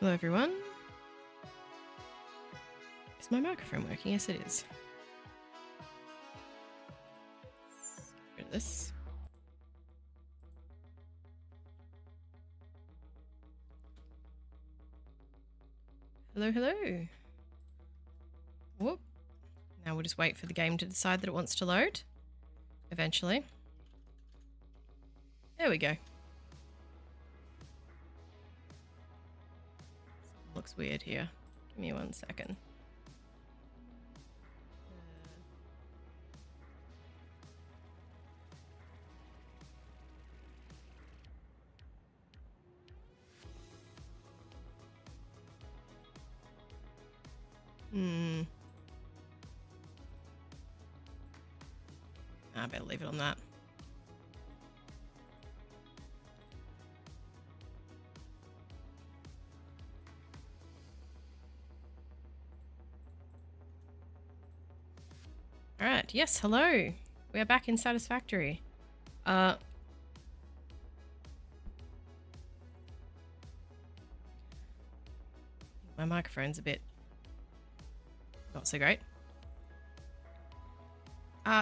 Hello everyone. Is my microphone working? Yes it is. Let's get rid of this. Hello, hello. Whoop. Now we'll just wait for the game to decide that it wants to load. Eventually. There we go. Looks weird here. Give me 1 second. I better leave it on that. Alright, yes, hello. We are back in Satisfactory. My microphone's a bit not so great.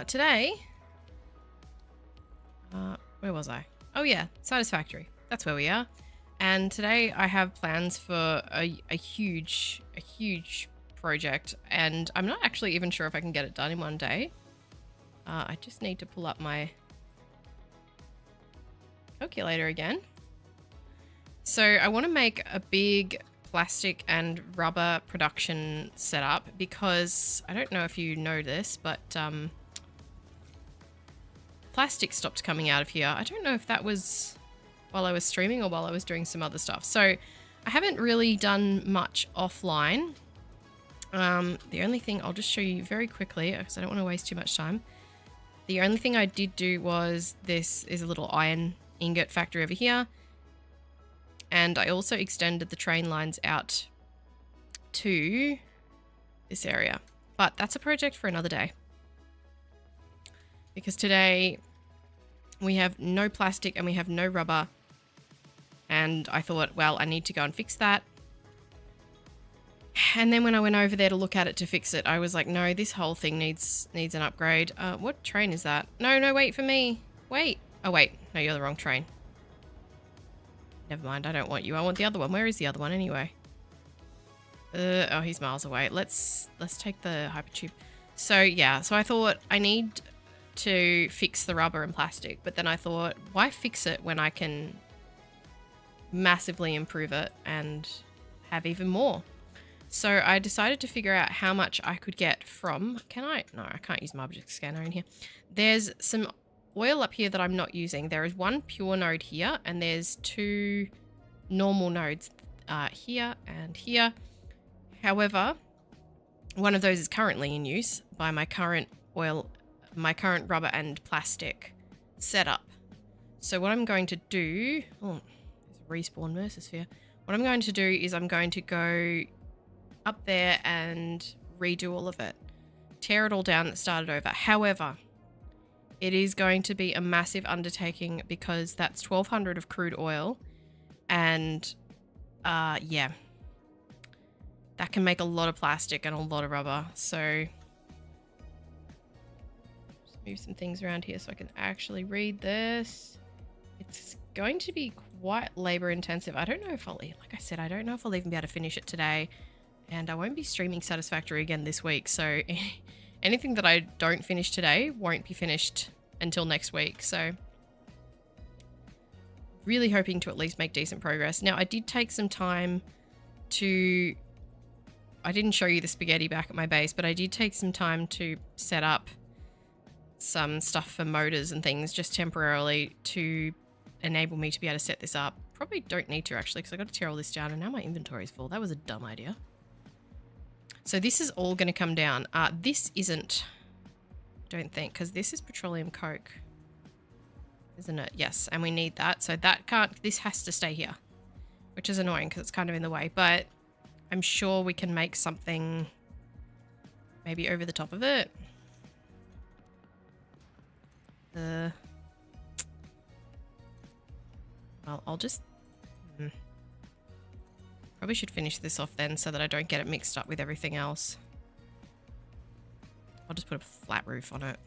Today, where was I? Oh yeah, Satisfactory. That's where we are. And today I have plans for a huge project, and I'm not actually even sure if I can get it done in one day. I just need to pull up my calculator again. So I want to make a big plastic and rubber production setup because I don't know if you know this, but plastic stopped coming out of here. I don't know if that was while I was streaming or while I was doing some other stuff. So I haven't really done much offline. The only thing, I'll just show you very quickly because I don't want to waste too much time. The only thing I did do was this is a little iron ingot factory over here. And I also extended the train lines out to this area. But that's a project for another day. Because today we have no plastic and we have no rubber. And I thought, well, I need to go and fix that. And then when I went over there to look at it to fix it, I was like, no, this whole thing needs an upgrade. What train is that? No, wait for me. Wait. Oh, wait. No, you're the wrong train. Never mind, I don't want you. I want the other one. Where is the other one anyway? Oh, he's miles away. Let's take the hypertube. So yeah, so I thought I need to fix the rubber and plastic, but then I thought, why fix it when I can massively improve it and have even more? So I decided to figure out how much I could get from, no, I can't use my object scanner in here. There's some oil up here that I'm not using. There is one pure node here, and there's two normal nodes here and here. However, one of those is currently in use by my current rubber and plastic setup. So what I'm going to do, oh, there's a respawn Mercersphere. What I'm going to do is I'm going to go up there and redo all of it. Tear it all down and start it over. However, it is going to be a massive undertaking because that's 1,200 of crude oil, and yeah, that can make a lot of plastic and a lot of rubber. So just move some things around here so I can actually read this. It's going to be quite labor intensive. I don't know if like I said, I don't know if I'll even be able to finish it today, and I won't be streaming Satisfactory again this week. So anything that I don't finish today won't be finished until next week. So really hoping to at least make decent progress. Now I did take some time to, I didn't show you the spaghetti back at my base, but I did take some time to set up some stuff for motors and things just temporarily to enable me to be able to set this up. Probably don't need to actually, because I got to tear all this down and now my inventory is full. That was a dumb idea. So this is all going to come down. This isn't, don't think, because this is petroleum coke, isn't it? Yes, and we need that. So that can't, this has to stay here, which is annoying because it's kind of in the way, but I'm sure we can make something maybe over the top of it. Well, I'll just, Probably should finish this off then so that I don't get it mixed up with everything else. I'll just put a flat roof on it.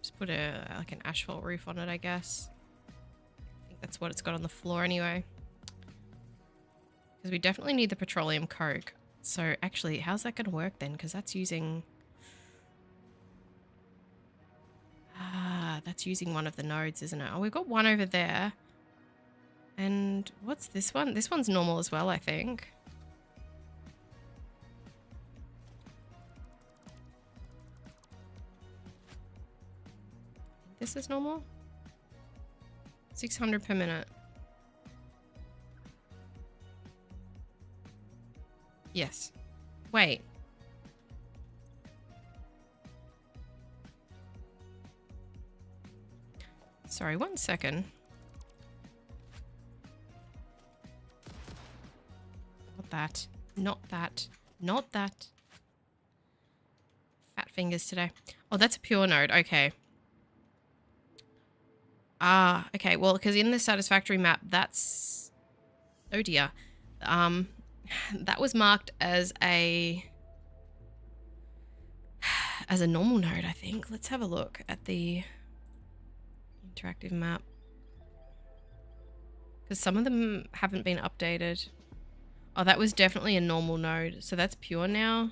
Just put like an asphalt roof on it, I guess. I think that's what it's got on the floor anyway. Because we definitely need the petroleum coke. So actually, how's that going to work then? Because that's using... that's using one of the nodes, isn't it? Oh, we've got one over there. And what's this one? This one's normal as well, I think. This is normal? 600 per minute. Yes. Wait. Sorry, 1 second. Not that. Not that. Not that. Fat fingers today. Oh, that's a pure node. Okay. Ah, okay. Well, because in the Satisfactory map, that's... Oh, dear. That was marked as a normal node, I think. Let's have a look at the interactive map. Because some of them haven't been updated. Oh, that was definitely a normal node. So that's pure now.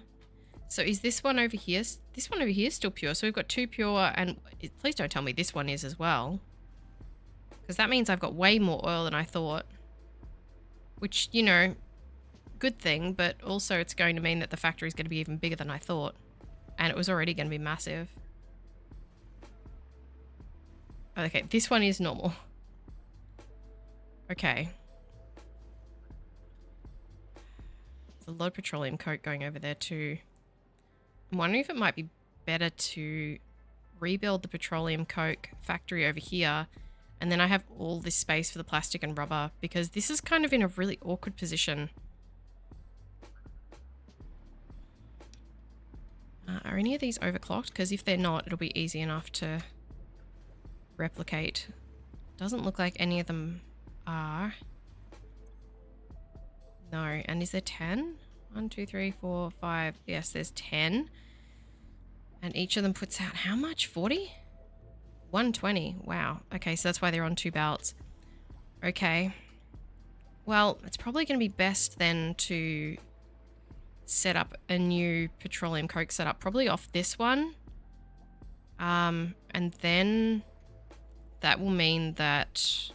So is this one over here? This one over here is still pure. So we've got 2 pure and please don't tell me this one is as well. Because that means I've got way more oil than I thought. Which, you know, good thing, but also it's going to mean that the factory is going to be even bigger than I thought. And it was already going to be massive. Okay, this one is normal. Okay. There's a lot of petroleum coke going over there too. I'm wondering if it might be better to rebuild the petroleum coke factory over here. And then I have all this space for the plastic and rubber because this is kind of in a really awkward position. Are any of these overclocked? Because if they're not, it'll be easy enough to replicate. Doesn't look like any of them are. No. And is there 10? 1, 2, 3, 4, 5. Yes, there's 10. And each of them puts out how much? 40? 120. Wow. Okay, so that's why they're on 2 belts. Okay. Well, it's probably going to be best then to set up a new petroleum coke setup, probably off this one. And then that will mean that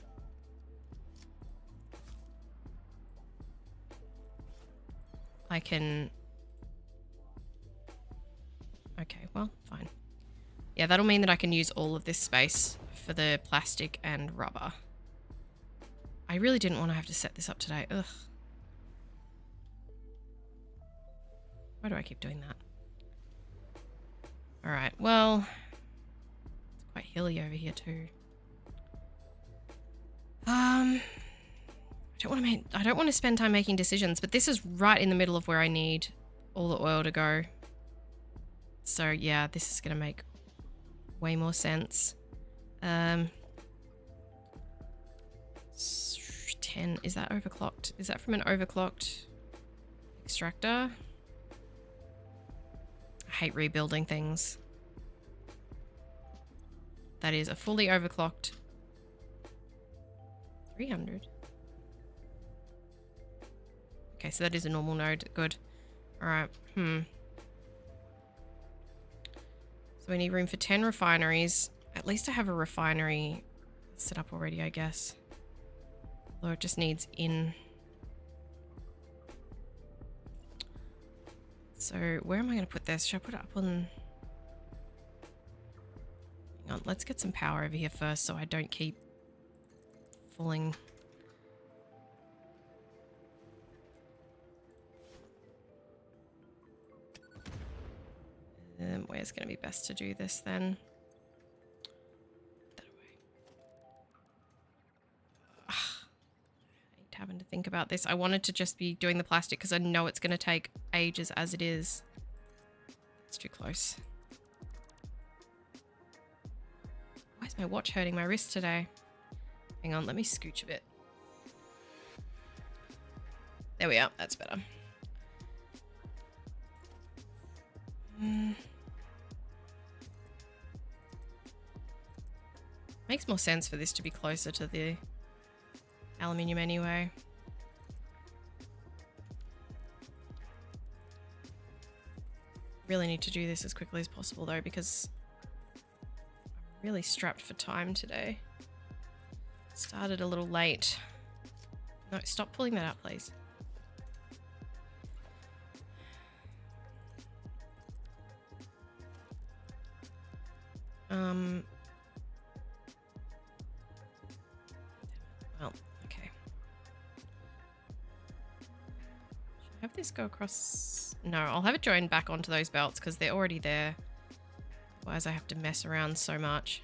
I can... Okay, well, fine. Yeah, that'll mean that I can use all of this space for the plastic and rubber. I really didn't want to have to set this up today. Ugh. Why do I keep doing that? Alright, well... It's quite hilly over here too. I don't want to spend time making decisions, but this is right in the middle of where I need all the oil to go. So yeah, this is going to make way more sense. 10, is that overclocked? Is that from an overclocked extractor? I hate rebuilding things. That is a fully overclocked 300. Okay, so that is a normal node. Good. Alright. So we need room for 10 refineries. At least I have a refinery set up already, I guess. Although it just needs in. So where am I going to put this? Should I put it up on... Hang on, let's get some power over here first so I don't keep falling... Where's going to be best to do this then? Put that away. Ugh. I hate having to think about this. I wanted to just be doing the plastic because I know it's going to take ages as it is. It's too close. Why is my watch hurting my wrist today? Hang on, let me scooch a bit. There we are. That's better. Makes more sense for this to be closer to the aluminium anyway. Really need to do this as quickly as possible though, because I'm really strapped for time today. Started a little late. No, stop pulling that out, please. Well, okay. Should I have this go across? No, I'll have it joined back onto those belts because they're already there. Otherwise I have to mess around so much.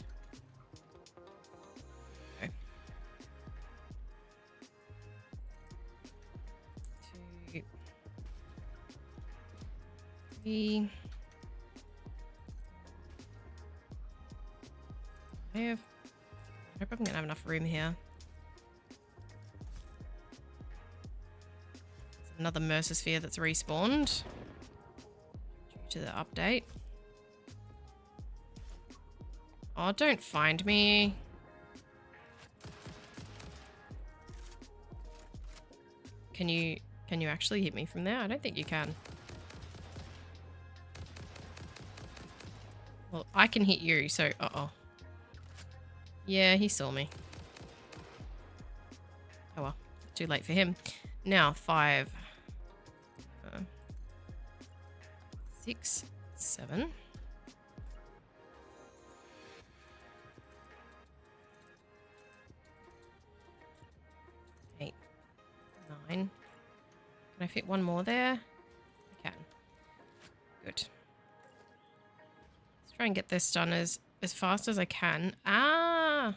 Okay. 2, 3. I hope I'm gonna have enough room here. There's another Mercersphere that's respawned due to the update. Oh, don't find me. Can you actually hit me from there? I don't think you can. Well, I can hit you, so uh-oh. Yeah, he saw me. Oh well, too late for him. Now 5, 6, 7. 8, 9. Can I fit one more there? I can. Good. Let's try and get this done as fast as I can. Ah!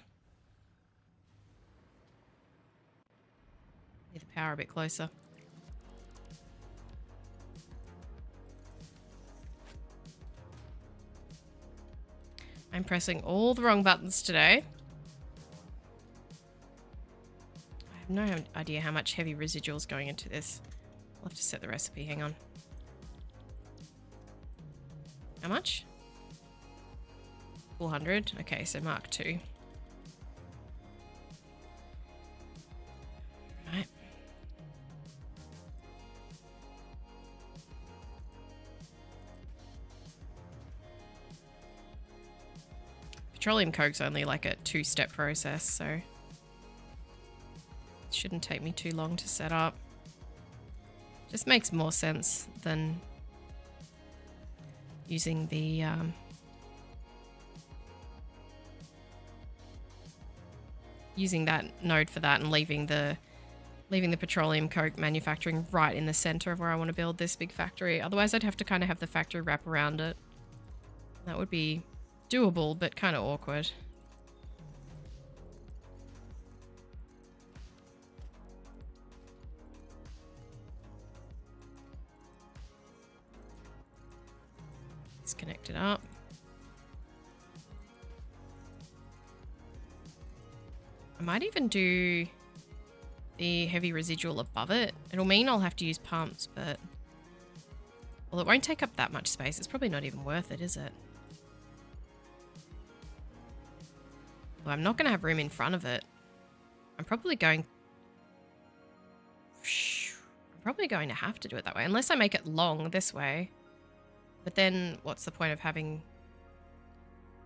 Need the power a bit closer. I'm pressing all the wrong buttons today. I have no idea how much heavy residual is going into this. I'll have to set the recipe. Hang on. How much? 400. Okay, so Mark 2. Right. Petroleum coke's only like a 2-step process, so it shouldn't take me too long to set up. Just makes more sense than using the using that node for that and leaving the petroleum coke manufacturing right in the center of where I want to build this big factory. Otherwise I'd have to kind of have the factory wrap around it. That would be doable, but kind of awkward. Disconnect it up. I might even do the heavy residual above it. It'll mean I'll have to use pumps, but... well, it won't take up that much space. It's probably not even worth it, is it? Well, I'm not going to have room in front of it. I'm probably going to have to do it that way. Unless I make it long this way. But then what's the point of having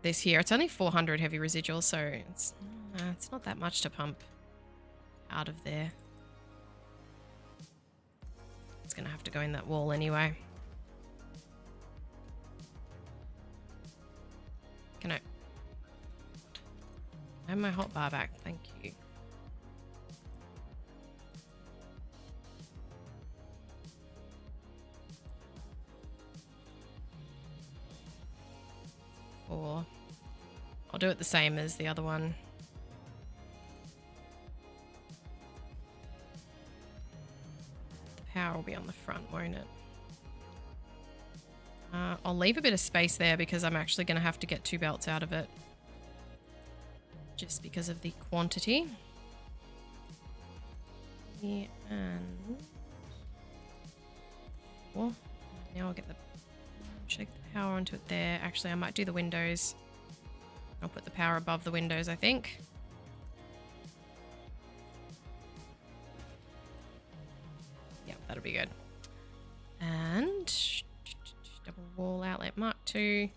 this here? It's only 400 heavy residual, so it's not that much to pump out of there. It's going to have to go in that wall anyway. Can I have my hot bar back? Thank you. Or I'll do it the same as the other one. The power will be on the front, won't it? I'll leave a bit of space there because I'm actually going to have to get 2 belts out of it. Just because of the quantity. Yeah, and... well, now I'll get the... shake the power onto it there. Actually, I might do the windows. I'll put the power above the windows, I think. Yep, that'll be good. And double wall outlet Mark II.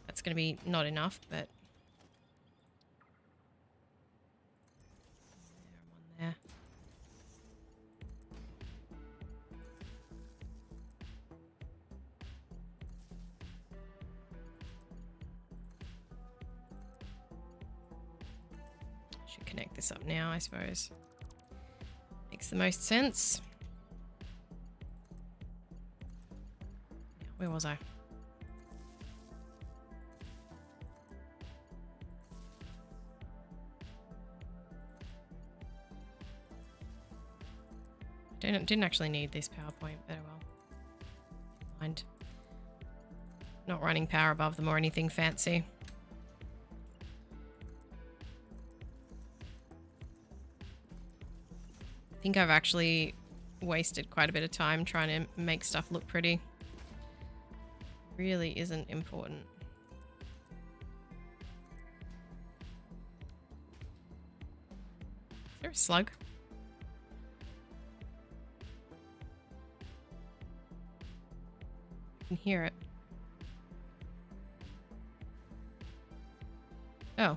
That's going to be not enough, but one there. Should connect this up now, I suppose. Makes the most sense. Where was I? Didn't actually need this PowerPoint, but well. Mind. Not running power above them or anything fancy. I think I've actually wasted quite a bit of time trying to make stuff look pretty. Really isn't important. Is there a slug? I can hear it. Oh.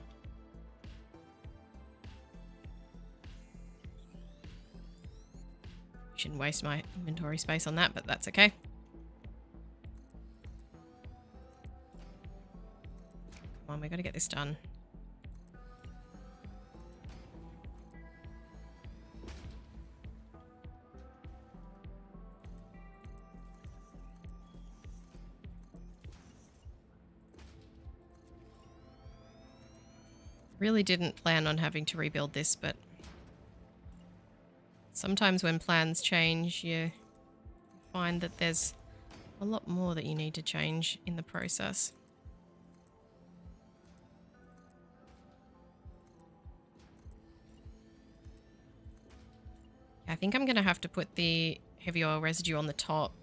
Shouldn't waste my inventory space on that, but that's okay. Come on, we gotta get this done. Really didn't plan on having to rebuild this, but sometimes when plans change, you find that there's a lot more that you need to change in the process. I think I'm going to have to put the heavy oil residue on the top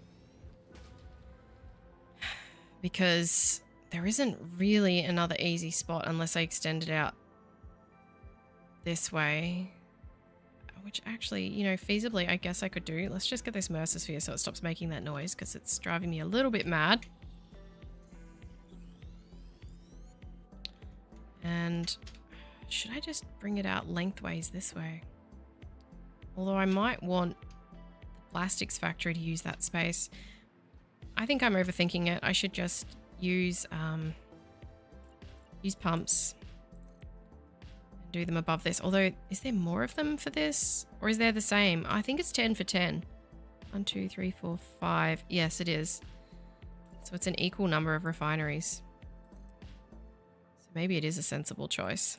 because there isn't really another easy spot unless I extend it out this way, which actually, you know, feasibly I guess I could do. Let's just get this Mercer so it stops making that noise because it's driving me a little bit mad. And should I just bring it out lengthways this way? Although I might want the plastics factory to use that space. I think I'm overthinking it. I should just use pumps and do them above this. Although, is there more of them for this? Or is there the same? I think it's 10 for 10. 1, 2, 3, 4, 5. Yes, it is. So it's an equal number of refineries. So maybe it is a sensible choice.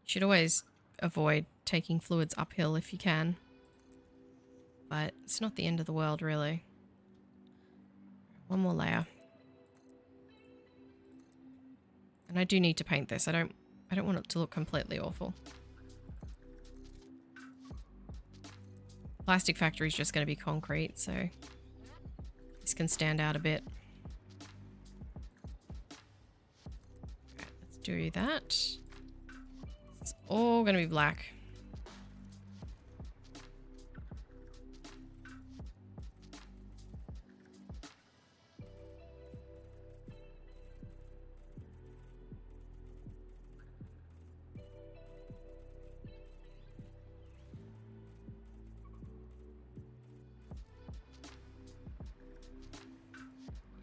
You should always avoid taking fluids uphill if you can. But it's not the end of the world, really. One more layer. And I do need to paint this. I don't want it to look completely awful. Plastic factory is just going to be concrete, so this can stand out a bit. Right, let's do that. It's all going to be black.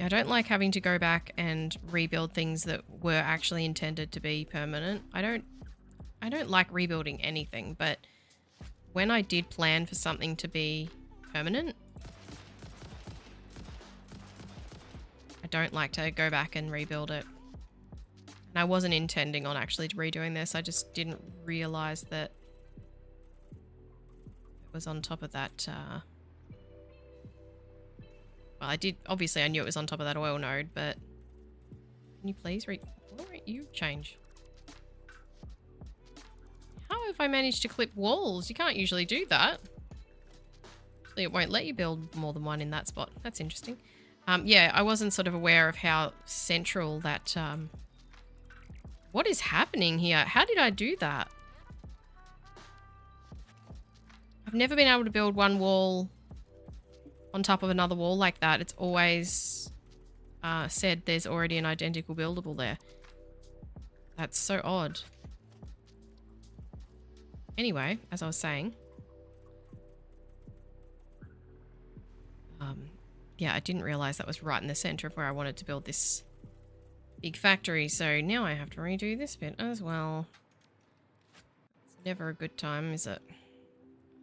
I don't like having to go back and rebuild things that were actually intended to be permanent. I don't like rebuilding anything, but when I did plan for something to be permanent, I don't like to go back and rebuild it. And I wasn't intending on actually redoing this. I just didn't realize that was on top of that. Well, I did. Obviously, I knew it was on top of that oil node, but can you please you change? How have I managed to clip walls? You can't usually do that. Actually, it won't let you build more than one in that spot. That's interesting. Yeah, I wasn't sort of aware of how central that... What is happening here? How did I do that? I've never been able to build one wall on top of another wall like that. It's always said there's already an identical buildable there. That's so odd. Anyway, as I was saying... yeah, I didn't realize that was right in the center of where I wanted to build this big factory. So now I have to redo this bit as well. It's never a good time, is it?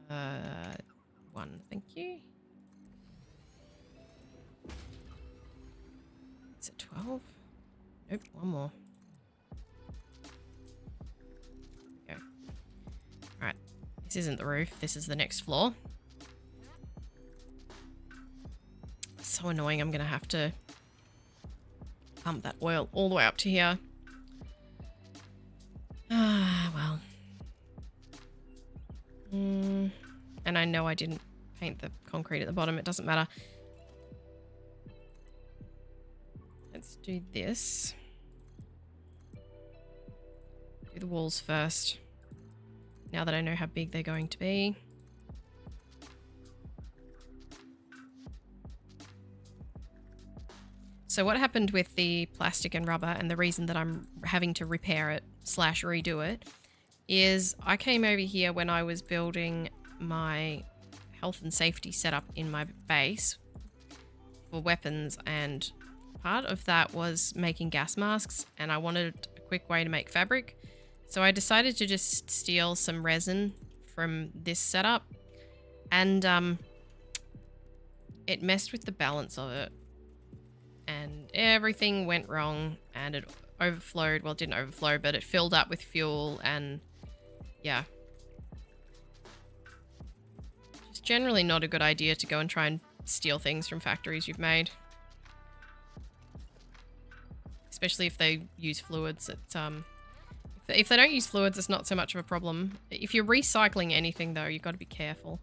1, thank you. Is it 12? Nope, one more. There we go. Alright, this isn't the roof, this is the next floor. So annoying, I'm gonna have to pump that oil all the way up to here. Ah, well. And I know I didn't paint the concrete at the bottom, it doesn't matter. Let's do this. Do the walls first. Now that I know how big they're going to be. So what happened with the plastic and rubber, and the reason that I'm having to repair it / redo it, is I came over here when I was building my health and safety setup in my base for weapons, and part of that was making gas masks, and I wanted a quick way to make fabric. So I decided to just steal some resin from this setup, and it messed with the balance of it. And everything went wrong, and it overflowed. Well, it didn't overflow, but it filled up with fuel, and yeah. It's generally not a good idea to go and try and steal things from factories you've made. Especially if they use fluids. It's, if they don't use fluids, it's not so much of a problem. If you're recycling anything, though, you've got to be careful.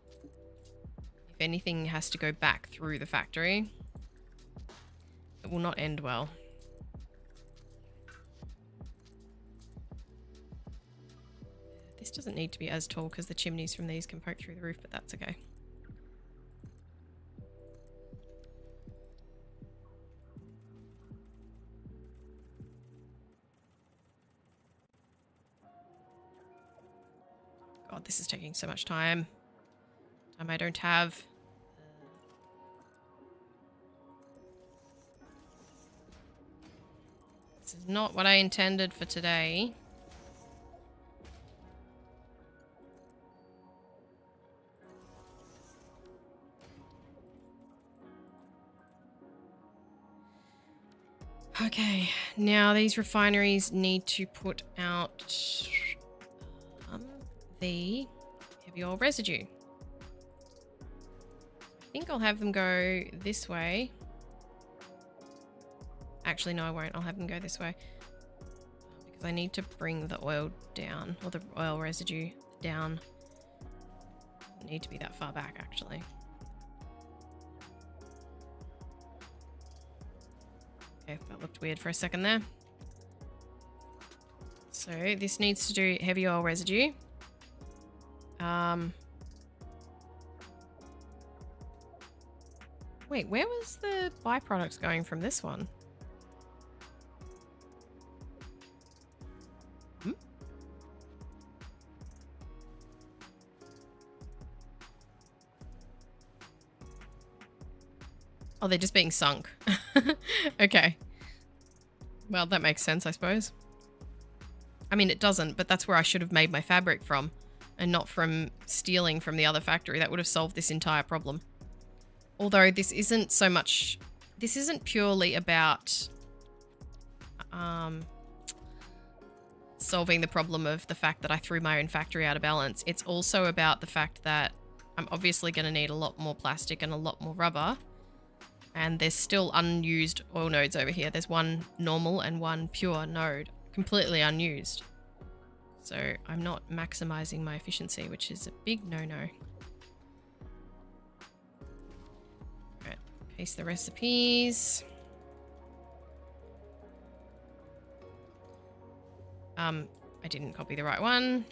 If anything has to go back through the factory, it will not end well. This doesn't need to be as tall because the chimneys from these can poke through the roof, but that's okay. God, this is taking so much time. Time I don't have. This is not what I intended for today. Okay, now these refineries need to put out the heavy oil residue. I think I'll have them go this way. Actually, no, I won't. I'll have them go this way. Because I need to bring the oil down, or the oil residue down. I need to be that far back, actually. Okay, that looked weird for a second there. So this needs to do heavy oil residue. Wait, where was the byproducts going from this one? Oh, they're just being sunk. Okay. Well, that makes sense, I suppose. I mean, it doesn't, but that's where I should have made my fabric from, and not from stealing from the other factory. That would have solved this entire problem. Although this isn't so much... This isn't purely about solving the problem of the fact that I threw my own factory out of balance. It's also about the fact that I'm obviously going to need a lot more plastic and a lot more rubber. And there's still unused oil nodes over here. There's one normal and one pure node, completely unused. So I'm not maximizing my efficiency, which is a big no-no. Alright, paste the recipes. I didn't copy the right one.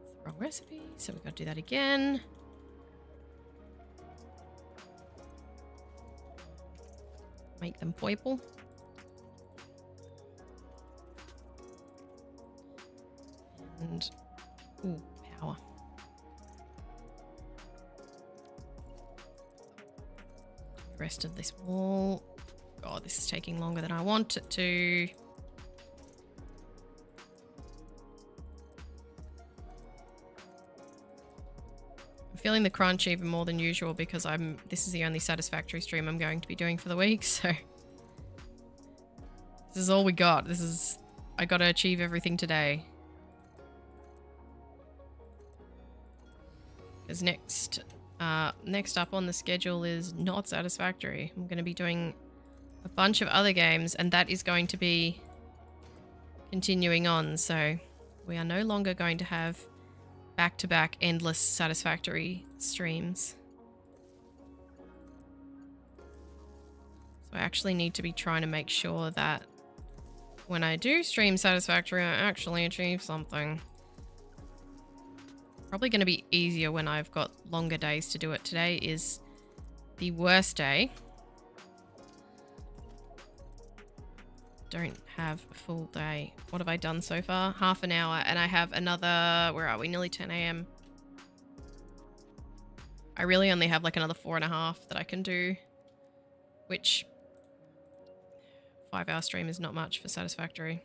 It's the wrong recipe, so we've got to do that again. Make them purple. And, ooh, power. The rest of this wall. God, this is taking longer than I want it to. I'm feeling the crunch even more than usual because this is the only Satisfactory stream I'm going to be doing for the week, so this is all we got. I got to achieve everything today. Because next up on the schedule is not Satisfactory. I'm going to be doing a bunch of other games, and that is going to be continuing on. So we are no longer going to have back-to-back endless Satisfactory streams. So I actually need to be trying to make sure that when I do stream Satisfactory, I actually achieve something. Probably going to be easier when I've got longer days to do it. Today is the worst day. Don't have a full day. What have I done so far? Half an hour, and I have another, where are we? Nearly 10 a.m. I really only have like another 4.5 that I can do, which 5-hour stream is not much for Satisfactory.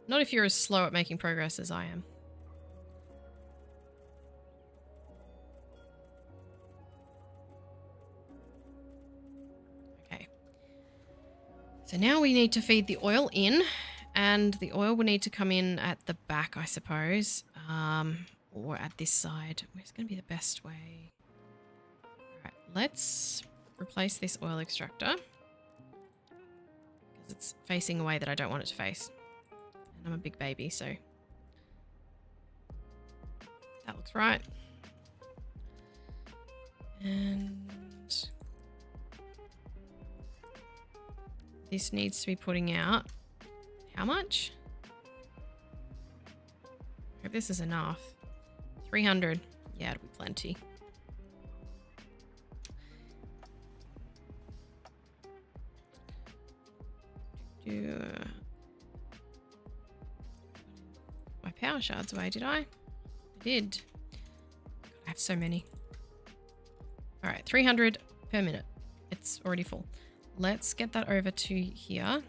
Not if you're as slow at making progress as I am. Okay. So now we need to feed the oil in, and the oil will need to come in at the back, I suppose, or at this side. Where's going to be the best way? Alright, let's replace this oil extractor because it's facing a way that I don't want it to face. I'm a big baby, so that looks right. And this needs to be putting out how much? I hope this is enough. 300. Yeah, it'll be plenty. My power shards away, did I? I did. I have so many. Alright, 300 per minute. It's already full. Let's get that over to here.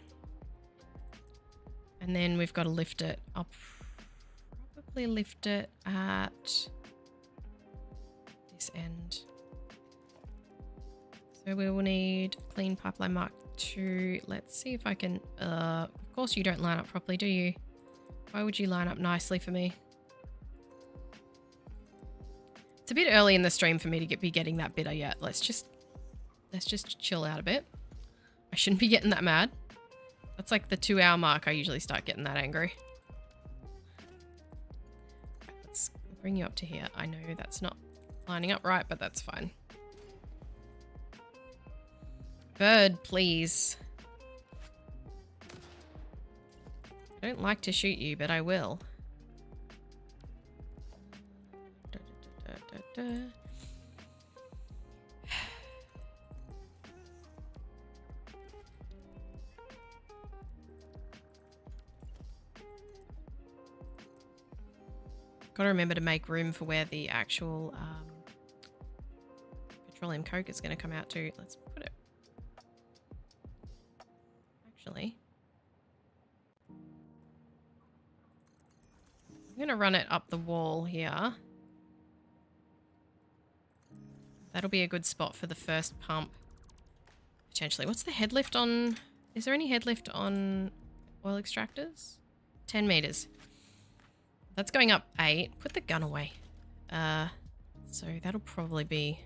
And then we've got to lift it. I'll probably lift it at this end. So we will need clean pipeline mark 2. Let's see if I can... of course you don't line up properly, do you? Why would you line up nicely for me? It's a bit early in the stream for me to be getting that bitter yet. Let's just chill out a bit. I shouldn't be getting that mad. That's like the 2-hour mark I usually start getting that angry. Let's bring you up to here. I know that's not lining up right, but that's fine. Bird, please. I don't like to shoot you, but I will. Gotta remember to make room for where the actual petroleum coke is going to come out to. Let's put it... Actually... I'm going to run it up the wall here. That'll be a good spot for the first pump. Potentially. What's the head lift on... Is there any head lift on oil extractors? 10 meters. That's going up 8. Put the gun away. So that'll probably be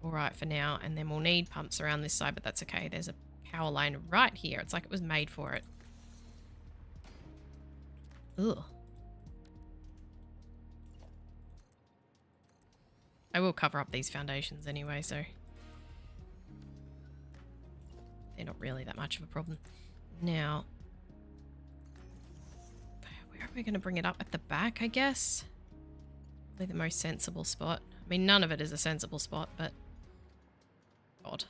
alright for now. And then we'll need pumps around this side, but that's okay. There's a power line right here. It's like it was made for it. Ugh. I will cover up these foundations anyway, so they're not really that much of a problem. Now, where are we going to bring it up? At the back, I guess? Probably the most sensible spot. I mean, none of it is a sensible spot, but God.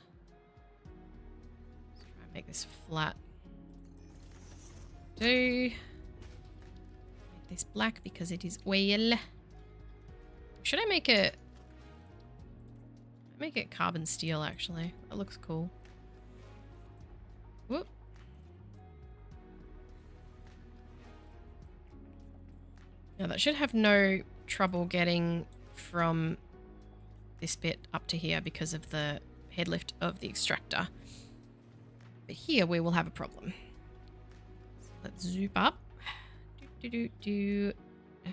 Let's try and make this flat. Make this black because it is oil. Should I make it... Make it carbon steel, actually. That looks cool. Whoop. Now that should have no trouble getting from this bit up to here because of the head lift of the extractor. But here we will have a problem. So let's zoom up.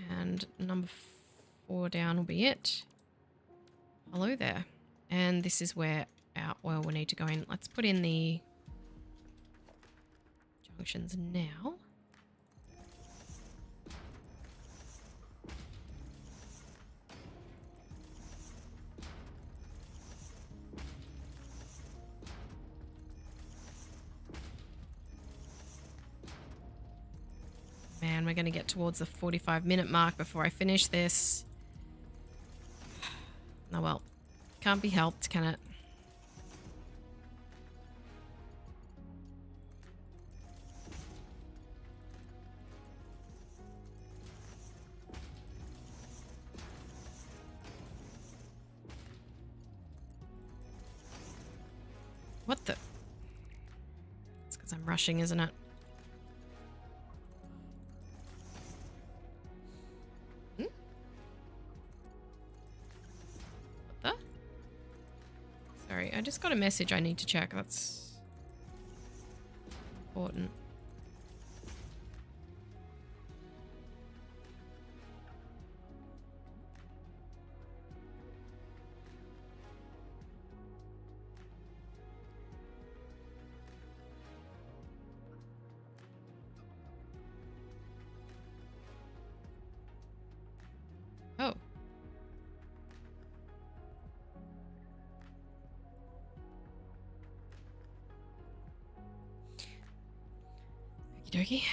And number 4 down will be it. Hello there. And this is where our oil will need to go in. Let's put in the junctions now. Man, we're going to get towards the 45-minute mark before I finish this. Oh well. Can't be helped, can it? What the? It's because I'm rushing, isn't it? Sorry, I just got a message I need to check. That's important. Oh. Okie dokie.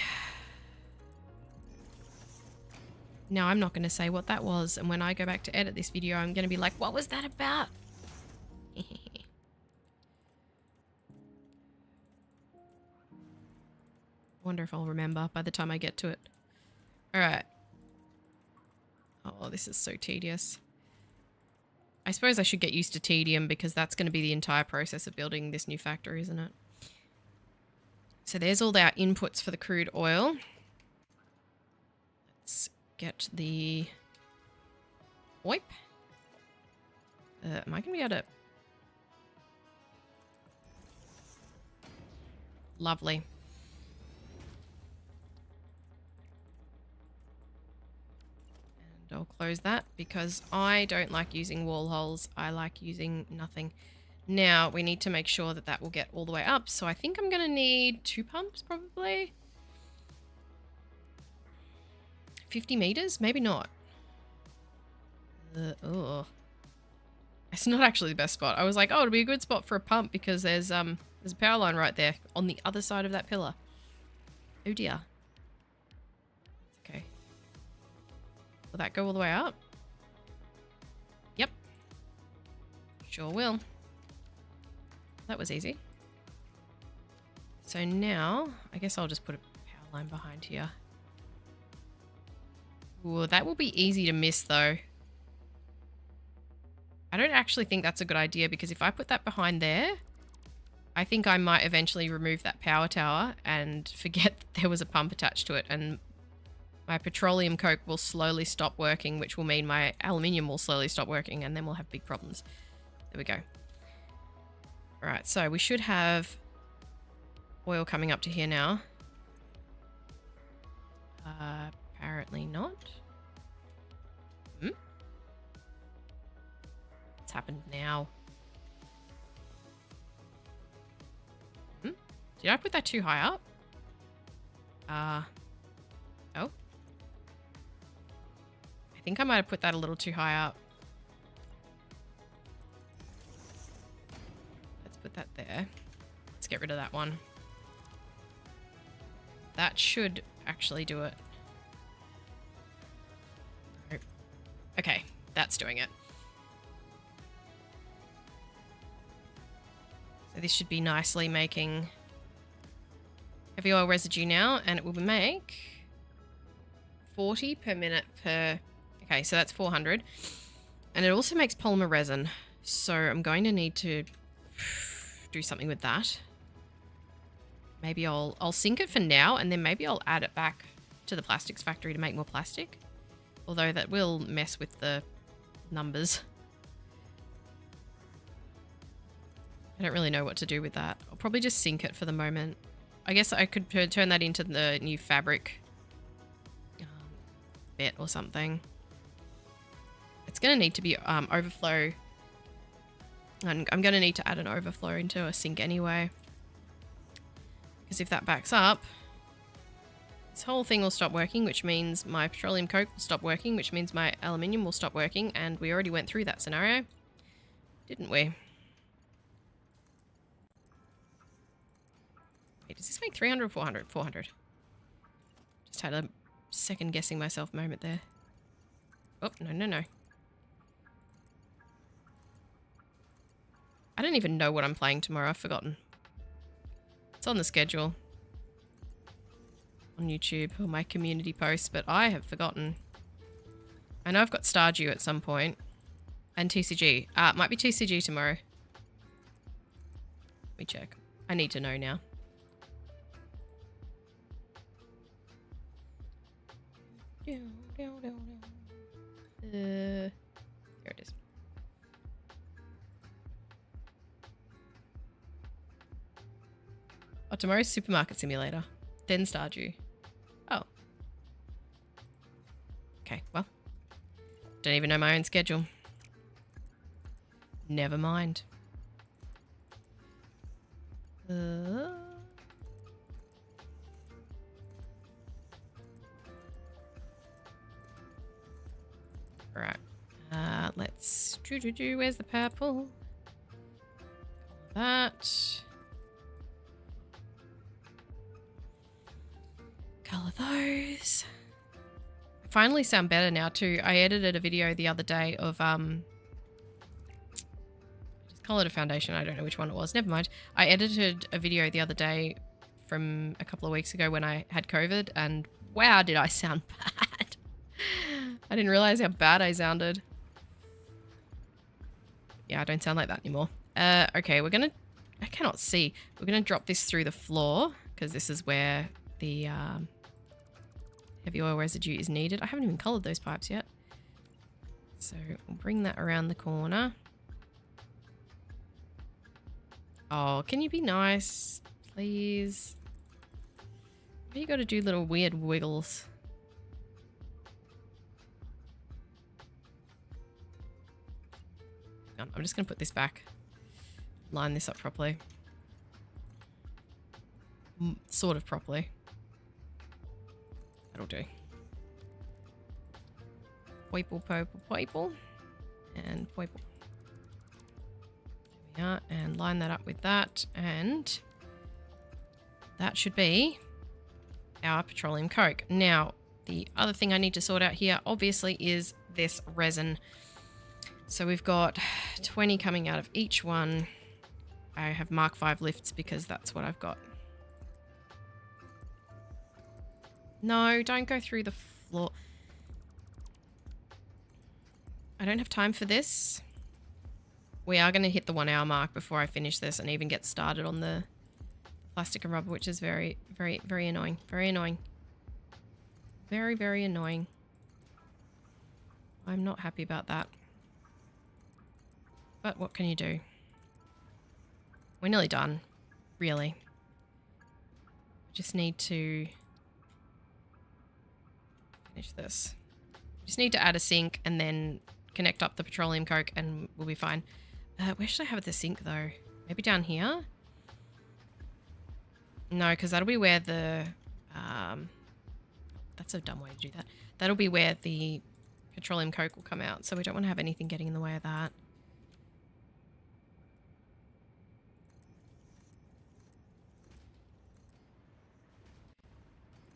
Now I'm not going to say what that was, and when I go back to edit this video, I'm going to be like, what was that about? Wonder if I'll remember by the time I get to it. Alright. Oh, this is so tedious. I suppose I should get used to tedium because that's going to be the entire process of building this new factory, isn't it? So there's all our inputs for the crude oil. Let's get the wipe. Am I going to be able to... Lovely. And I'll close that because I don't like using wall holes. I like using nothing. Now, we need to make sure that that will get all the way up. So I think I'm going to need 2 pumps, probably. 50 meters? Maybe not. Oh. It's not actually the best spot. I was like, oh, it'll be a good spot for a pump because there's a power line right there on the other side of that pillar. Oh, dear. Okay. Will that go all the way up? Yep. Sure will. That was easy. So now, I guess I'll just put a power line behind here. Ooh, that will be easy to miss though. I don't actually think that's a good idea because if I put that behind there, I think I might eventually remove that power tower and forget that there was a pump attached to it, and my petroleum coke will slowly stop working, which will mean my aluminium will slowly stop working, and then we'll have big problems. There we go. Alright, so we should have oil coming up to here now. Apparently not. What's happened now? Did I put that too high up? Oh. I think I might have put that a little too high up. Let's put that there. Let's get rid of that one. That should actually do it. Nope. Okay, that's doing it. So this should be nicely making heavy oil residue now, and it will make 40 per minute per... Okay, so that's 400. And it also makes polymer resin. So I'm going to need to do something with that. Maybe I'll sink it for now, and then maybe I'll add it back to the plastics factory to make more plastic. Although that will mess with the numbers. I don't really know what to do with that. I'll probably just sink it for the moment. I guess I could turn that into the new fabric bit or something. It's going to need to be overflow. And I'm going to need to add an overflow into a sink anyway. Because if that backs up, this whole thing will stop working, which means my petroleum coke will stop working, which means my aluminium will stop working. And we already went through that scenario, didn't we? Wait, does this make 300 or 400? 400. Just had a second guessing myself moment there. Oh, no. I don't even know what I'm playing tomorrow. I've forgotten. It's on the schedule. On YouTube or my community posts, but I have forgotten. I know I've got Stardew at some point. And TCG. It might be TCG tomorrow. Let me check. I need to know now. Here it is. Oh, tomorrow's Supermarket Simulator. Then Stardew. Oh. Okay, well. Don't even know my own schedule. Never mind. Alright. Let's... Where's the purple? That... Color those. I finally sound better now too. I edited a video the other day of just call it a foundation. I don't know which one it was. Never mind. I edited a video the other day from a couple of weeks ago when I had COVID, and wow, did I sound bad. I didn't realize how bad I sounded. Yeah, I don't sound like that anymore. Okay, we're gonna... I cannot see. We're gonna drop this through the floor because this is where the heavy oil residue is needed. I haven't even colored those pipes yet. So we'll bring that around the corner. Oh, can you be nice, please? Why you gotta do little weird wiggles? I'm just gonna put this back. Line this up properly. Sort of properly. That'll do. Purple, purple, purple. And purple. There we are. And line that up with that. And that should be our petroleum coke. Now, the other thing I need to sort out here, obviously, is this resin. So we've got 20 coming out of each one. I have Mark 5 lifts because that's what I've got. No, don't go through the floor. I don't have time for this. We are going to hit the 1 hour mark before I finish this and even get started on the plastic and rubber, which is very, very, very annoying. Very annoying. Very, very annoying. I'm not happy about that. But what can you do? We're nearly done. Really. Just need to finish this. Just need to add a sink and then connect up the petroleum coke and we'll be fine. Where should I have it, the sink though? Maybe down here? No, because that'll be where the... that's a dumb way to do that. That'll be where the petroleum coke will come out, so we don't want to have anything getting in the way of that.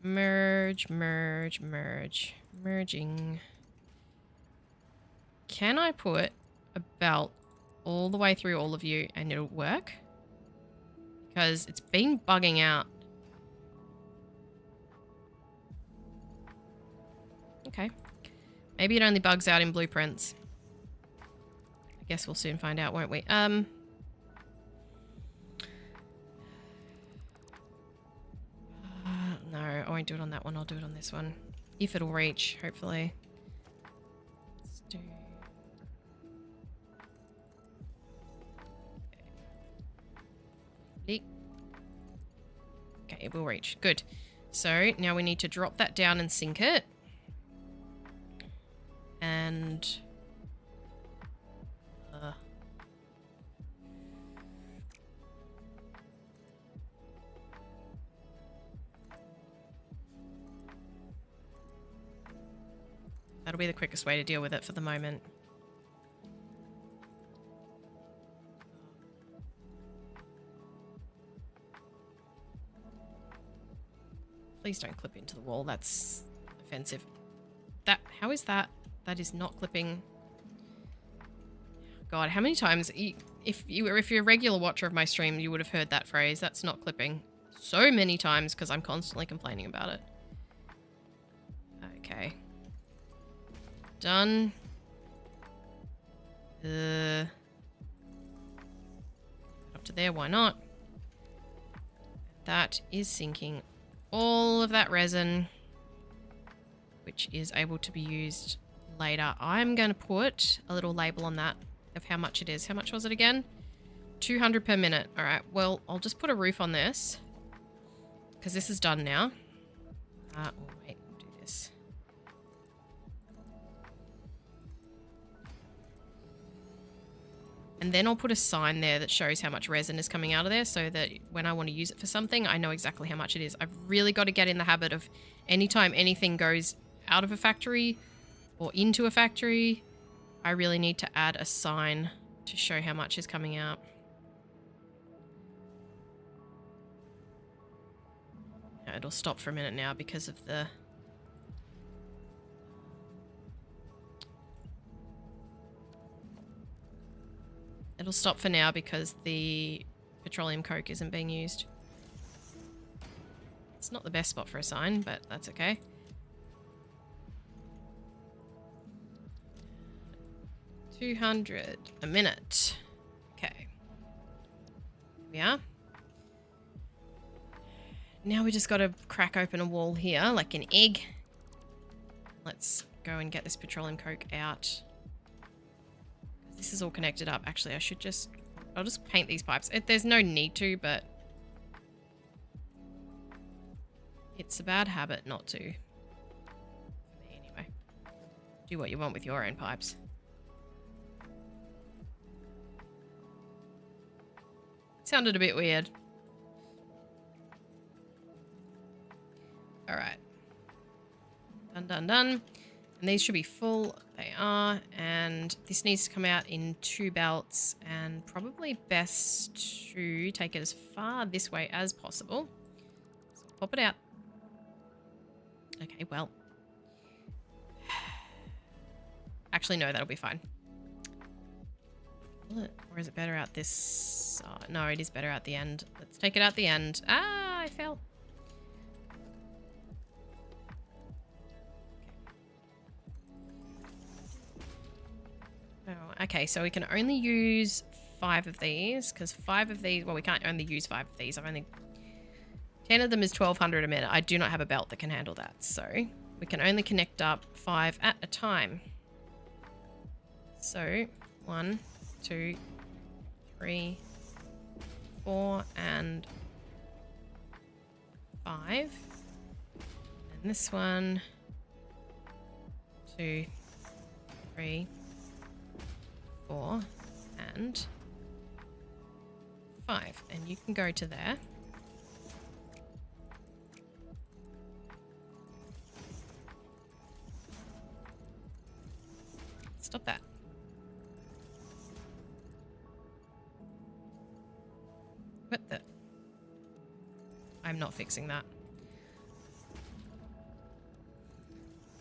Merge, merge, merge. Merging. Can I put a belt all the way through all of you and it'll work? Because it's been bugging out. Okay. Maybe it only bugs out in blueprints. I guess we'll soon find out, won't we? No, I won't do it on that one. I'll do it on this one. If it'll reach, hopefully. Let's do... Okay, it will reach. Good. So now we need to drop that down and sink it. And... that'll be the quickest way to deal with it for the moment. Please don't clip into the wall. That's offensive. How is that? That is not clipping. God, how many times... If you're a regular watcher of my stream, you would have heard that phrase. That's not clipping. So many times because I'm constantly complaining about it. Okay. Done. Up to there, why not? That is sinking all of that resin, which is able to be used later. I'm going to put a little label on that of how much it is. How much was it again? 200 per minute. All right, well, I'll just put a roof on this because this is done now. Oh, wait, we'll do this. And then I'll put a sign there that shows how much resin is coming out of there so that when I want to use it for something, I know exactly how much it is. I've really got to get in the habit of anytime anything goes out of a factory or into a factory, I really need to add a sign to show how much is coming out. Yeah, it'll stop for a minute now because of the... It'll stop for now because the petroleum coke isn't being used. It's not the best spot for a sign, but that's okay. $200 a minute. Okay. Here we are. Now we just got to crack open a wall here like an egg. Let's go and get this petroleum coke out. This is all connected up. Actually, I'll just paint these pipes. There's no need to, but it's a bad habit not to. For me, anyway. Do what you want with your own pipes. Sounded a bit weird. All right. Done, done, done. And these should be full. They are. And this needs to come out in 2 belts. And probably best to take it as far this way as possible. So pop it out. Okay, well. Actually, no, that'll be fine. Or is it better out this side? No, it is better out the end. Let's take it out the end. Ah, I fell. Oh, okay, so we can only use 5 of these because 5 of these, well, we can't only use 5 of these. I've only 10 of them is 1200 a minute. I do not have a belt that can handle that, so we can only connect up 5 at a time. So 1, 2, 3, 4, and 5. And this one, 2, 3, 4 and 5. And you can go to there. Stop that. What the? I'm not fixing that.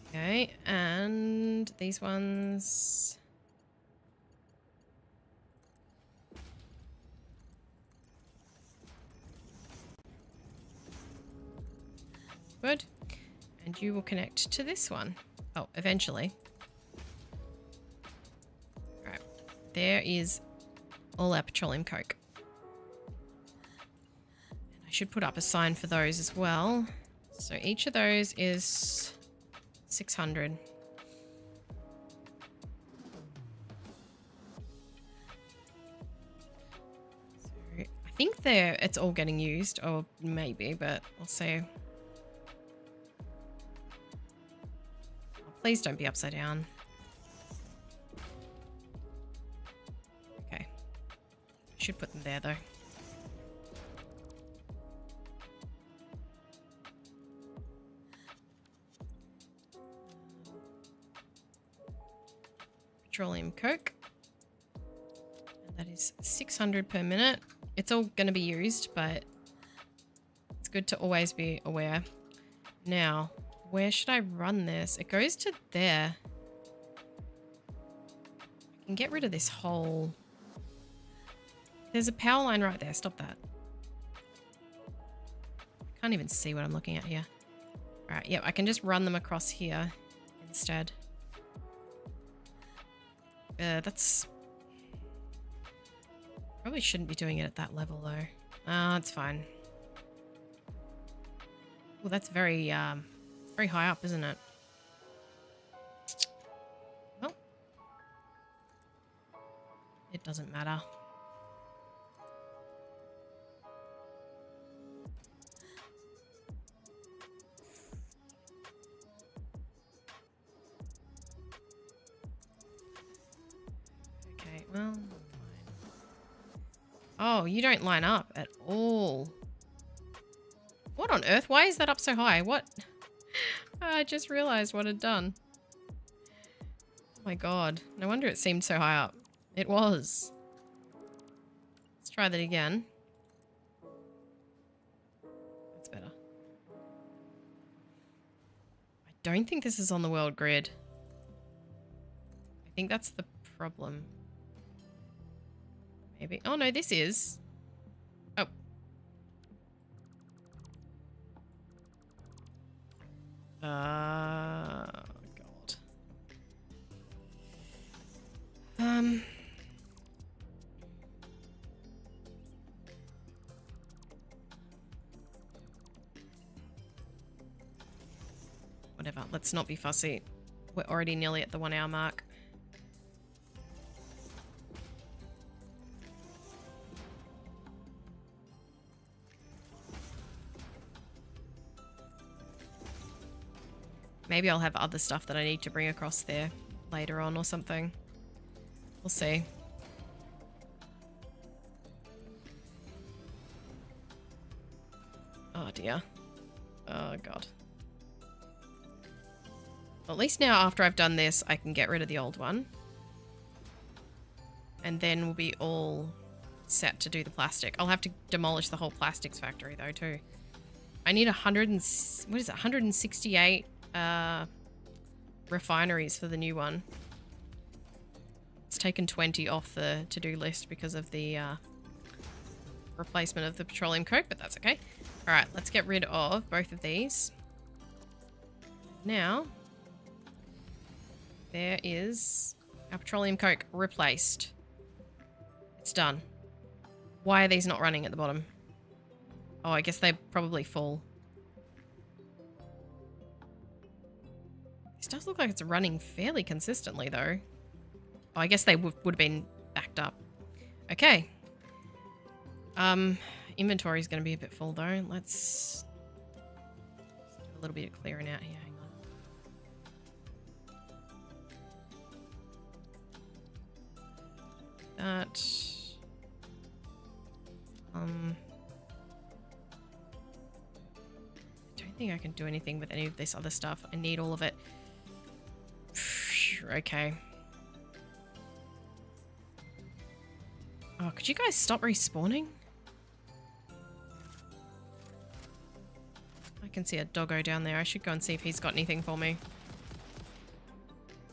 Okay, and these ones... Good. And you will connect to this one. Oh, eventually. Alright. There is all our petroleum coke. And I should put up a sign for those as well. So each of those is 600. So I think it's all getting used, or maybe, but we'll see. Please don't be upside down. Okay. Should put them there though. Petroleum coke. And that is 600 per minute. It's all going to be used, but it's good to always be aware. Now, where should I run this? It goes to there. I can get rid of this hole. There's a power line right there. Stop that. I can't even see what I'm looking at here. Alright, yep, I can just run them across here instead. That's... Probably shouldn't be doing it at that level though. It's fine. Well, that's very high up, isn't it? Well, it doesn't matter. Okay, well, fine. Oh, you don't line up at all. What on earth? Why is that up so high? What? I just realized what I'd done. Oh my god. No wonder it seemed so high up. It was. Let's try that again. That's better. I don't think this is on the world grid. I think that's the problem. Maybe. Oh no, this is. Oh. God. Whatever. Let's not be fussy. We're already nearly at the 1 hour mark. Maybe I'll have other stuff that I need to bring across there later on or something. We'll see. Oh dear. Oh god. Well, at least now after I've done this, I can get rid of the old one. And then we'll be all set to do the plastic. I'll have to demolish the whole plastics factory though too. I need 168 refineries for the new one. It's taken 20 off the to-do list because of the replacement of the petroleum coke, but that's okay. Alright, let's get rid of both of these. Now, there is our petroleum coke replaced. It's done. Why are these not running at the bottom? Oh, I guess they're probably full. This does look like it's running fairly consistently, though. Oh, I guess they would have been backed up. Okay. Inventory is going to be a bit full, though. Let's do a little bit of clearing out here. Hang on. that. I don't think I can do anything with any of this other stuff. I need all of it. Okay. Oh, could you guys stop respawning? I can see a doggo down there. I should go and see if he's got anything for me.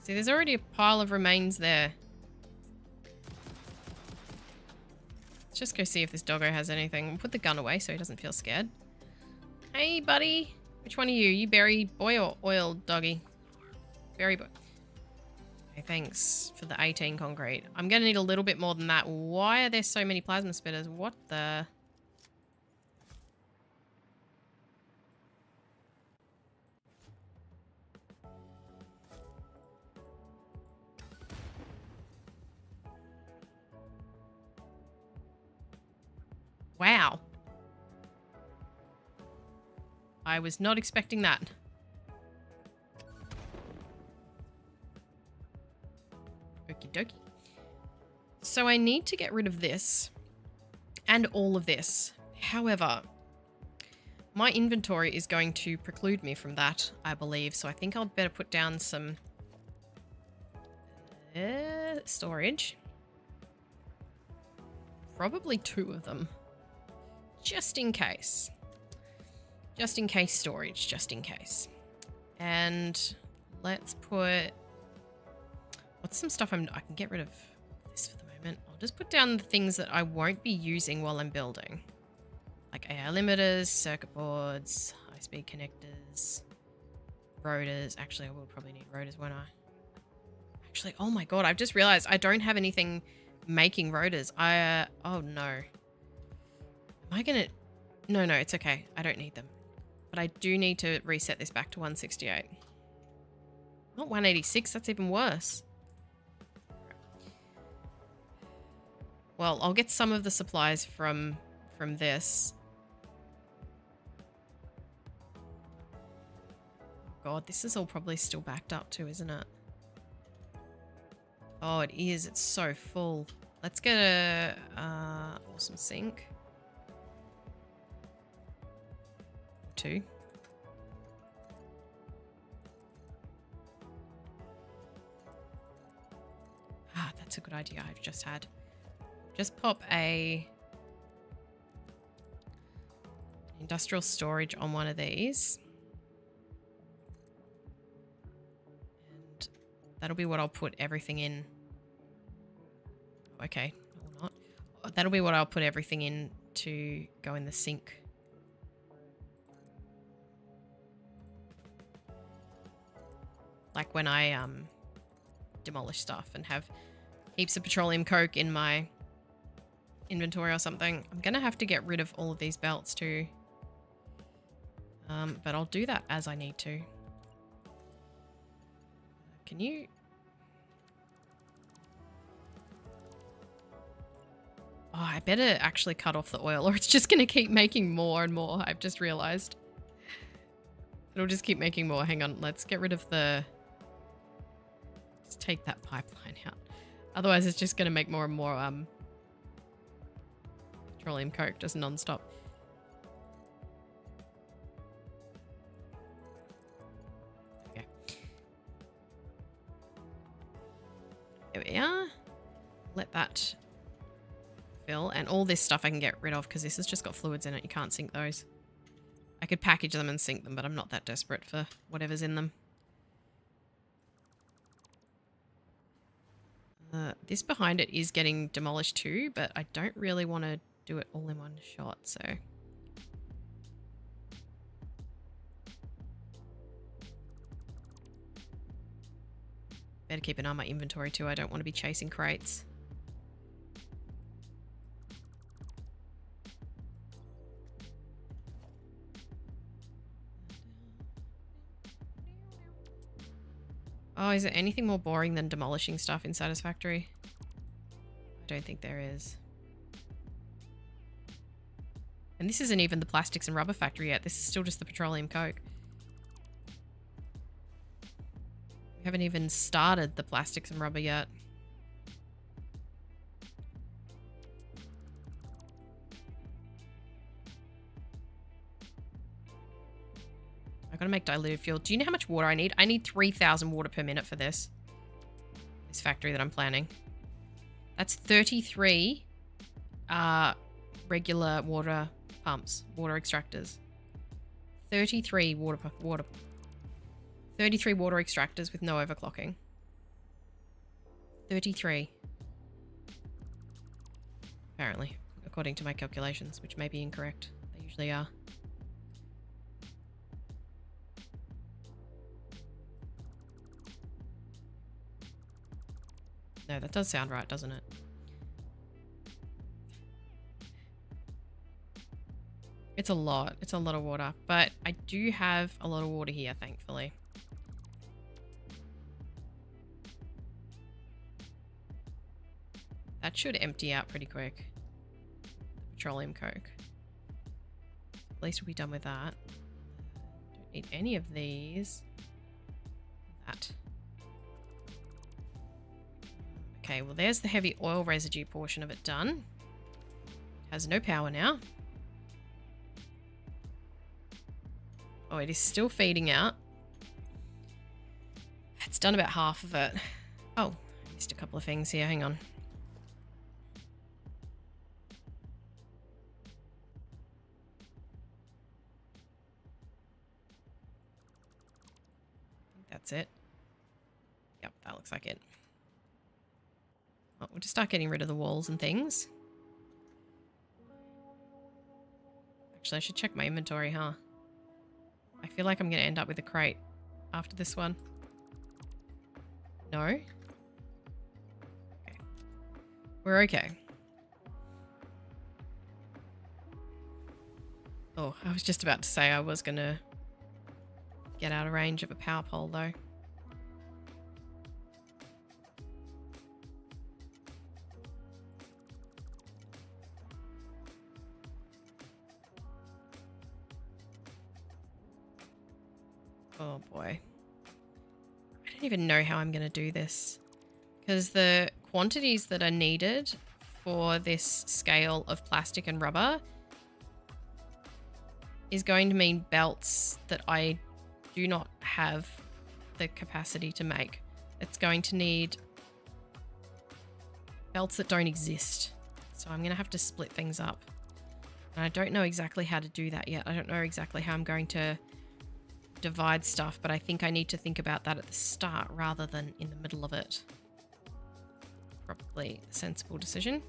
See, there's already a pile of remains there. Let's just go see if this doggo has anything. We'll put the gun away so he doesn't feel scared. Hey, buddy. Which one are you? You berry boy or oil doggy? Berry boy. Okay, thanks for the 18 concrete. I'm going to need a little bit more than that. Why are there so many plasma spitters? What the... Wow. I was not expecting that. Okie dokie. So I need to get rid of this and all of this. However, my inventory is going to preclude me from that, I believe. So I think I'll better put down some storage. Probably 2 of them. Just in case. Just in case storage, just in case. And let's put... What's some stuff I can get rid of this for the moment? I'll just put down the things that I won't be using while I'm building. Like AI limiters, circuit boards, high-speed connectors, rotors. Actually, I will probably need rotors, won't I? Actually, oh my god, I've just realized I don't have anything making rotors. Oh no. Am I gonna... No, it's okay. I don't need them. But I do need to reset this back to 168. Not 186, that's even worse. Well, I'll get some of the supplies from this. God, this is all probably still backed up too, isn't it? Oh, it is. It's so full. Let's get a awesome sink. 2. Ah, that's a good idea I've just had. Just pop a industrial storage on one of these. And that'll be what I'll put everything in. Okay, or not. That'll be what I'll put everything in to go in the sink. Like when I demolish stuff and have heaps of petroleum coke in my inventory or something. I'm gonna have to get rid of all of these belts too. But I'll do that as I need to. Can you... Oh, I better actually cut off the oil or it's just gonna keep making more and more. I've just realized. It'll just keep making more. Hang on, let's get rid of the... Let's take that pipeline out. Otherwise it's just gonna make more and more petroleum coke just non-stop. Okay. There we are. Let that fill. And all this stuff I can get rid of because this has just got fluids in it. You can't sink those. I could package them and sink them, but I'm not that desperate for whatever's in them. This behind it is getting demolished too, but I don't really want to do it all in one shot, so... Better keep an eye on my inventory too. I don't want to be chasing crates. Oh, is there anything more boring than demolishing stuff in Satisfactory? I don't think there is. And this isn't even the plastics and rubber factory yet. This is still just the petroleum coke. We haven't even started the plastics and rubber yet. I've got to make diluted fuel. Do you know how much water I need? I need 3,000 water per minute for this. This factory that I'm planning. That's 33 regular water pumps, water extractors. 33 water 33 water extractors with no overclocking. 33. Apparently, according to my calculations, which may be incorrect. They usually are. No, that does sound right, doesn't it? It's a lot. It's a lot of water. But I do have a lot of water here, thankfully. That should empty out pretty quick. Petroleum coke. At least we'll be done with that. Don't need any of these. That. Okay, well there's the heavy oil residue portion of it done. Has no power now. Oh, it is still feeding out. It's done about half of it. Oh, I missed a couple of things here. Hang on. I think that's it. Yep, that looks like it. Well, we'll just start getting rid of the walls and things. Actually, I should check my inventory, huh? I feel like I'm going to end up with a crate after this one. No? Okay. We're okay. Oh, I was just about to say I was going to get out of range of a power pole, though. Oh boy. I don't even know how I'm going to do this. Because the quantities that are needed for this scale of plastic and rubber is going to mean belts that I do not have the capacity to make. It's going to need belts that don't exist. So I'm going to have to split things up. And I don't know exactly how to do that yet. I don't know exactly how I'm going to divide stuff, but I think I need to think about that at the start rather than in the middle of it. Probably a sensible decision.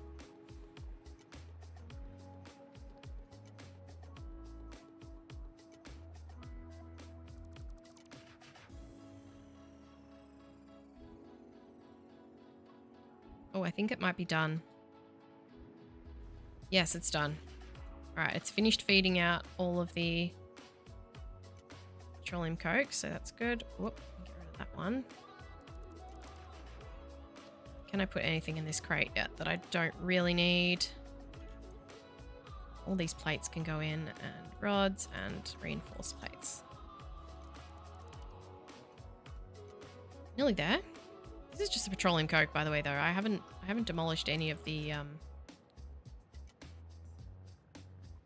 Oh, I think it might be done. Yes, it's done. All right, it's finished feeding out all of the petroleum coke, so that's good. Whoop, get rid of that one. Can I put anything in this crate yet that I don't really need? All these plates can go in, and rods and reinforced plates. Nearly there. This is just a petroleum coke, by the way, though. I haven't demolished any of the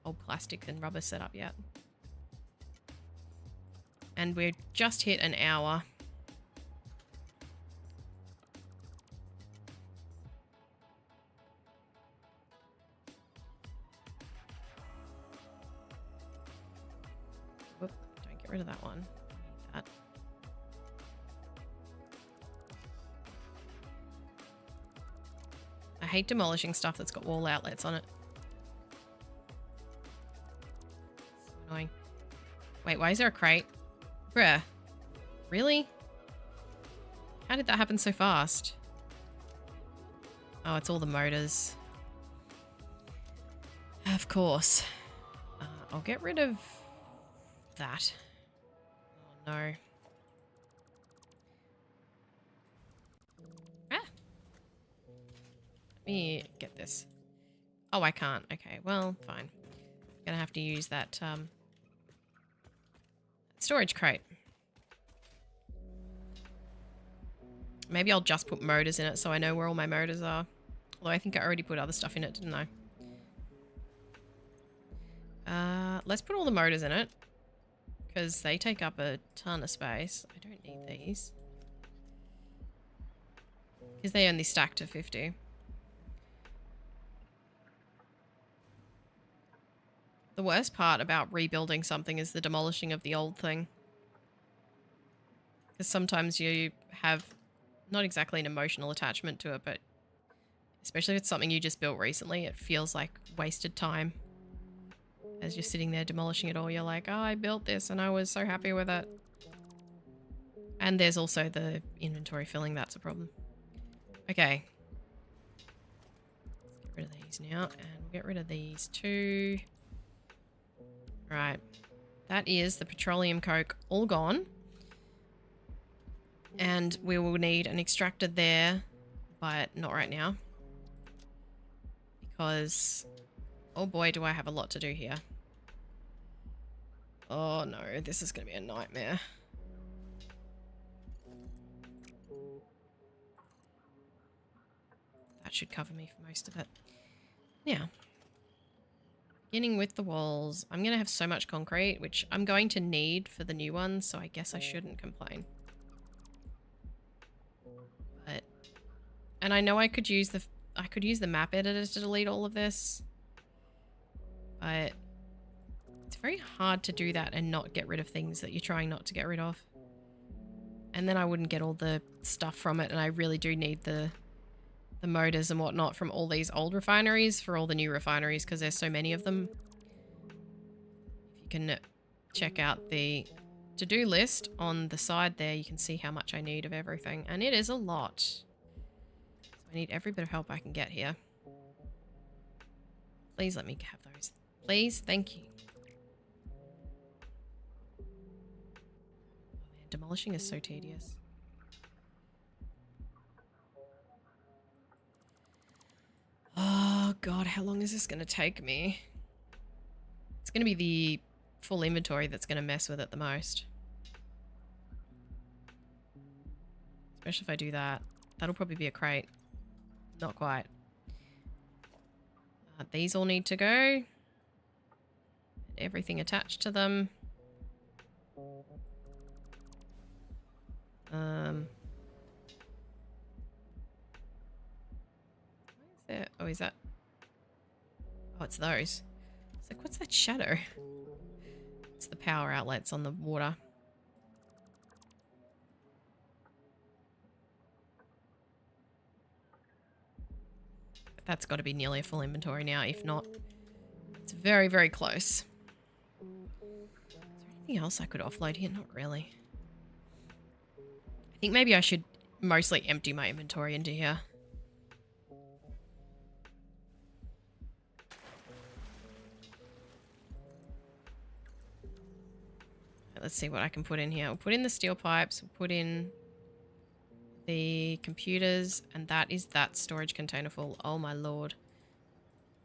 old plastic and rubber setup yet. And we're just hit an hour. Whoop, don't get rid of that one. That. I hate demolishing stuff that's got wall outlets on it. So annoying. Wait, why is there a crate? Bruh. Really? How did that happen so fast? Oh, it's all the motors. Of course. I'll get rid of that. Oh, no. Ah! Let me get this. Oh, I can't. Okay, well, fine. Gonna have to use that, storage crate. Maybe I'll just put motors in it so I know where all my motors are. Although I think I already put other stuff in it, didn't I? Let's put all the motors in it. because they take up a ton of space. I don't need these. Because they only stack to 50. The worst part about rebuilding something is the demolishing of the old thing. Because sometimes you have not exactly an emotional attachment to it, but especially if it's something you just built recently, it feels like wasted time. As you're sitting there demolishing it all, you're like, oh, I built this and I was so happy with it. And there's also the inventory filling, that's a problem. Okay. Let's get rid of these now, and we'll get rid of these too. Right. That is the petroleum coke all gone. And we will need an extractor there, but not right now. Because, oh boy, do I have a lot to do here. Oh no, this is going to be a nightmare. That should cover me for most of it. Now, beginning with the walls, I'm going to have so much concrete, which I'm going to need for the new ones, so I guess I shouldn't complain. But, and I know I could use the map editor to delete all of this, but it's very hard to do that and not get rid of things that you're trying not to get rid of. And then I wouldn't get all the stuff from it, and I really do need the motors and whatnot from all these old refineries for all the new refineries, because there's so many of them. If you can check out the to-do list on the side there, you can see how much I need of everything, and it is a lot. So I need every bit of help I can get here. Please let me have those. Please, thank you. Oh man, demolishing is so tedious. Oh god, how long is this going to take me? It's going to be the full inventory that's going to mess with it the most. Especially if I do that. That'll probably be a crate. Not quite. These all need to go. Everything attached to them. Oh, is that? Oh, it's those. It's like, what's that shadow? It's the power outlets on the water. But that's got to be nearly a full inventory now. If not, it's very, very close. Is there anything else I could offload here? Not really. I think maybe I should mostly empty my inventory into here. Let's see what I can put in here. We'll put in the steel pipes. We'll put in the computers. And that is that storage container full. Oh my lord.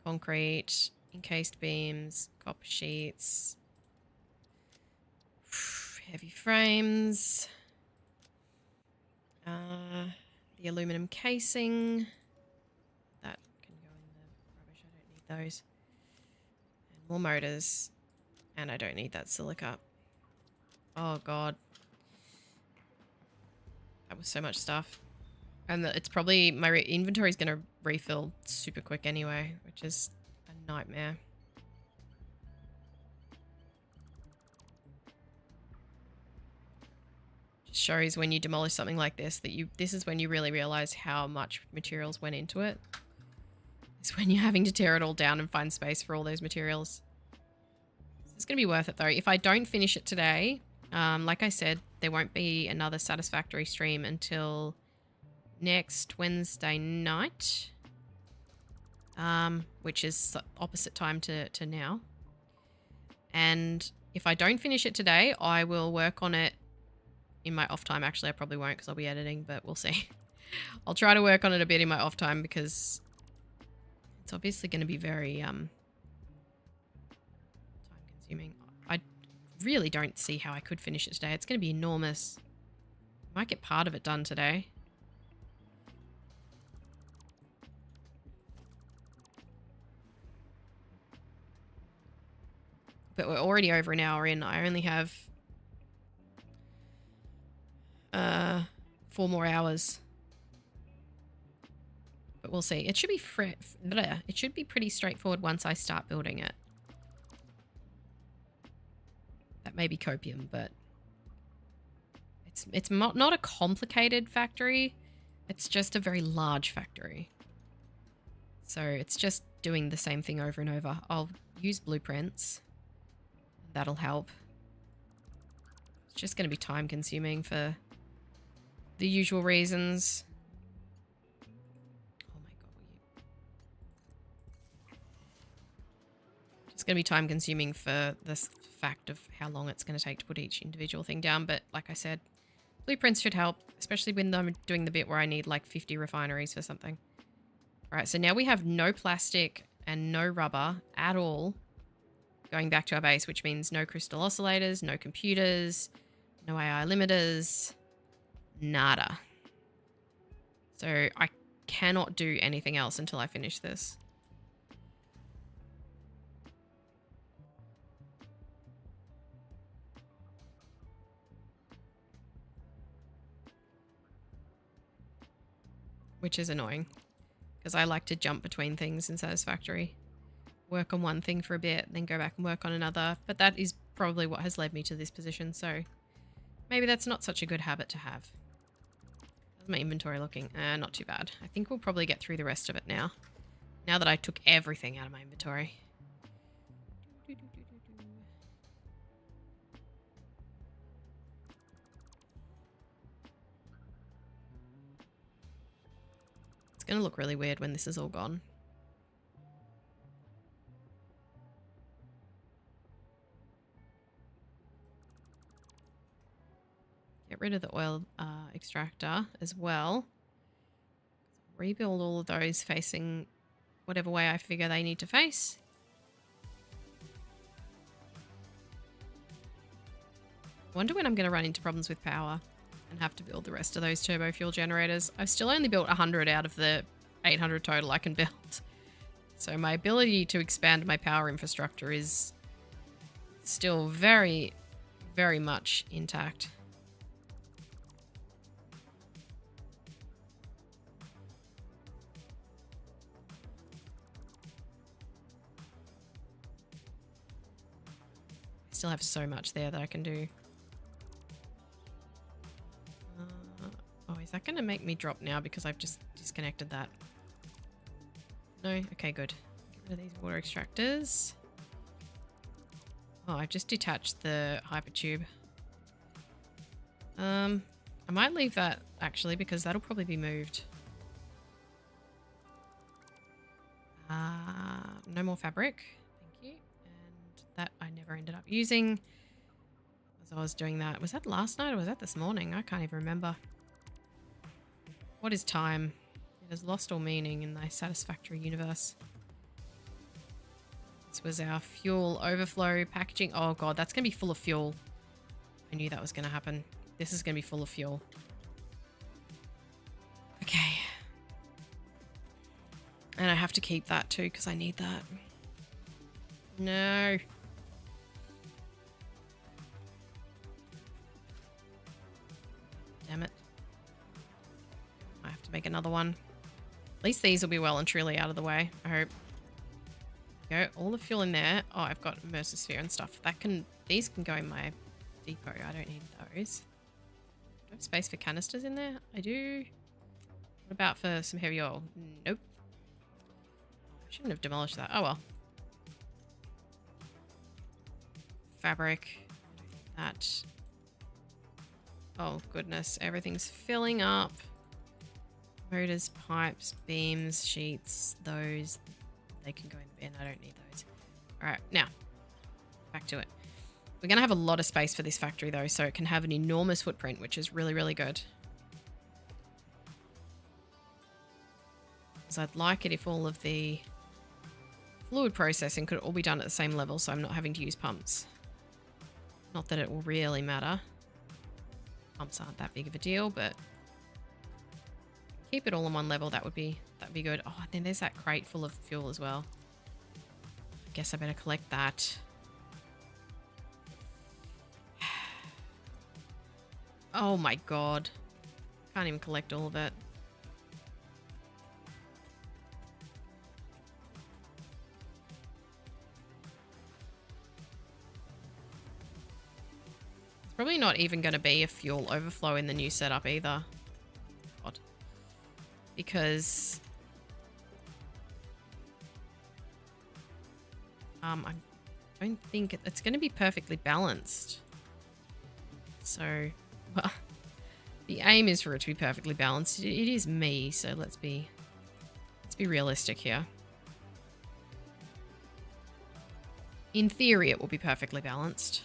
Concrete. Encased beams. Copper sheets. Heavy frames. The aluminum casing. That can go in the rubbish. I don't need those. And more motors. And I don't need that silica. Oh god. That was so much stuff. And it's probably, my inventory is going to refill super quick anyway, which is a nightmare. Just shows when you demolish something like this that this is when you really realize how much materials went into it. It's when you're having to tear it all down and find space for all those materials. It's going to be worth it though. If I don't finish it today, like I said, there won't be another Satisfactory stream until next Wednesday night, which is opposite time to now. And if I don't finish it today, I will work on it in my off time. Actually, I probably won't because I'll be editing, but we'll see. I'll try to work on it a bit in my off time because it's obviously going to be very time consuming. I really don't see how I could finish it today. It's going to be enormous. I might get part of it done today. But we're already over an hour in. I only have 4 more hours. But we'll see. It should be it should be pretty straightforward once I start building it. That may be copium, but it's not a complicated factory. It's just a very large factory. So it's just doing the same thing over and over. I'll use blueprints. That'll help. It's just going to be time consuming for the usual reasons. Oh my god. It's going to be time consuming for this fact of how long it's going to take to put each individual thing down. But like I said, blueprints should help, especially when I'm doing the bit where I need like 50 refineries for something. All right, so now we have no plastic and no rubber at all going back to our base, which means no crystal oscillators, no computers, no AI limiters, nada. So I cannot do anything else until I finish this. Which is annoying, because I like to jump between things in Satisfactory. Work on one thing for a bit, then go back and work on another. But that is probably what has led me to this position, so maybe that's not such a good habit to have. How's my inventory looking? Not too bad. I think we'll probably get through the rest of it now. Now that I took everything out of my inventory. It's going to look really weird when this is all gone. Get rid of the oil extractor as well. Rebuild all of those facing whatever way I figure they need to face. I wonder when I'm going to run into problems with power and have to build the rest of those turbo fuel generators. I've still only built 100 out of the 800 total I can build. So my ability to expand my power infrastructure is still very, very much intact. I still have so much there that I can do. Oh, is that going to make me drop now because I've just disconnected that? No? Okay, good. Get rid of these water extractors. Oh, I've just detached the hypertube. I might leave that actually because that'll probably be moved. No more fabric. Thank you. And that I never ended up using as I was doing that. Was that last night or was that this morning? I can't even remember. What is time? It has lost all meaning in the Satisfactory universe. This was our fuel overflow packaging. Oh god, that's going to be full of fuel. I knew that was going to happen. This is going to be full of fuel. Okay. And I have to keep that too because I need that. No. Damn it. I have to make another one. At least these will be well and truly out of the way, I hope. Go, all the fuel in there. Oh, I've got immersive sphere and stuff. These can go in my depot. I don't need those. Do I have space for canisters in there? I do. What about for some heavy oil? Nope. I shouldn't have demolished that. Oh well. Fabric. That. Oh goodness, everything's filling up. Motors, pipes, beams, sheets, those. They can go in the bin. I don't need those. Alright, now. Back to it. We're going to have a lot of space for this factory though, so it can have an enormous footprint, which is really, really good. Because I'd like it if all of the fluid processing could all be done at the same level, so I'm not having to use pumps. Not that it will really matter. Pumps aren't that big of a deal, but keep it all on one level. That'd be good. Oh, then there's that crate full of fuel as well. I guess I better collect that. Oh my god. Can't even collect all of it. It's probably not even going to be a fuel overflow in the new setup either. God. Because I don't think it's going to be perfectly balanced. So, well, the aim is for it to be perfectly balanced. It is me, so let's be realistic here. In theory, it will be perfectly balanced.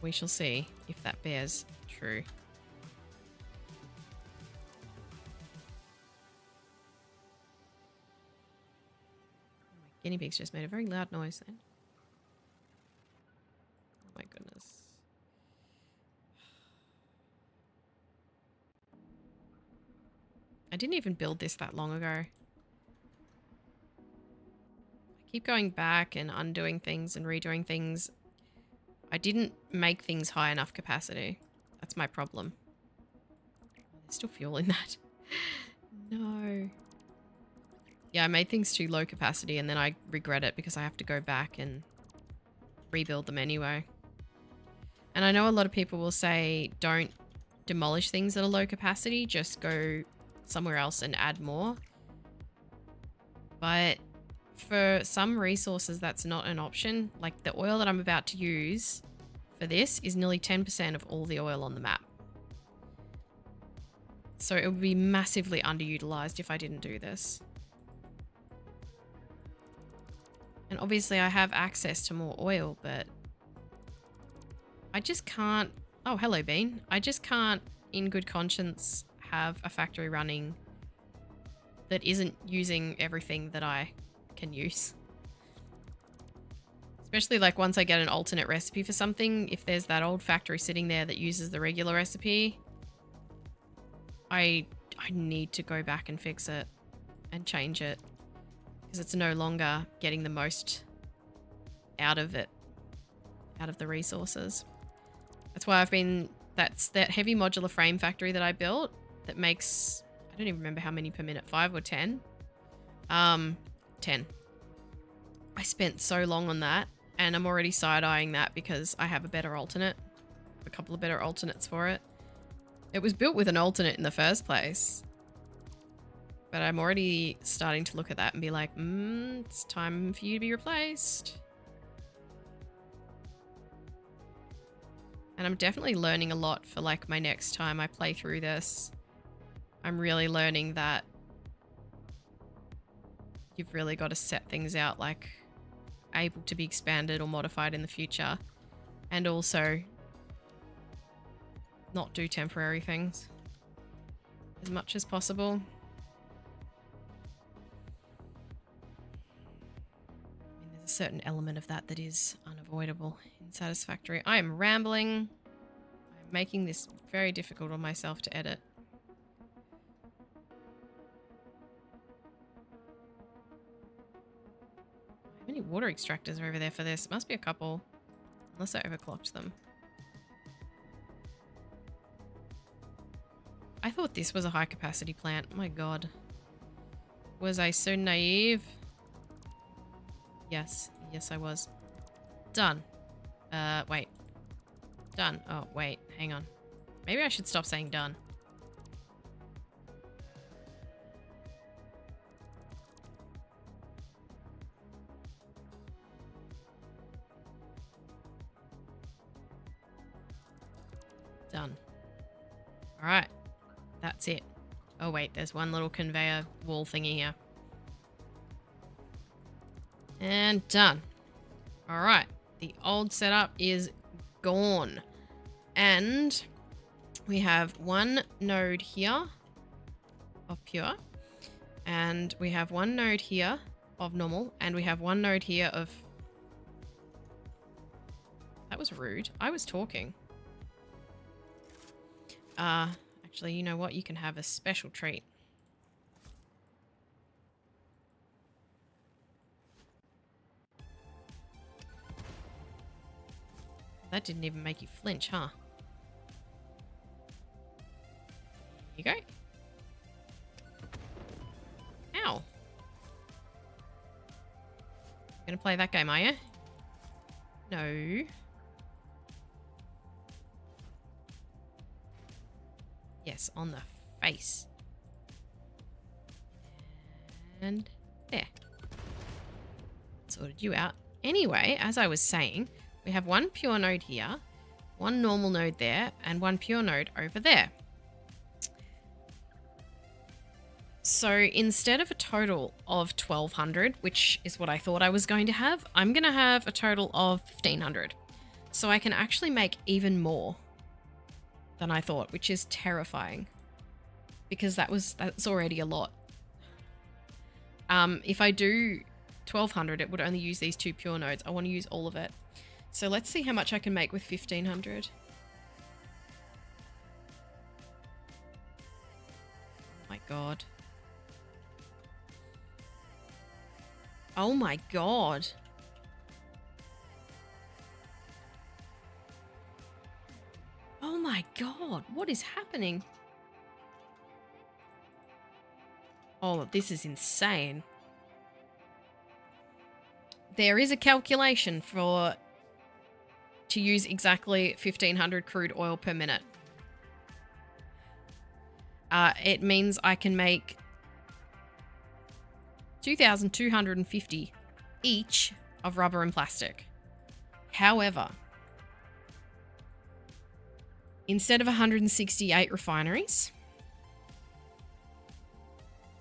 We shall see if that bears true. My guinea pigs just made a very loud noise then. Oh my goodness. I didn't even build this that long ago. I keep going back and undoing things and redoing things. I didn't make things high enough capacity. That's my problem. There's still fuel in that. No. Yeah, I made things too low capacity and then I regret it because I have to go back and rebuild them anyway. And I know a lot of people will say don't demolish things that are low capacity, just go somewhere else and add more. But for some resources, that's not an option. Like the oil that I'm about to use for this is nearly 10% of all the oil on the map. So it would be massively underutilized if I didn't do this. And obviously I have access to more oil, but I just can't... Oh, hello, Bean. I just can't, in good conscience, have a factory running that isn't using everything that I can use. Especially like once I get an alternate recipe for something, if there's that old factory sitting there that uses the regular recipe, I need to go back and fix it and change it because it's no longer getting the most out of it, out of the resources. That's why I've been... That's that heavy modular frame factory that I built that makes... I don't even remember how many per minute, 5 or 10? 10. I spent so long on that and I'm already side-eyeing that because I have a better alternate. A couple of better alternates for it. It was built with an alternate in the first place. But I'm already starting to look at that and be like, it's time for you to be replaced. And I'm definitely learning a lot for like my next time I play through this. I'm really learning that you've really got to set things out like able to be expanded or modified in the future. And also not do temporary things as much as possible. I mean, there's a certain element of that that is unavoidable in Satisfactory. I am rambling. I'm making this very difficult on myself to edit. How many water extractors are over there for this? Must be a couple, unless I overclocked them. I thought this was a high capacity plant. Oh my god. Was I so naive? Yes. Yes, I was. Done. Wait. Done. Oh, wait. Hang on. Maybe I should stop saying done. Done. Alright. That's it. Oh wait, there's one little conveyor wall thingy here. And done. Alright. The old setup is gone. And we have one node here of pure. And we have one node here of normal. And we have one node here of... That was rude. I was talking. Actually, you know what? You can have a special treat. That didn't even make you flinch, huh? play that game, are you? No. Yes, on the face. And there. Sorted you out. Anyway, as I was saying, we have one pure node here, one normal node there, and one pure node over there. So instead of a total of 1,200, which is what I thought I was going to have, I'm going to have a total of 1,500. So I can actually make even more than I thought, which is terrifying because that's already a lot. If I do 1,200, it would only use these 2 pure nodes. I want to use all of it. So let's see how much I can make with 1,500. Oh my god. Oh my god. Oh my god, what is happening? Oh, this is insane. There is a calculation to use exactly 1,500 crude oil per minute. It means I can make 2,250 each of rubber and plastic. However, instead of 168 refineries,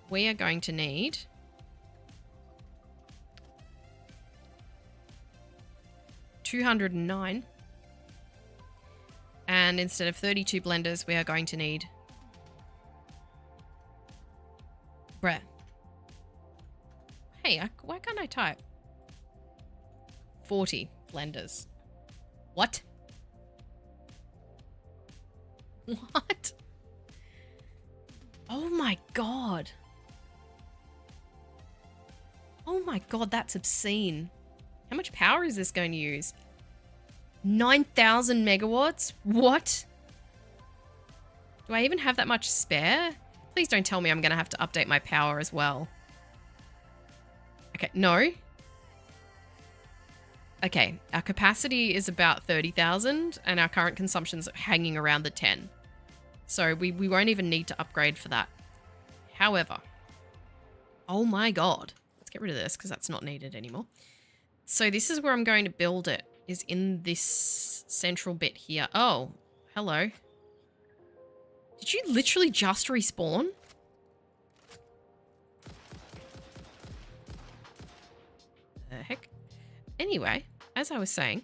we are going to need 209. And instead of 32 blenders, we are going to need... Bruh. Hey, why can't I type? 40 blenders. What? What? Oh my god. Oh my god, that's obscene. How much power is this going to use? 9,000 megawatts? What? Do I even have that much spare? Please don't tell me I'm going to have to update my power as well. Okay, no. Okay, our capacity is about 30,000 and our current consumption's hanging around the 10. So we won't even need to upgrade for that. However, oh my god. Let's get rid of this because that's not needed anymore. So this is where I'm going to build it, is in this central bit here. Oh, hello. Did you literally just respawn? The heck? Anyway, as I was saying,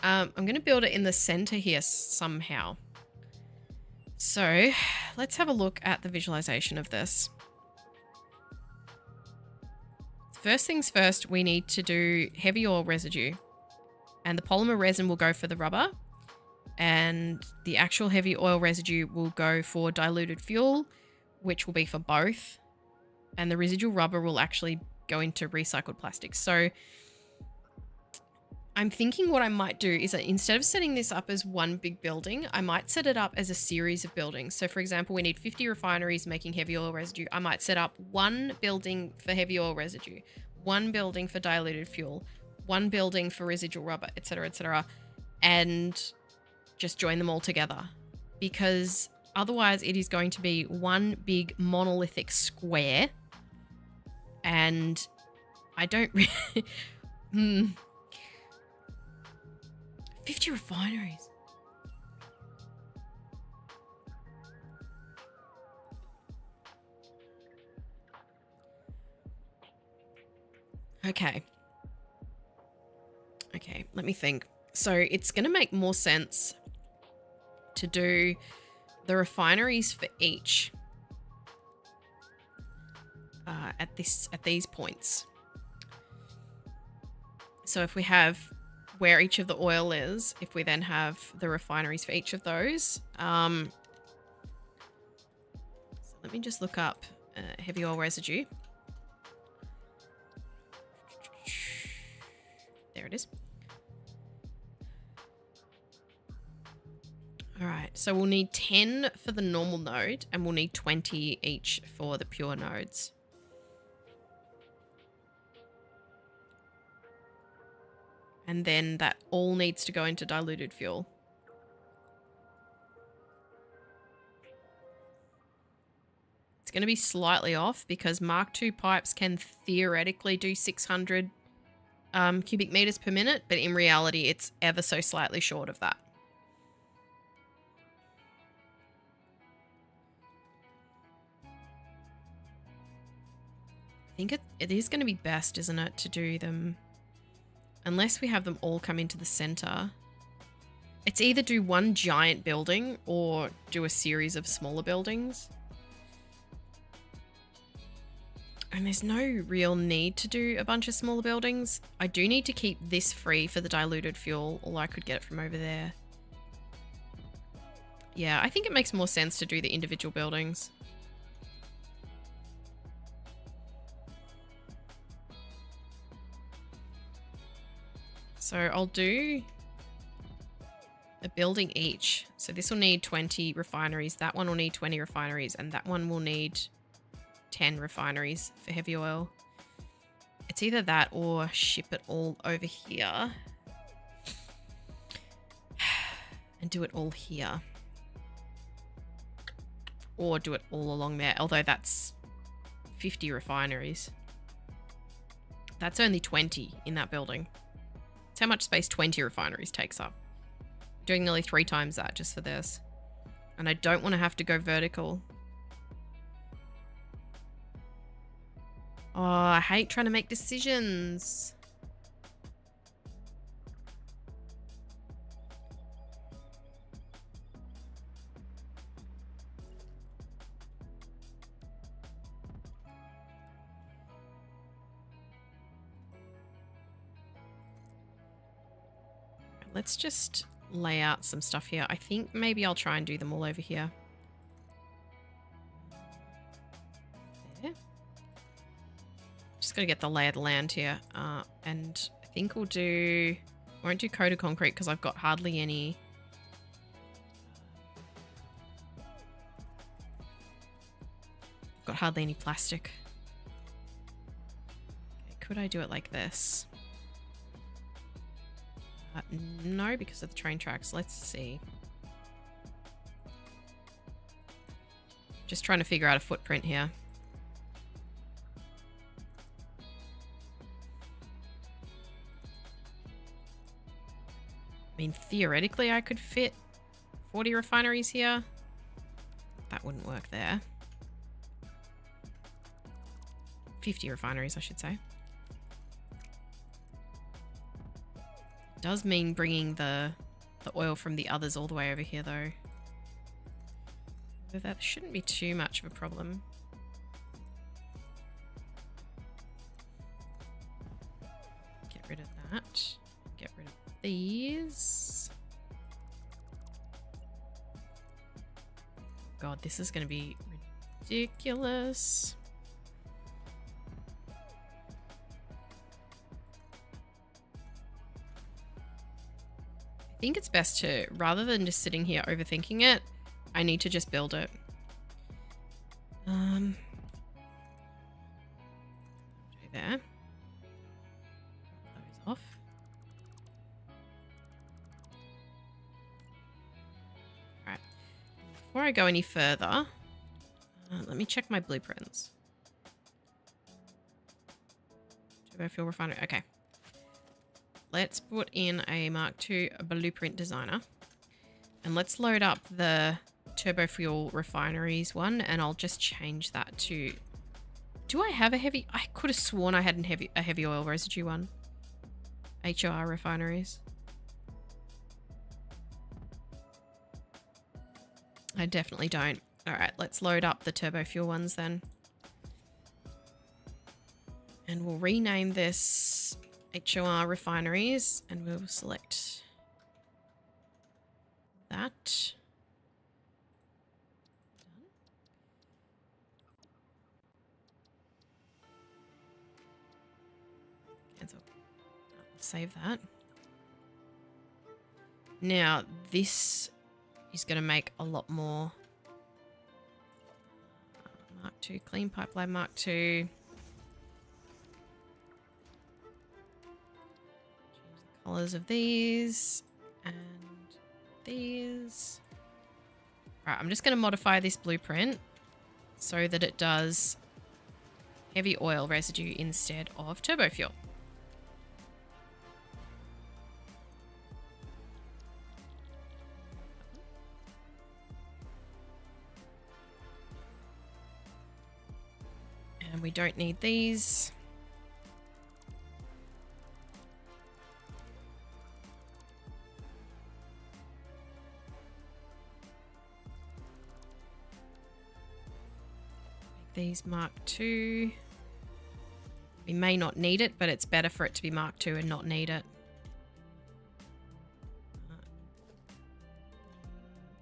I'm going to build it in the center here somehow. So let's have a look at the visualization of this. First things first, we need to do heavy oil residue, and the polymer resin will go for the rubber, and the actual heavy oil residue will go for diluted fuel, which will be for both, and the residual rubber will actually go into recycled plastic. So I'm thinking what I might do is that instead of setting this up as one big building, I might set it up as a series of buildings. So for example, we need 50 refineries making heavy oil residue. I might set up one building for heavy oil residue, one building for diluted fuel, one building for residual rubber, etc., and just join them all together. Because otherwise it is going to be one big monolithic square, and I don't really... 50 refineries. Okay. Okay, let me think. So it's going to make more sense to do the refineries for each at these points. So if we have where each of the oil is, if we then have the refineries for each of those. So let me just look up heavy oil residue. There it is. All right, so we'll need 10 for the normal node, and we'll need 20 each for the pure nodes. And then that all needs to go into diluted fuel. It's going to be slightly off because Mark II pipes can theoretically do 600 cubic meters per minute, but in reality, it's ever so slightly short of that. I think it is going to be best, isn't it, to do them, unless we have them all come into the center. It's either do one giant building or do a series of smaller buildings. And there's no real need to do a bunch of smaller buildings. I do need to keep this free for the diluted fuel, although I could get it from over there. Yeah, I think it makes more sense to do the individual buildings. So I'll do a building each. So this will need 20 refineries. That one will need 20 refineries. And that one will need 10 refineries for heavy oil. It's either that or ship it all over here. And do it all here. Or do it all along there. Although that's 50 refineries. That's only 20 in that building. That's how much space 20 refineries takes up. Doing nearly 3 times that just for this. And I don't want to have to go vertical. Oh, I hate trying to make decisions. Let's just lay out some stuff here. I think maybe I'll try and do them all over here. There. Just got to get the lay of the land here. And I think we'll do... Won't do coated concrete because I've got hardly any... Got hardly any plastic. Okay, could I do it like this? No, because of the train tracks. Let's see. Just trying to figure out a footprint here. I mean, theoretically, I could fit 40 refineries here. That wouldn't work there. 50 refineries, I should say. Does mean bringing the oil from the others all the way over here, though. But that shouldn't be too much of a problem. Get rid of that. Get rid of these. God, this is going to be ridiculous. I think it's best to, rather than just sitting here overthinking it, I need to just build it. Do there. Those off. Alright. Before I go any further, let me check my blueprints. Turbo fuel refinery. Okay. Let's put in a Mark II blueprint designer. And let's load up the turbo fuel refineries one. And I'll just change that to... Do I have a heavy... I could have sworn I had a heavy oil residue one. HOR refineries. I definitely don't. Alright, let's load up the turbo fuel ones then. And we'll rename this... HOR refineries, and we'll select that. Cancel. Save that. Now, this is going to make a lot more. Mark II, clean pipeline Mark II. Colors of these and these. All right, I'm just going to modify this blueprint so that it does heavy oil residue instead of turbo fuel. And we don't need these. These Mark II. We may not need it, but it's better for it to be Mark II and not need it.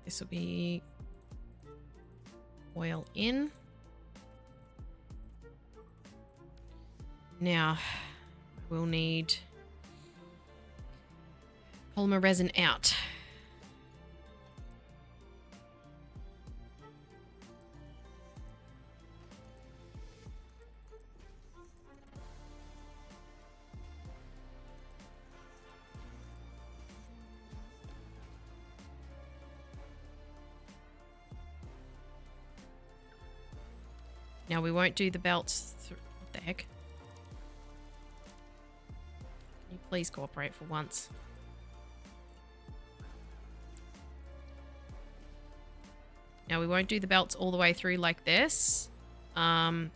This will be oil in. Now, we'll need polymer resin out. Now we won't do the belts through. What the heck? Can you please cooperate for once? Now we won't do the belts all the way through like this on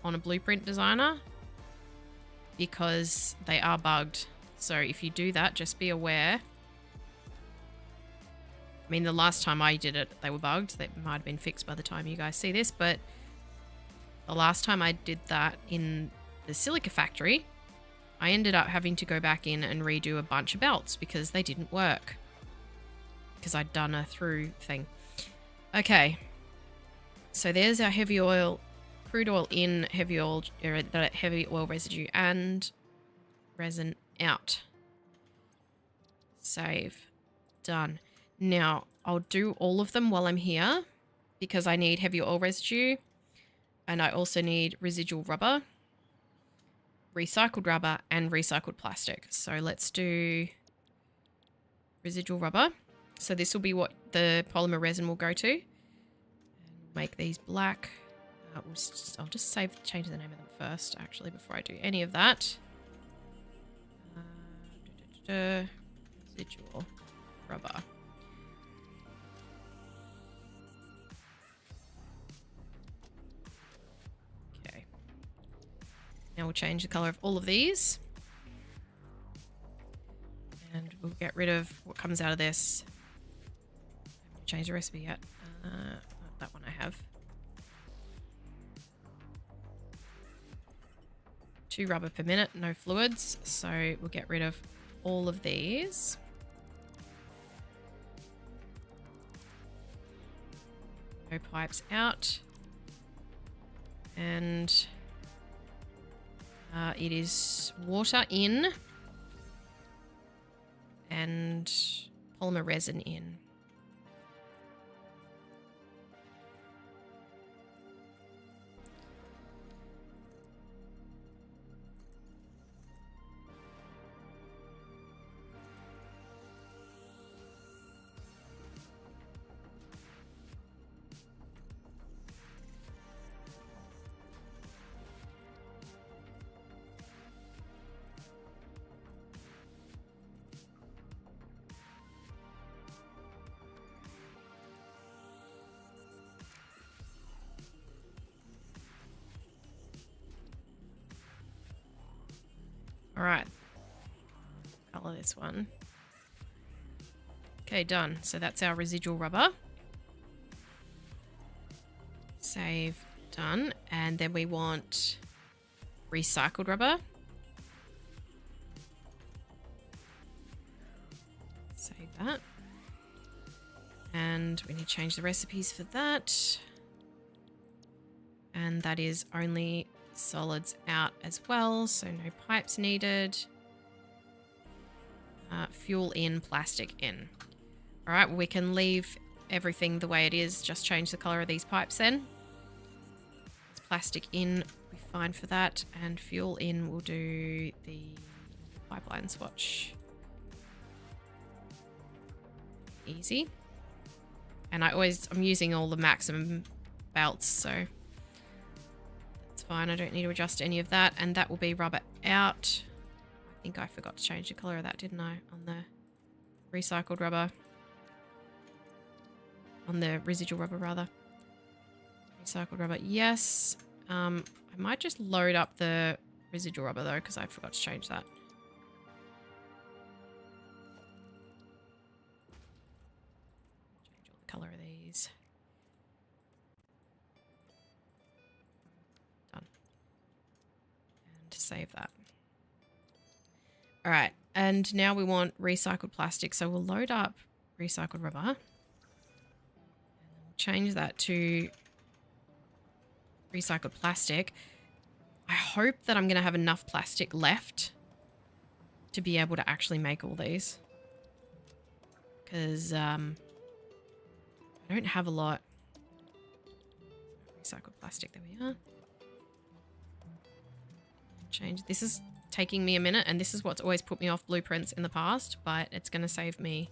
a blueprint designer because they are bugged. So if you do that, just be aware. I mean, the last time I did it, they were bugged. They might have been fixed by the time you guys see this, but the last time I did that in the Silica factory, I ended up having to go back in and redo a bunch of belts because they didn't work. Because I'd done a through thing. Okay. So there's our heavy oil, crude oil in, heavy oil residue, and resin out. Save. Done. Now, I'll do all of them while I'm here because I need heavy oil residue. And I also need residual rubber, recycled rubber, and recycled plastic. So let's do residual rubber. So this will be what the polymer resin will go to. And we'll make these black. I'll just change the name of them first, actually, before I do any of that. Residual rubber. Now we'll change the color of all of these. And we'll get rid of what comes out of this. I haven't changed the recipe yet. That one I have. 2 rubber per minute, no fluids. So we'll get rid of all of these. No pipes out. And it is water in and polymer resin in. All right, color this one. Okay, done. So that's our residual rubber. Save, done. And then we want recycled rubber. Save that. And we need to change the recipes for that. And that is only solids out as well, so no pipes needed. Fuel in, plastic in. All right, we can leave everything the way it is, just change the color of these pipes then. Plastic in, we'll be fine for that, and fuel in, we'll do the Pipeline swatch. Easy. And I'm using all the maximum belts, so that's fine. I don't need to adjust any of that. And that will be rubber out. I think I forgot to change the color of that, didn't I? On the recycled rubber. On the residual rubber, rather. Recycled rubber, yes. I might just load up the residual rubber, though, because I forgot to change that. Change all the color of these. Done. And save that. All right, and now we want recycled plastic, so we'll load up recycled rubber. And we'll change that to recycled plastic. I hope that I'm going to have enough plastic left to be able to actually make all these. Because I don't have a lot. Recycled plastic, there we are. Change. This is taking me a minute, and this is what's always put me off blueprints in the past, but it's going to save me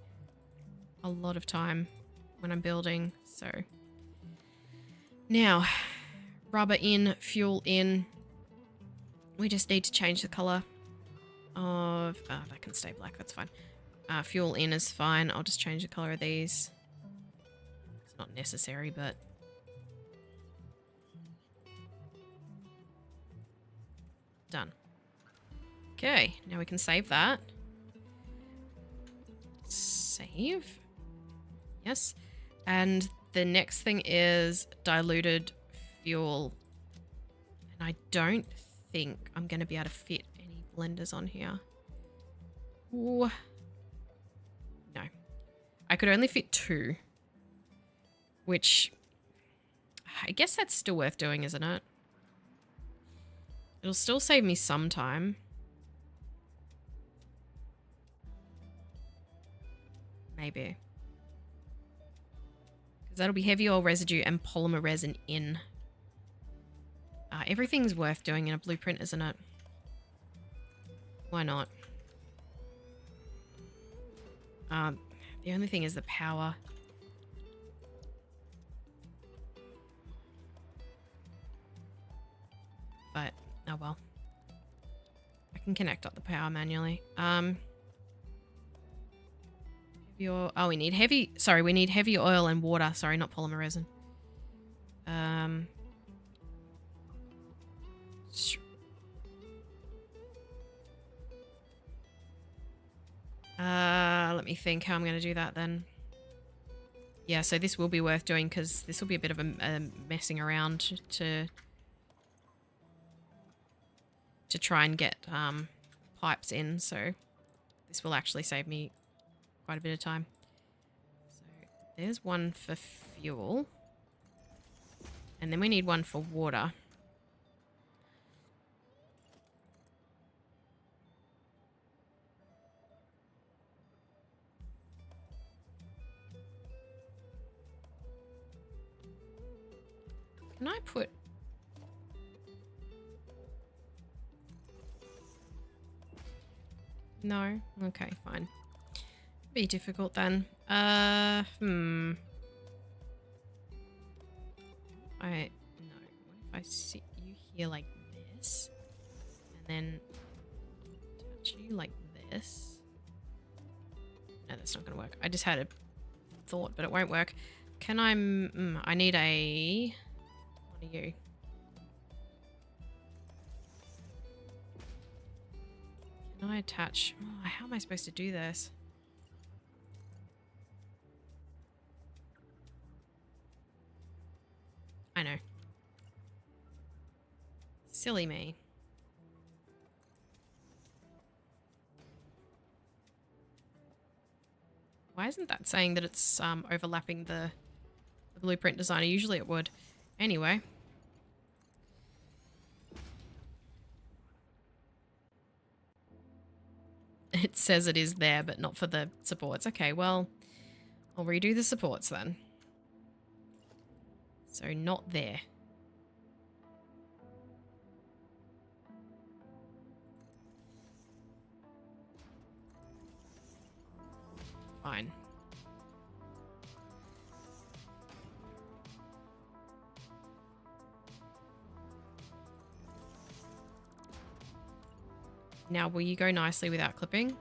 a lot of time when I'm building. So now, rubber in, fuel in. We just need to change the color of... Oh, that can stay black, that's fine. Fuel in is fine. I'll just change the color of these. It's not necessary, but... Done. Okay, now we can save that. Save. Yes. And the next thing is diluted fuel. And I don't think I'm going to be able to fit any blenders on here. Ooh. No. I could only fit 2. Which, I guess that's still worth doing, isn't it? It'll still save me some time. Maybe. Because that'll be heavy oil residue and polymer resin in. Everything's worth doing in a blueprint, isn't it? Why not? The only thing is the power. But, oh well. I can connect up the power manually. Oh, we need heavy... Sorry, we need heavy oil and water. Sorry, not polymer resin. Let me think how I'm going to do that then. Yeah, so this will be worth doing because this will be a bit of a messing around to try and get pipes in. So this will actually save me quite a bit of time. So there's one for fuel. And then we need one for water. Can I put... No? Okay, fine. Be difficult then. No. What if I sit you here like this? And then touch you like this? No, that's not gonna work. I just had a thought, but it won't work. Can I... I need a... What are you? Can I attach... Oh, how am I supposed to do this? I know. Silly me. Why isn't that saying that it's overlapping the blueprint designer? Usually it would. Anyway. It says it is there, but not for the supports. Okay, well, I'll redo the supports then. So not there. Fine. Now, will you go nicely without clipping? If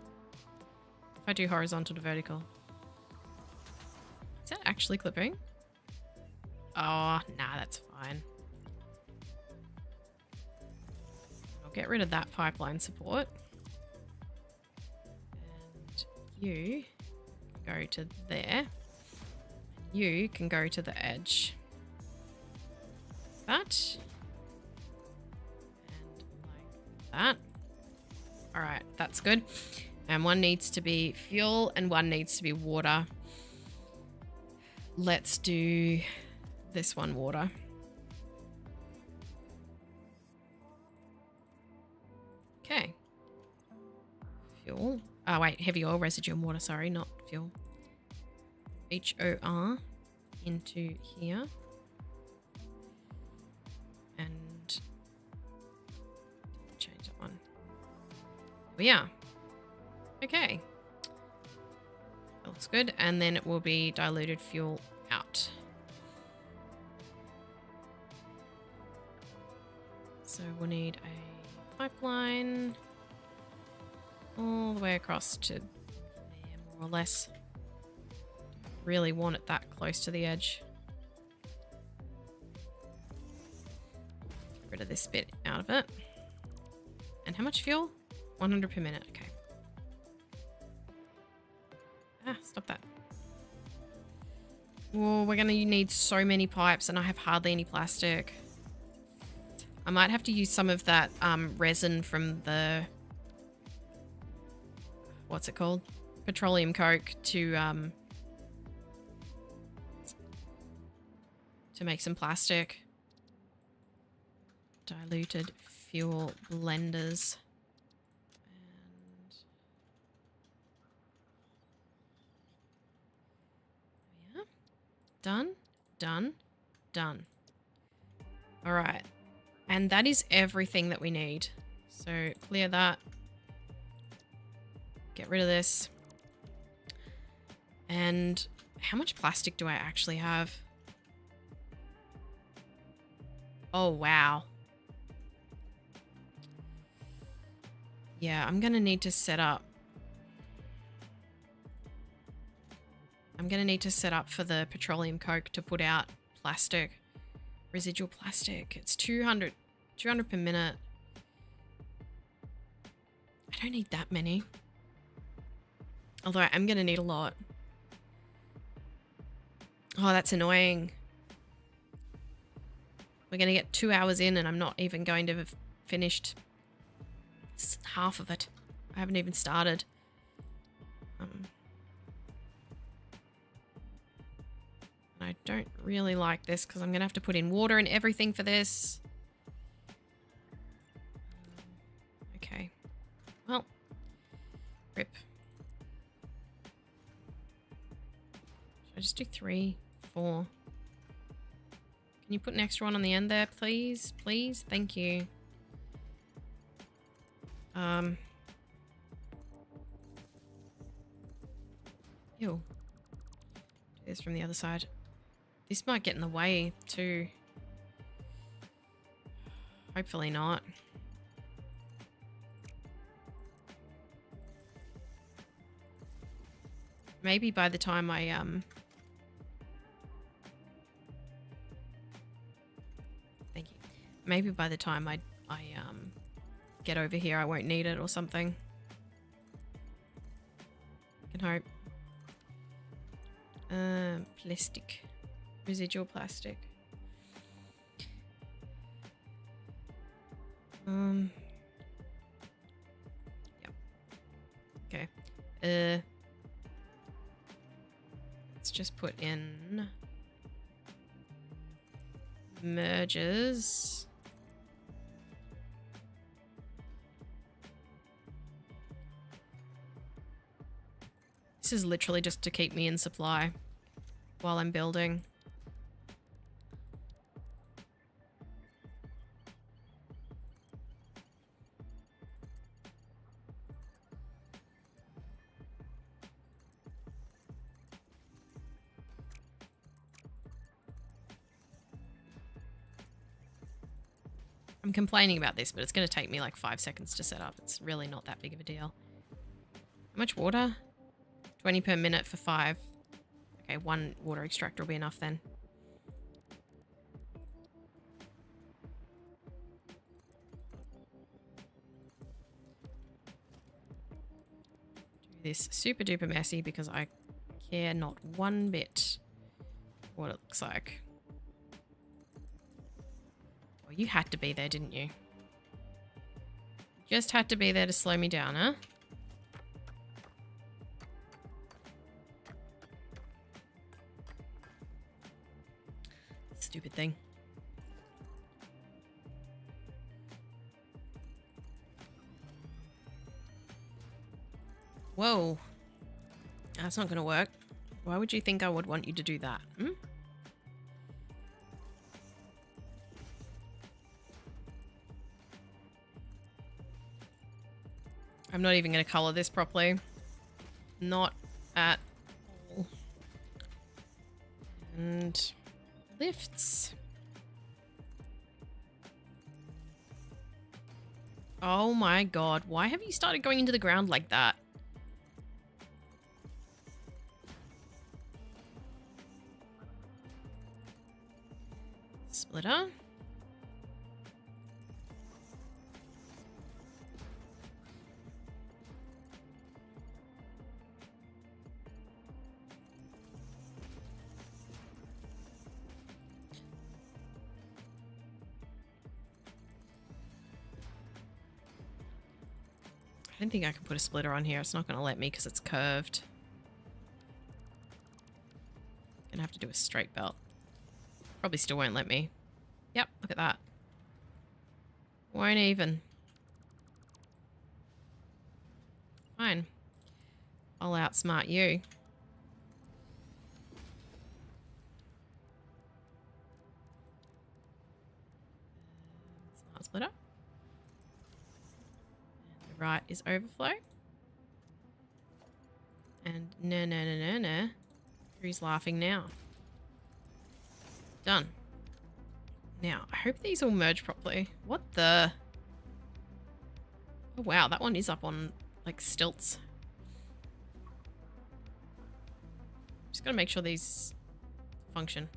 I do horizontal to vertical. Is that actually clipping? Oh, nah, that's fine. I'll get rid of that pipeline support. And you go to there. You can go to the edge. That. And like that. Alright, that's good. And one needs to be fuel and one needs to be water. Let's do this one water. Okay. Fuel. Oh, wait, heavy oil residue and water, sorry, not fuel. HOR into here. And change that one. Yeah. Okay. That looks good. And then it will be diluted fuel out. So we'll need a pipeline all the way across to there, more or less. Really want it that close to the edge. Get rid of this bit out of it. And how much fuel? 100 per minute. Okay. Ah, stop that. Oh, we're going to need so many pipes and I have hardly any plastic. I might have to use some of that resin from the... What's it called? Petroleum coke to make some plastic. Diluted fuel blenders. And yeah. Done, done, done. All right. And that is everything that we need. So clear that. Get rid of this. And how much plastic do I actually have? Oh, wow. Yeah, I'm going to need to set up. I'm going to need to set up for the petroleum coke to put out plastic. Residual plastic. It's 200 per minute. I don't need that many. Although I am going to need a lot. Oh, that's annoying. We're going to get 2 hours in and I'm not even going to have finished half of it. I haven't even started. I don't really like this because I'm going to have to put in water and everything for this. Okay. Well, rip. Should I just do 3, 4? Can you put an extra one on the end there, please? Please? Thank you. Ew. Do this from the other side. This might get in the way too. Hopefully not. Maybe by the time I thank you. Maybe by the time I get over here I won't need it or something. I can hope. Plastic. Residual plastic. Yep. Okay. Let's just put in merges. This is literally just to keep me in supply while I'm building. I'm complaining about this, but it's going to take me like 5 seconds to set up. It's really not that big of a deal. How much water? 20 per minute for 5. Okay, 1 water extractor will be enough then. Do this super duper messy because I care not one bit what it looks like. Oh, you had to be there, didn't you? Just had to be there to slow me down, huh? Stupid thing. Whoa. That's not going to work. Why would you think I would want you to do that? Hmm? I'm not even going to color this properly. Not at all. And lifts. Oh my god. Why have you started going into the ground like that? Splitter. I don't think I can put a splitter on here. It's not going to let me because it's curved. Gonna have to do a straight belt. Probably still won't let me. Yep, look at that. Won't even. Fine. I'll outsmart you. Smart splitter. And the right is overflow. And no. Who's laughing now? Done. Now, I hope these all merge properly. What the? Oh wow, that one is up on like stilts. Just gotta make sure these function.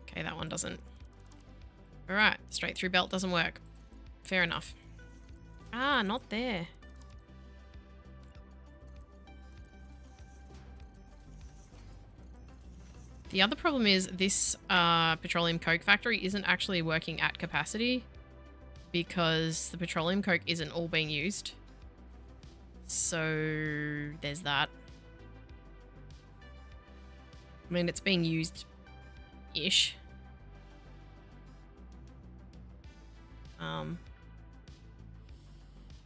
Okay, that one doesn't. Alright, straight through belt doesn't work. Fair enough. Ah, not there. The other problem is this petroleum coke factory isn't actually working at capacity because the petroleum coke isn't all being used. So there's that. I mean, it's being used-ish.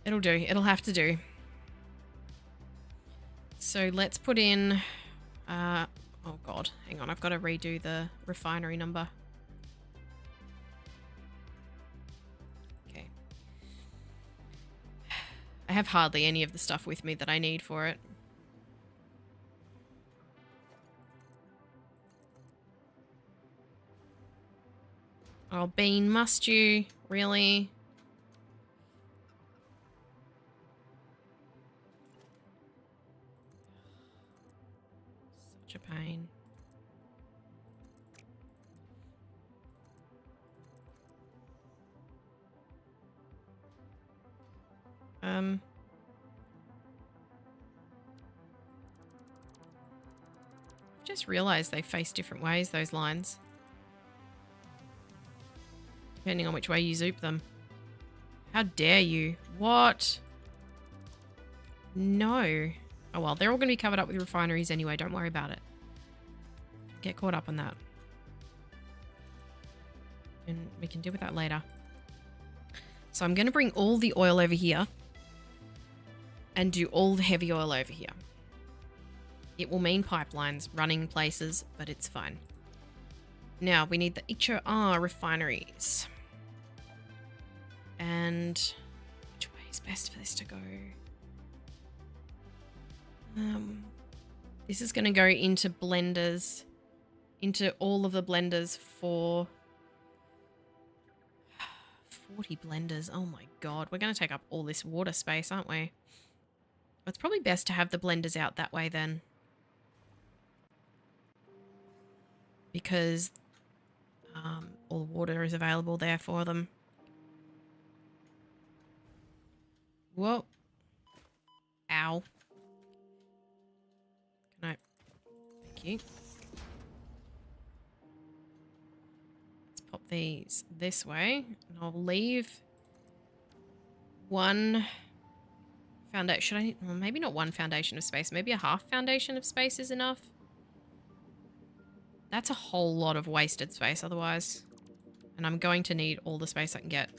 It'll do. It'll have to do. So let's put in... oh god, hang on. I've got to redo the refinery number. Okay. I have hardly any of the stuff with me that I need for it. Oh, Bean, must you? Really? Such a pain. Just realized they face different ways, those lines. Depending on which way you zoop them. How dare you? What? No. Oh well, they're all going to be covered up with refineries anyway. Don't worry about it. Get caught up on that. And we can deal with that later. So I'm going to bring all the oil over here. And do all the heavy oil over here. It will mean pipelines running places, but it's fine. Now, we need the HOR refineries. And which way is best for this to go? This is going to go into blenders, into all of the blenders for 40 blenders. Oh my god, we're going to take up all this water space, aren't we? It's probably best to have the blenders out that way then. Because all the water is available there for them. Whoa. Ow. No. Thank you. Let's pop these this way. And I'll leave one foundation. Should I? Well, maybe not one foundation of space. Maybe a half foundation of space is enough. That's a whole lot of wasted space otherwise. And I'm going to need all the space I can get.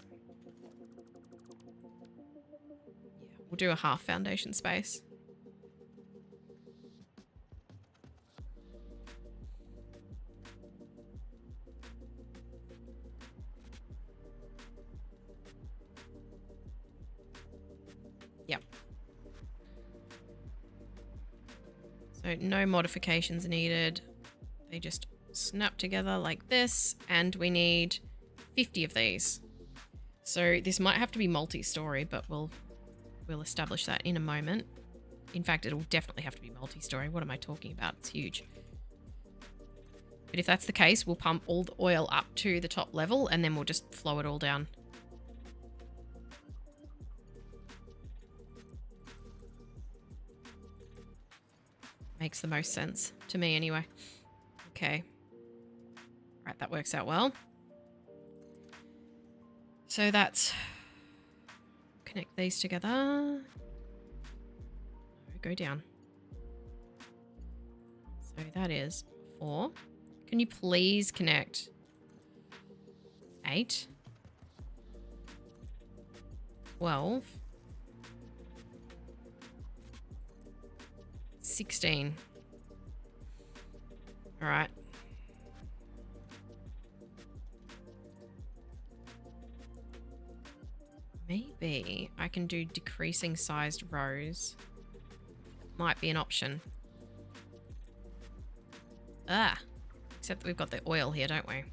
Yeah, we'll do a half foundation space. Yep. So no modifications needed. They just snap together like this, and we need 50 of these. So this might have to be multi-story, but we'll establish that in a moment. In fact, it'll definitely have to be multi-story. What am I talking about? It's huge. But if that's the case, we'll pump all the oil up to the top level, and then we'll just flow it all down. Makes the most sense to me anyway. Okay. Right, that works out well. So that's... Connect these together. Go down. So that is 4. Can you please connect 8? 12. 16. All right. Maybe I can do decreasing sized rows. Might be an option. Ah, except that we've got the oil here, don't we?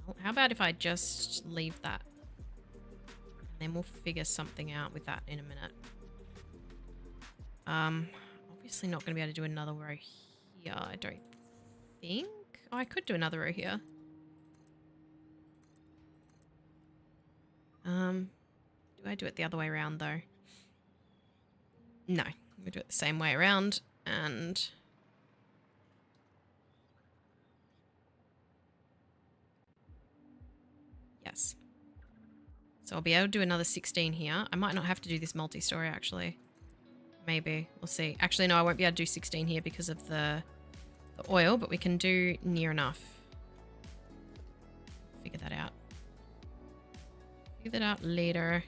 Well, how about if I just leave that? And then we'll figure something out with that in a minute. Obviously not going to be able to do another row here, I don't think. Oh, I could do another row here. Do I do it the other way around though? No, we do it the same way around, and yes. So I'll be able to do another 16 here. I might not have to do this multi-story actually. Maybe. We'll see. Actually, no, I won't be able to do 16 here because of the oil, but we can do near enough. Figure that out. Figure that out later.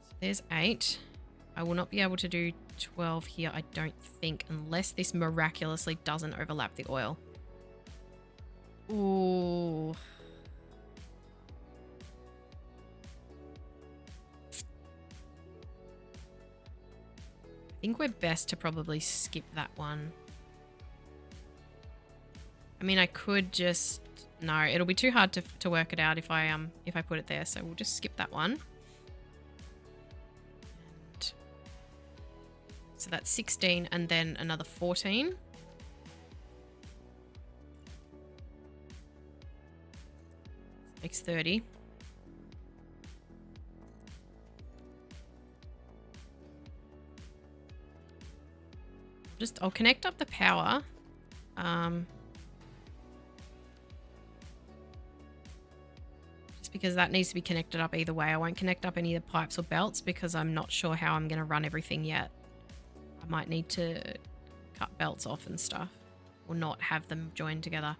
So there's 8. I will not be able to do 12 here, I don't think, unless this miraculously doesn't overlap the oil. Ooh. I think we're best to probably skip that one. I mean, I could just... No, it'll be too hard to work it out if I put it there, so we'll just skip that one. And so that's 16 and then another 14. Makes 30. I'll connect up the power. Just because that needs to be connected up either way. I won't connect up any of the pipes or belts because I'm not sure how I'm going to run everything yet. I might need to cut belts off and stuff, or not have them joined together.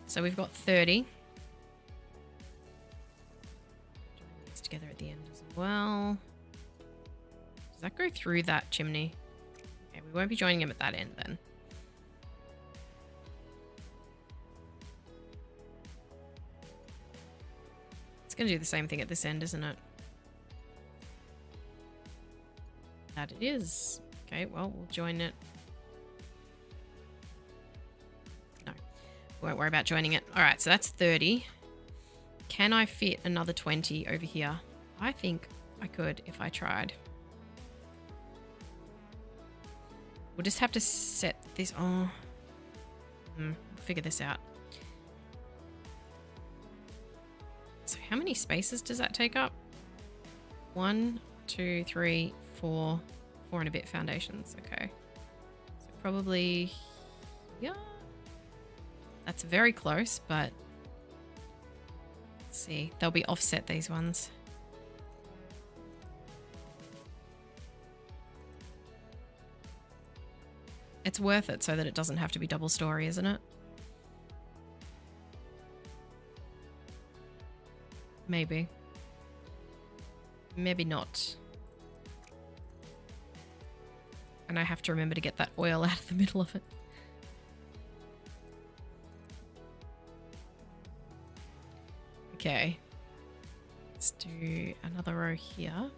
So we've got 30. Join these together at the end as well. Does that go through that chimney? Okay, we won't be joining them at that end then. It's going to do the same thing at this end, isn't it? That it is. Okay, well, we'll join it. No, we won't worry about joining it. All right, so that's 30. Can I fit another 20 over here? I think I could if I tried. We'll just have to set this. Oh, we'll figure this out. So how many spaces does that take up? 1, 2, 3, 4 and a bit foundations. Okay. So probably, yeah. That's very close, but let's see. They'll be offset, these ones. It's worth it so that it doesn't have to be double story, isn't it? Maybe. Maybe not. And I have to remember to get that oil out of the middle of it. Okay. Let's do another row here.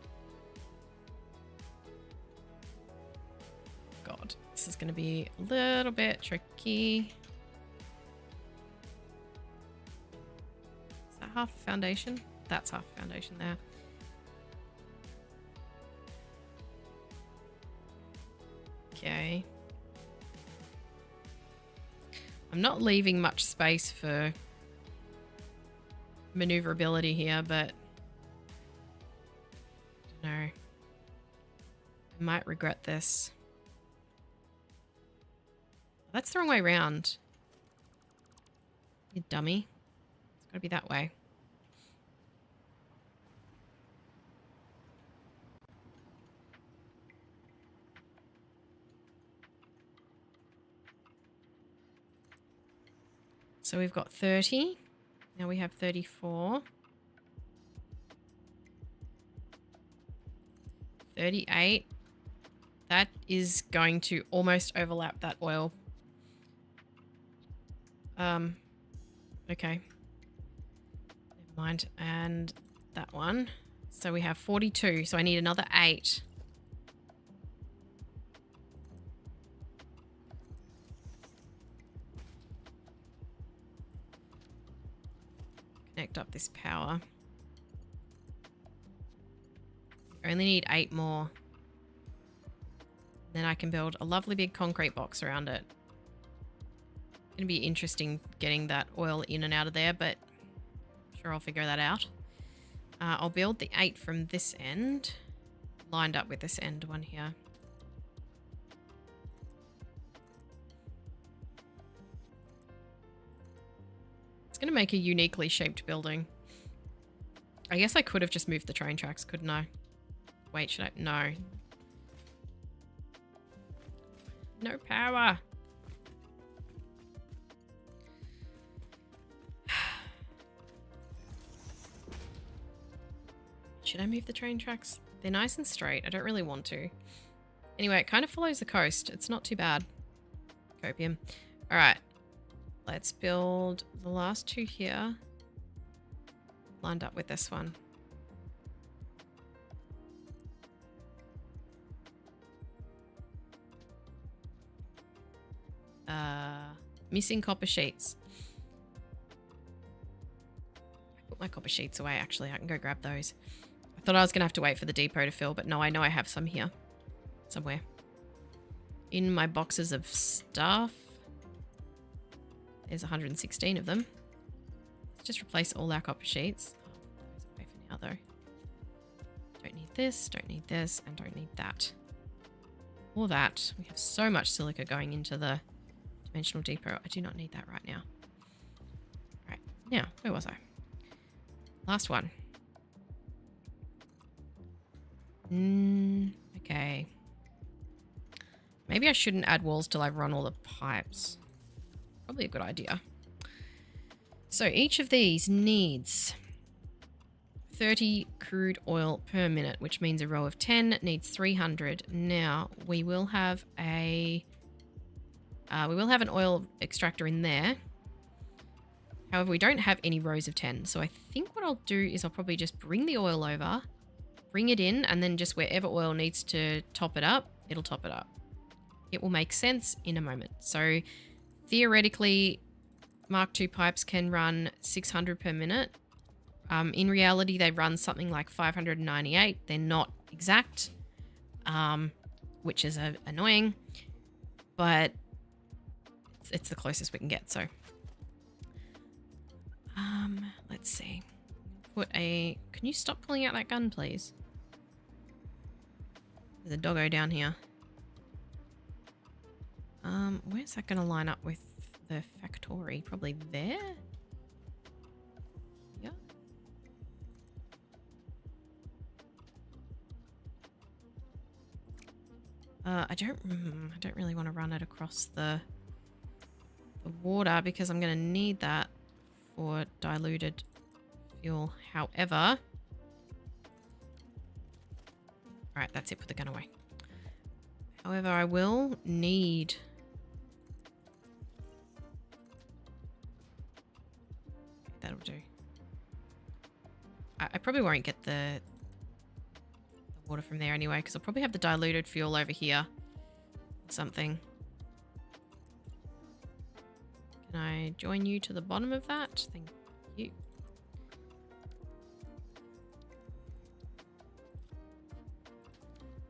God, this is going to be a little bit tricky. Is that half a foundation? That's half a foundation there. Okay. I'm not leaving much space for maneuverability here, but no. I might regret this. That's the wrong way around. You dummy. It's gotta be that way. So we've got 30. Now we have 34. 38. That is going to almost overlap that oil. Okay. Never mind. And that one. So we have 42. So I need another 8. Connect up this power. I only need 8 more. Then I can build a lovely big concrete box around it. It's going to be interesting getting that oil in and out of there, but I'm sure I'll figure that out. I'll build the 8 from this end, lined up with this end one here. It's going to make a uniquely shaped building. I guess I could have just moved the train tracks, couldn't I? Wait, should I? No. No power. Should I move the train tracks? They're nice and straight. I don't really want to. Anyway, it kind of follows the coast. It's not too bad. Copium. All right. Let's build the last 2 here. Lined up with this one. Missing copper sheets. I put my copper sheets away, actually. I can go grab those. I thought I was going to have to wait for the depot to fill, but no, I know I have some here. Somewhere. In my boxes of stuff. There's 116 of them. Let's just replace all our copper sheets. Oh, those away for now, though. Don't need this, don't need this, and don't need that. Or that. We have so much silica going into the dimensional depot. I do not need that right now. Right. Now, where was I? Last one. Okay. Maybe I shouldn't add walls till I've run all the pipes. Probably a good idea. So each of these needs 30 crude oil per minute, which means a row of 10 needs 300. Now we will have an oil extractor in there. However, we don't have any rows of 10. So I think what I'll do is I'll probably just bring the oil over, bring it in, and then just wherever oil needs to top it up, it'll top it up. It will make sense in a moment. So theoretically, Mark II pipes can run 600 per minute. In reality, they run something like 598. They're not exact, which is annoying, but it's the closest we can get. So let's see. Can you stop pulling out that gun, please? There's a doggo down here. Where's that going to line up with the factory? Probably there? Yeah. I don't really want to run it across the water because I'm going to need that for diluted fuel. However, alright, that's it. Put the gun away. However, I will need... That'll do. I probably won't get the water from there anyway, because I'll probably have the diluted fuel over here. Or something. Can I join you to the bottom of that? Thank you.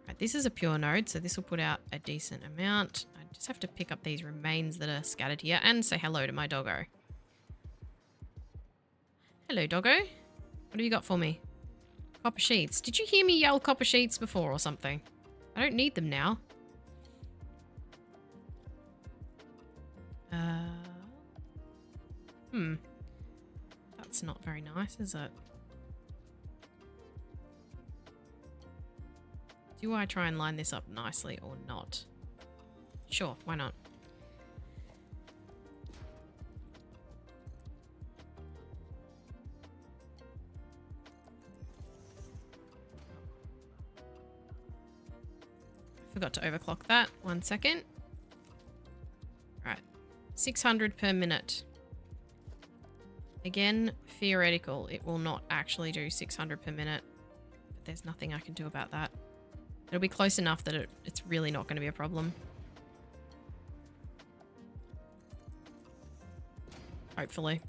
Right, this is a pure node, so this will put out a decent amount. I just have to pick up these remains that are scattered here and say hello to my doggo. Hello, doggo. What have you got for me? Copper sheets. Did you hear me yell copper sheets before or something? I don't need them now. That's not very nice, is it? Do I try and line this up nicely or not? Sure, why not? Forgot to overclock that. 1 second. Right. 600 per minute. Again, theoretical. It will not actually do 600 per minute. But there's nothing I can do about that. It'll be close enough that it's really not going to be a problem. Hopefully.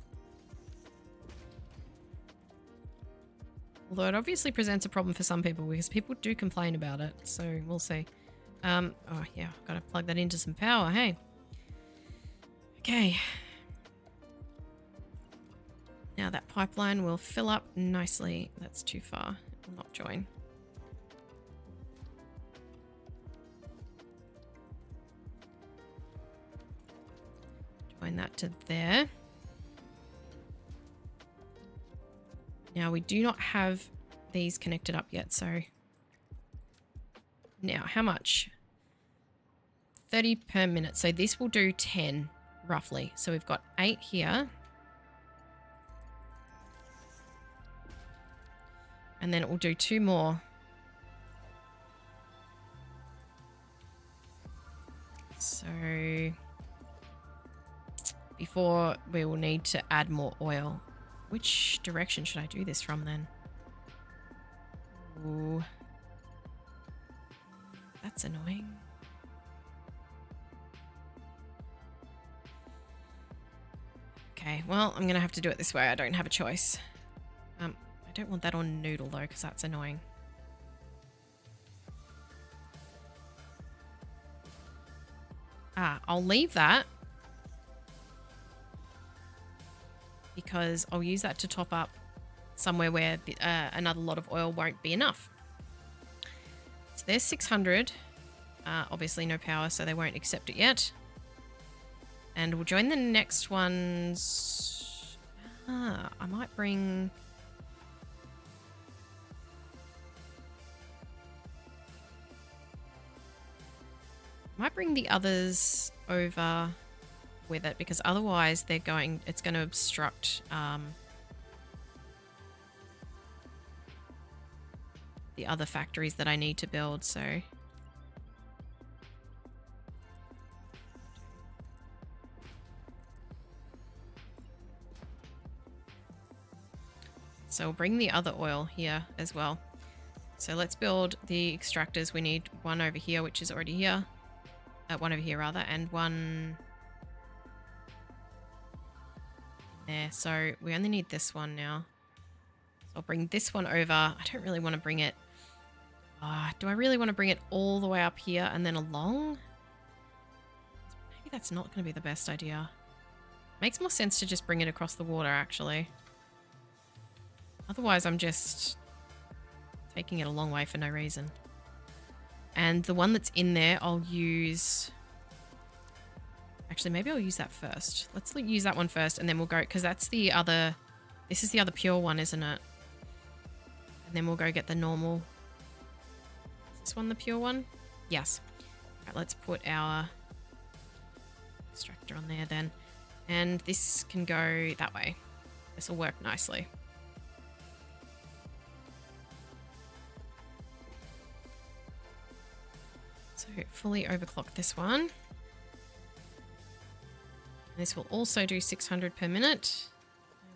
Although it obviously presents a problem for some people because people do complain about it. So we'll see. Oh yeah, I've got to plug that into some power, hey. Okay. Now that pipeline will fill up nicely. That's too far. It will not join. Join that to there. Now we do not have these connected up yet, so... Now, how much? 30 per minute. So this will do 10, roughly. So we've got 8 here. And then it will do 2 more. So... before we will need to add more oil. Which direction should I do this from then? Ooh. That's annoying. Okay, well, I'm going to have to do it this way. I don't have a choice. I don't want that on noodle, though, because that's annoying. I'll leave that. Because I'll use that to top up somewhere where another lot of oil won't be enough. So there's 600. Obviously no power, so they won't accept it yet. And we'll join the next ones. I might bring... the others over with it, because otherwise it's going to obstruct the other factories that I need to build, so So we'll bring the other oil here as well. So let's build the extractors. We need one over here, which is already here. One over here rather, and one there. So we only need this one now. So I'll bring this one over. I don't really want to bring it. Do I really want to bring it all the way up here and then along? Maybe that's not going to be the best idea. Makes more sense to just bring it across the water, actually. Otherwise, I'm just taking it a long way for no reason. And the one that's in there, I'll use... Actually, maybe I'll use that first. Let's use that one first, and then we'll go... Because that's the other... This is the other pure one, isn't it? And then we'll go get the normal... Is this one the pure one? Yes. All right, let's put our extractor on there then. And this can go that way. This will work nicely. So fully overclock this one. This will also do 600 per minute.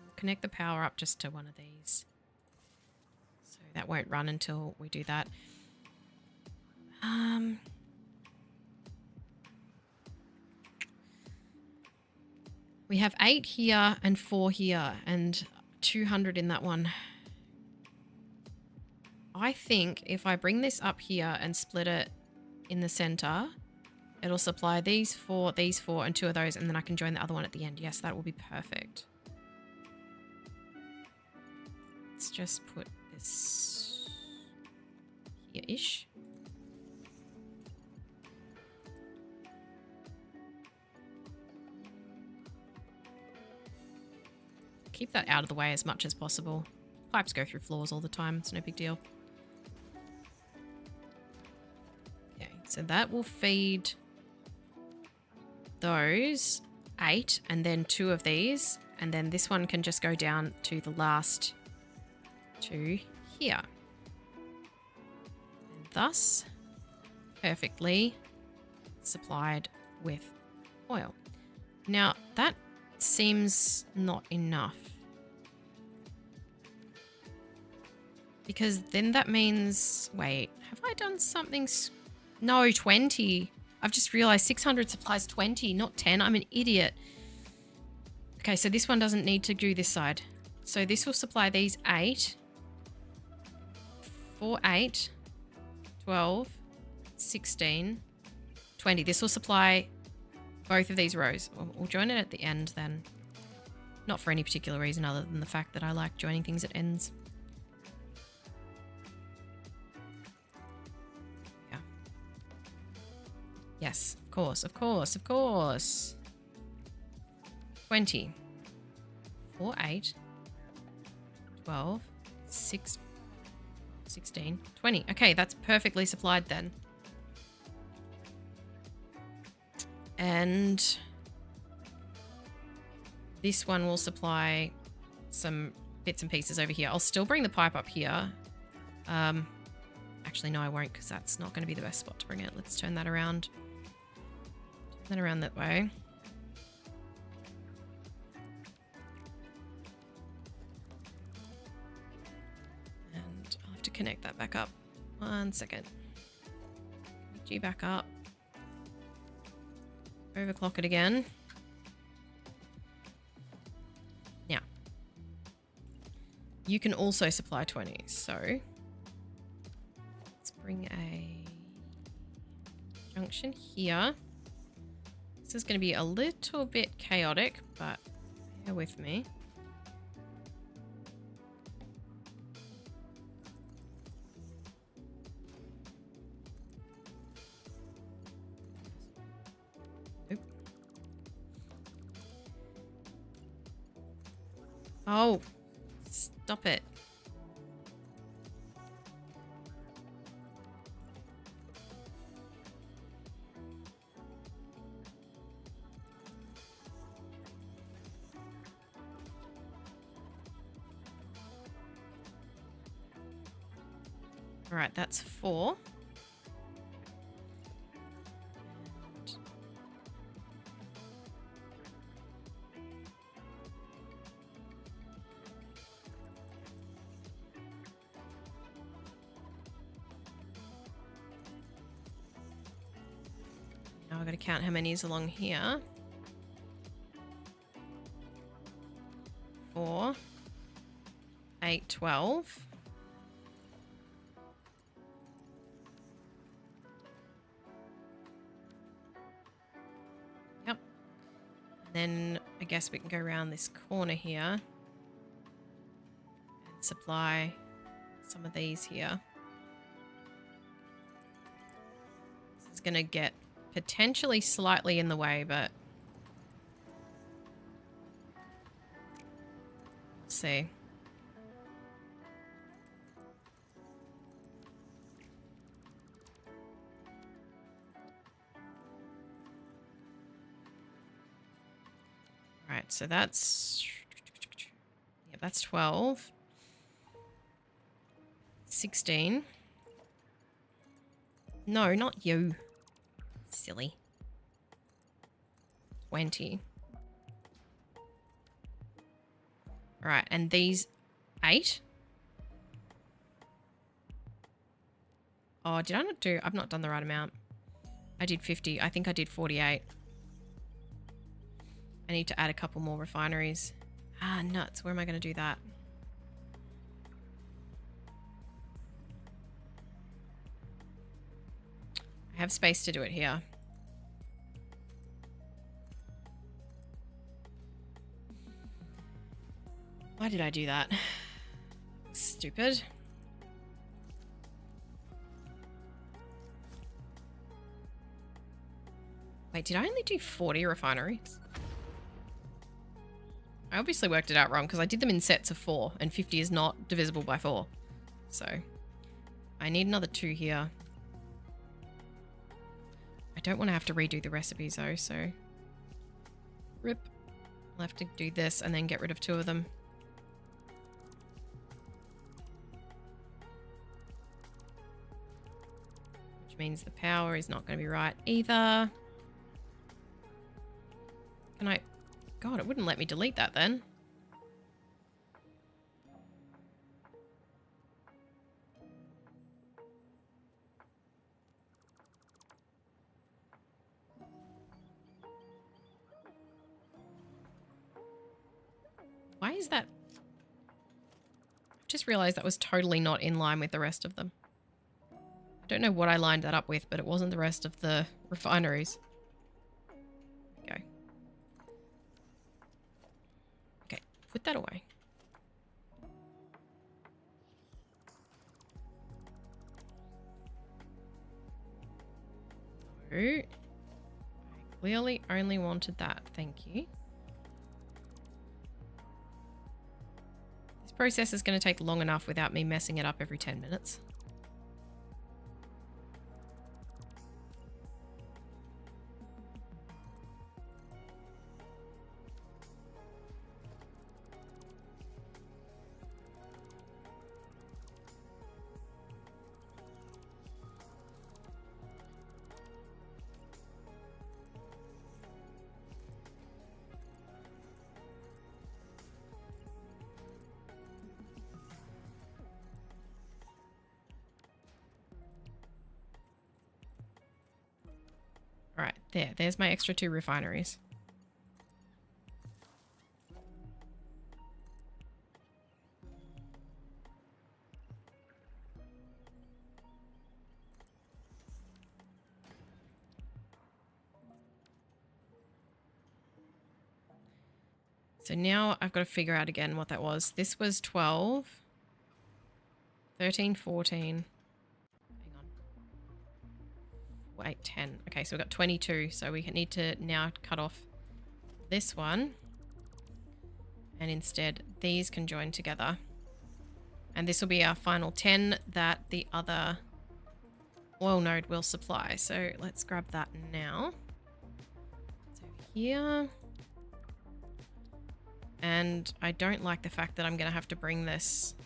We'll connect the power up just to one of these. So that won't run until we do that. We have 8 here and 4 here and 200 in that one. I think if I bring this up here and split it in the center, it'll supply these 4, and 2 of those, and then I can join the other one at the end. Yes, that will be perfect. Let's just put this here-ish. Keep that out of the way as much as possible. Pipes go through floors all the time. It's no big deal. Okay, so that will feed those 8 and then 2 of these. And then this one can just go down to the last 2 here. And thus, perfectly supplied with oil. Now, that seems not enough. Because then that means... Wait, have I done something... No, 20. I've just realized 600 supplies 20, not 10. I'm an idiot. Okay, so this one doesn't need to do this side. So this will supply these 8. 4, 8, 12, 16, 20. This will supply both of these rows. We'll join it at the end then. Not for any particular reason other than the fact that I like joining things at ends. Yeah. Yes, of course, of course, of course. 20. 4, 8, 12, 6, 16, 20. Okay, that's perfectly supplied then. And this one will supply some bits and pieces over here. I'll still bring the pipe up here. Actually, no, I won't, because that's not going to be the best spot to bring it. Let's turn that around. Turn that around that way. And I'll have to connect that back up. 1 second. Connect you back up. Overclock it again. Now, you can also supply 20s, so let's bring a junction here. This is going to be a little bit chaotic, but bear with me. Oh, stop it. All right, that's 4. I've got to count how many is along here. 4, 8, 12. Yep. And then I guess we can go around this corner here and supply some of these here. This is going to get potentially slightly in the way, but we'll see. Right, so that's, yeah, that's 12. 16. No, not you. Silly. 20. All right, and these 8. Oh, did I not do? I've not done the right amount. I did 50. I think I did 48. I need to add a couple more refineries. Ah, nuts. Where am I going to do that? I have space to do it here. Why did I do that? Stupid. Wait, did I only do 40 refineries? I obviously worked it out wrong because I did them in sets of 4 and 50 is not divisible by 4. So I need another 2 here. I don't want to have to redo the recipes though, so rip. I'll have to do this and then get rid of 2 of them. Which means the power is not going to be right either. Can I... God, it wouldn't let me delete that then. Why is that? I've just realized that was totally not in line with the rest of them. I don't know what I lined that up with, but it wasn't the rest of the refineries. Okay. Okay, put that away. No. I clearly only wanted that. Thank you. This process is going to take long enough without me messing it up every 10 minutes. Alright, there's my extra 2 refineries. So now I've got to figure out again what that was. This was 12, 13, 14. Hang on. Wait, 10. Okay, so we've got 22. So we need to now cut off this one. And instead, these can join together. And this will be our final 10 that the other oil node will supply. So let's grab that now. It's over here. And I don't like the fact that I'm going to have to bring this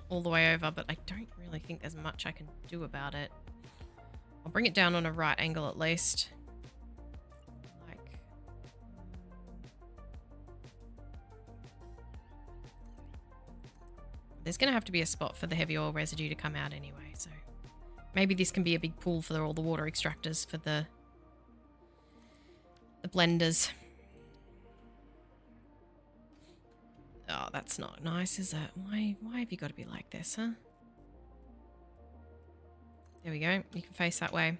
all the way over, but I don't really think there's much I can do about it. I'll bring it down on a right angle at least. Like... There's going to have to be a spot for the heavy oil residue to come out anyway, so... Maybe this can be a big pool for all the water extractors for the The blenders. Oh, that's not nice, is it? Why have you got to be like this, huh? There we go. You can face that way.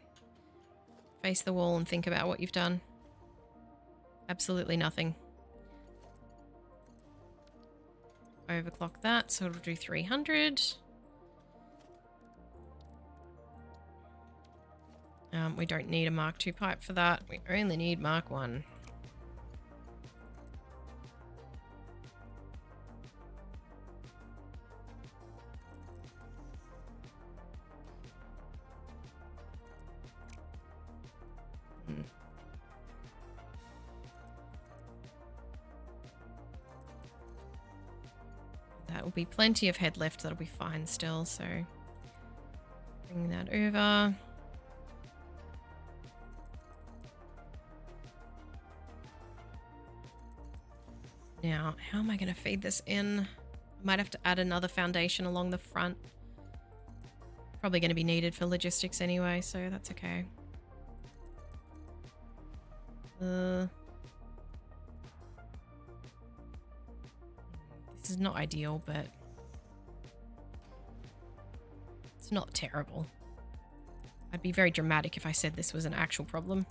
Face the wall and think about what you've done. Absolutely nothing. Overclock that, so it'll do 300. We don't need a Mark II pipe for that. We only need Mark 1. That will be plenty of head left. That'll be fine still, so bring that over. Now, how am I going to feed this in? I might have to add another foundation along the front. Probably going to be needed for logistics anyway, so that's okay. This is not ideal, but it's not terrible. I'd be very dramatic if I said this was an actual problem.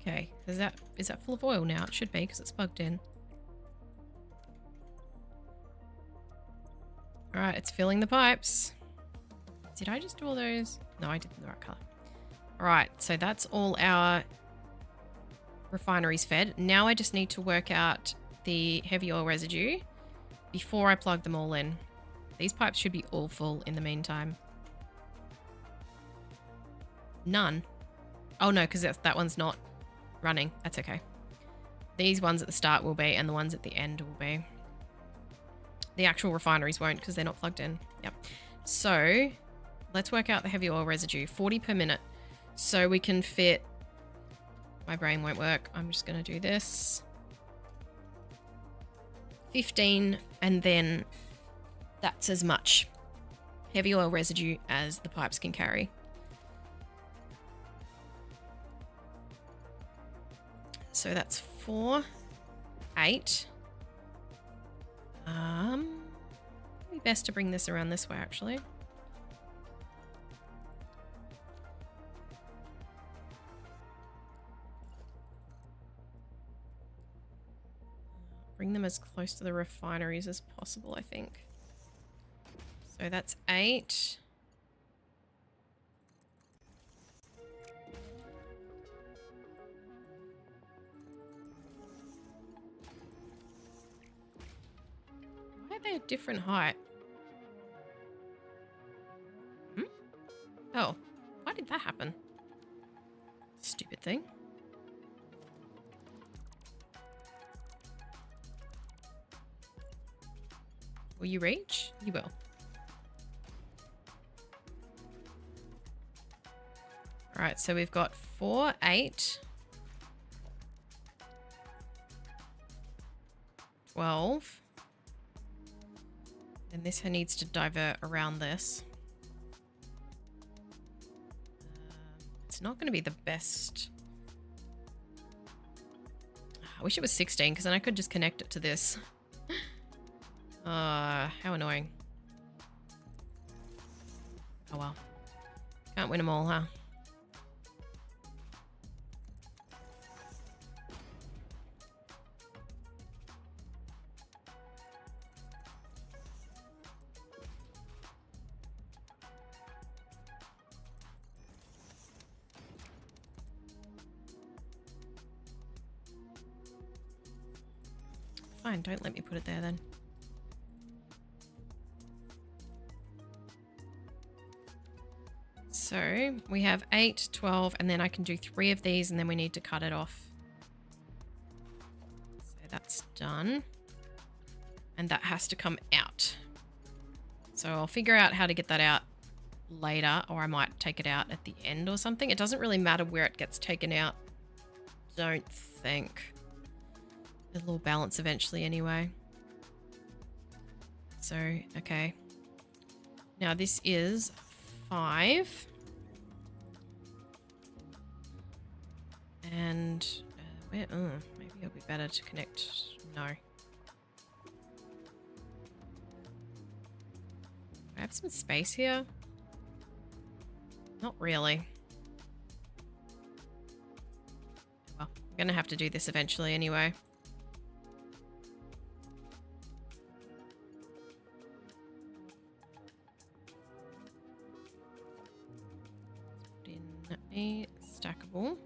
Okay, is that full of oil now? It should be because it's plugged in. Alright, it's filling the pipes. Did I just do all those? No, I did the right colour. Alright, so that's all our refineries fed. Now I just need to work out the heavy oil residue before I plug them all in. These pipes should be all full in the meantime. None. Oh no, because that one's not running. That's okay. These ones at the start will be, and the ones at the end will be. The actual refineries won't because they're not plugged in. Yep. So let's work out the heavy oil residue. 40 per minute. So we can fit... My brain won't work. I'm just going to do this. 15, and then that's as much heavy oil residue as the pipes can carry. So that's 4, 8. It'd be best to bring this around this way, actually. Bring them as close to the refineries as possible, I think. So that's 8. Why are they a different height? Oh, why did that happen? Stupid thing. Will you reach? You will. Alright, so we've got 4, 8, 12. And this needs to divert around this. It's not going to be the best. I wish it was 16 because then I could just connect it to this. How annoying. Oh well. Can't win them all, huh? Fine, don't let me put it there then. So we have 8, 12, and then I can do 3 of these, and then we need to cut it off. So that's done. And that has to come out. So I'll figure out how to get that out later, or I might take it out at the end or something. It doesn't really matter where it gets taken out. Don't think. It'll all balance eventually anyway. So, okay. Now this is 5. And where? Oh, maybe it'll be better to connect. No. I have some space here. Not really. Well, I'm gonna have to do this eventually anyway. Put in a stackable.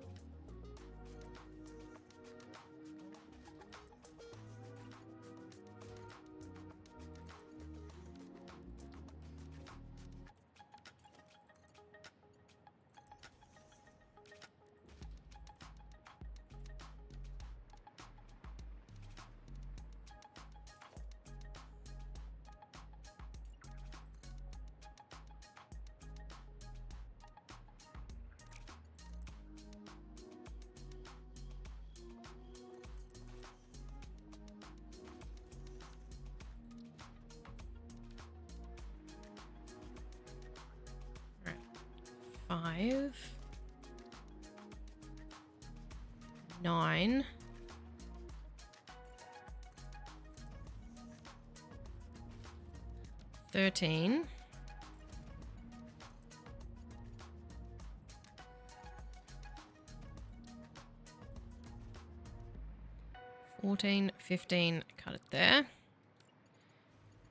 Five, 9, 13, 14, 15, cut it there.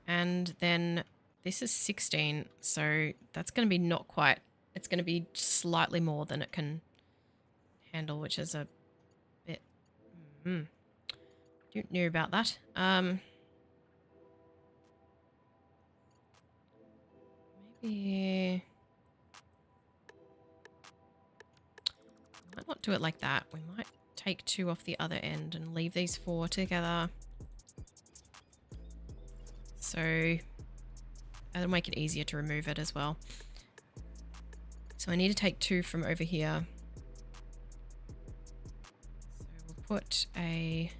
And then this is 16, so that's going to be not quite. It's going to be slightly more than it can handle, which is a bit... Don't know about that. Maybe... Might not do it like that. We might take 2 off the other end and leave these 4 together. So that'll make it easier to remove it as well. So I need to take 2 from over here. So we'll put a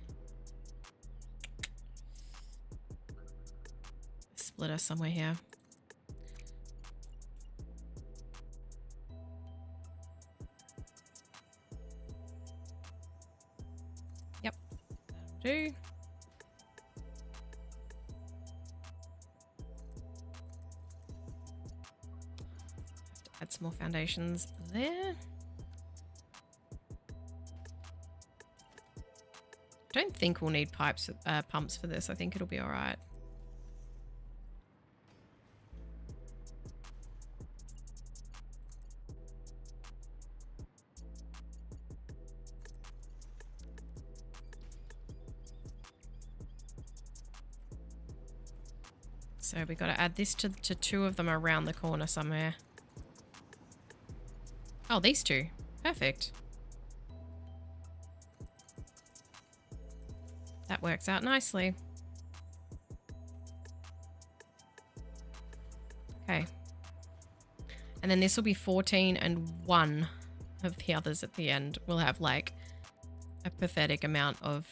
splitter somewhere here. Yep, that'll do. Add some more foundations there. I don't think we'll need pumps for this. I think it'll be all right. So we got to add this to 2 of them around the corner somewhere. Oh, these 2. Perfect. That works out nicely. Okay. And then this will be 14 and 1 of the others at the end. We'll have like a pathetic amount of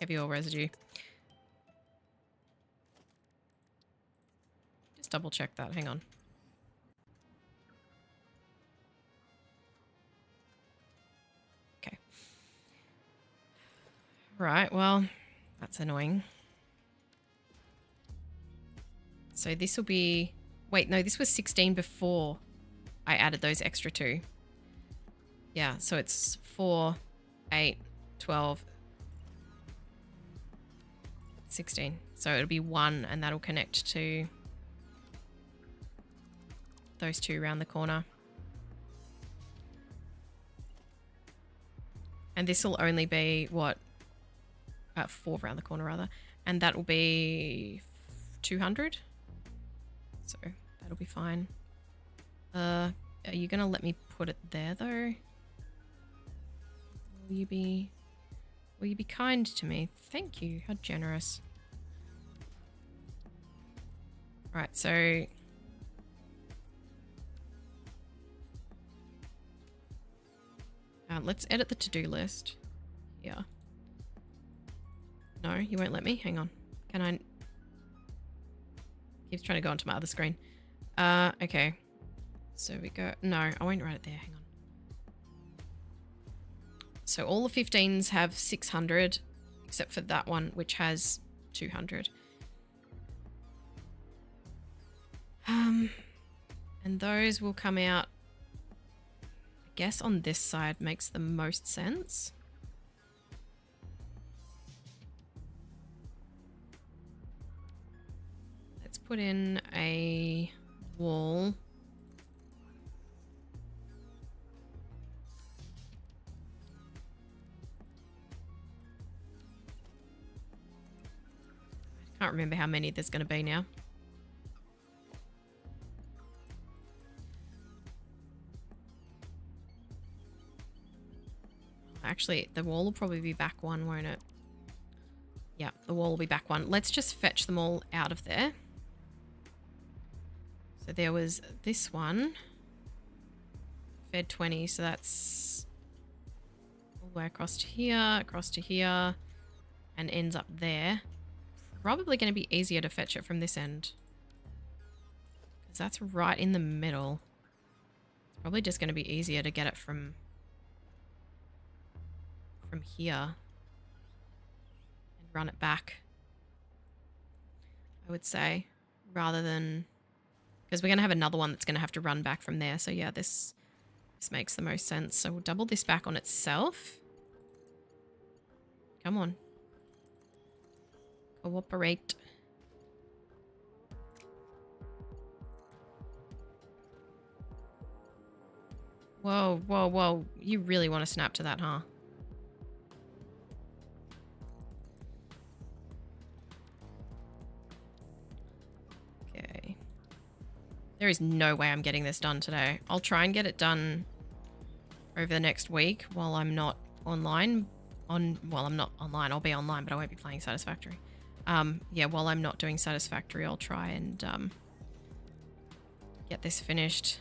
heavy oil residue. Just double check that. Hang on. Right, well, that's annoying. So this will be... Wait, no, this was 16 before I added those extra 2. Yeah, so it's 4, 8, 12, 16. So it'll be 1 and that'll connect to those 2 around the corner. And this will only be, what... 4 around the corner rather, and that will be 200, so that'll be fine. Are you gonna let me put it there though? Will you be Will you be kind to me? Thank you. How generous. Right, so... let's edit the to-do list. Yeah. No, you won't let me? Hang on. Can I... Keeps trying to go onto my other screen. Okay. So we go... No, I won't write it there. Hang on. So all the 15s have 600, except for that one, which has 200. And those will come out, I guess on this side makes the most sense. Let's put in a wall. I can't remember how many there's going to be now. Actually, the wall will probably be back one, won't it? Yeah, the wall will be back one. Let's just fetch them all out of there. So there was this one. Fed 20, so that's all the way across to here, and ends up there. Probably going to be easier to fetch it from this end, because that's right in the middle. It's probably just going to be easier to get it from here and run it back, I would say, rather than, because we're going to have another one that's going to have to run back from there. So yeah, this makes the most sense. So we'll double this back on itself. Come on. Cooperate. Whoa, whoa, whoa. You really want to snap to that, huh? Okay. There is no way I'm getting this done today. I'll try and get it done over the next week while I'm not online. Well, I'm not online. I'll be online, but I won't be playing Satisfactory. Yeah, while I'm not doing Satisfactory, I'll try and get this finished.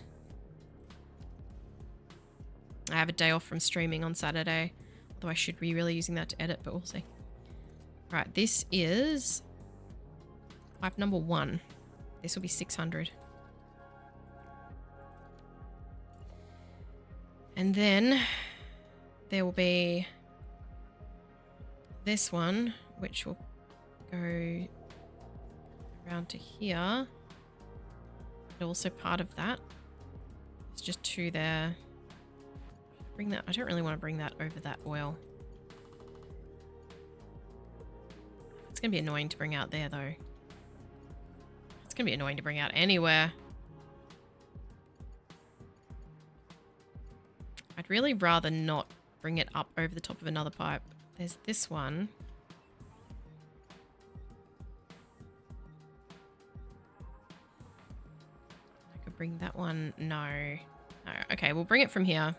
I have a day off from streaming on Saturday, although I should be really using that to edit, but we'll see. Right, this is pipe number 1. This will be 600. And then there will be this one, which will go around to here. But also part of that. It's just 2 there. Bring that. I don't really want to bring that over that oil. It's going to be annoying to bring out there, though. It's going to be annoying to bring out anywhere. I'd really rather not bring it up over the top of another pipe. There's this one. I could bring that one. No. No. Okay, we'll bring it from here.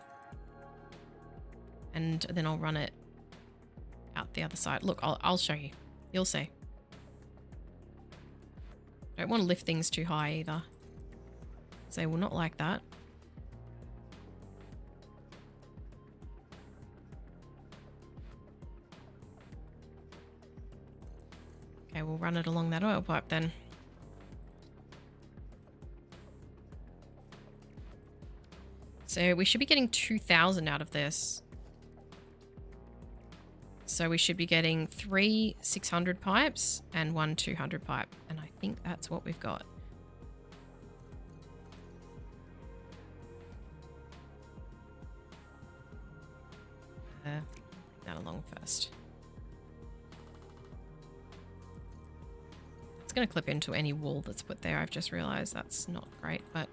And then I'll run it out the other side. Look, I'll show you. You'll see. Don't want to lift things too high either. So they will not like that. Okay, we'll run it along that oil pipe then. So we should be getting 2,000 out of this. So we should be getting 3 600 pipes and 1 200 pipe. And I think that's what we've got. Bring that along first. It's going to clip into any wall that's put there. I've just realized that's not great, but...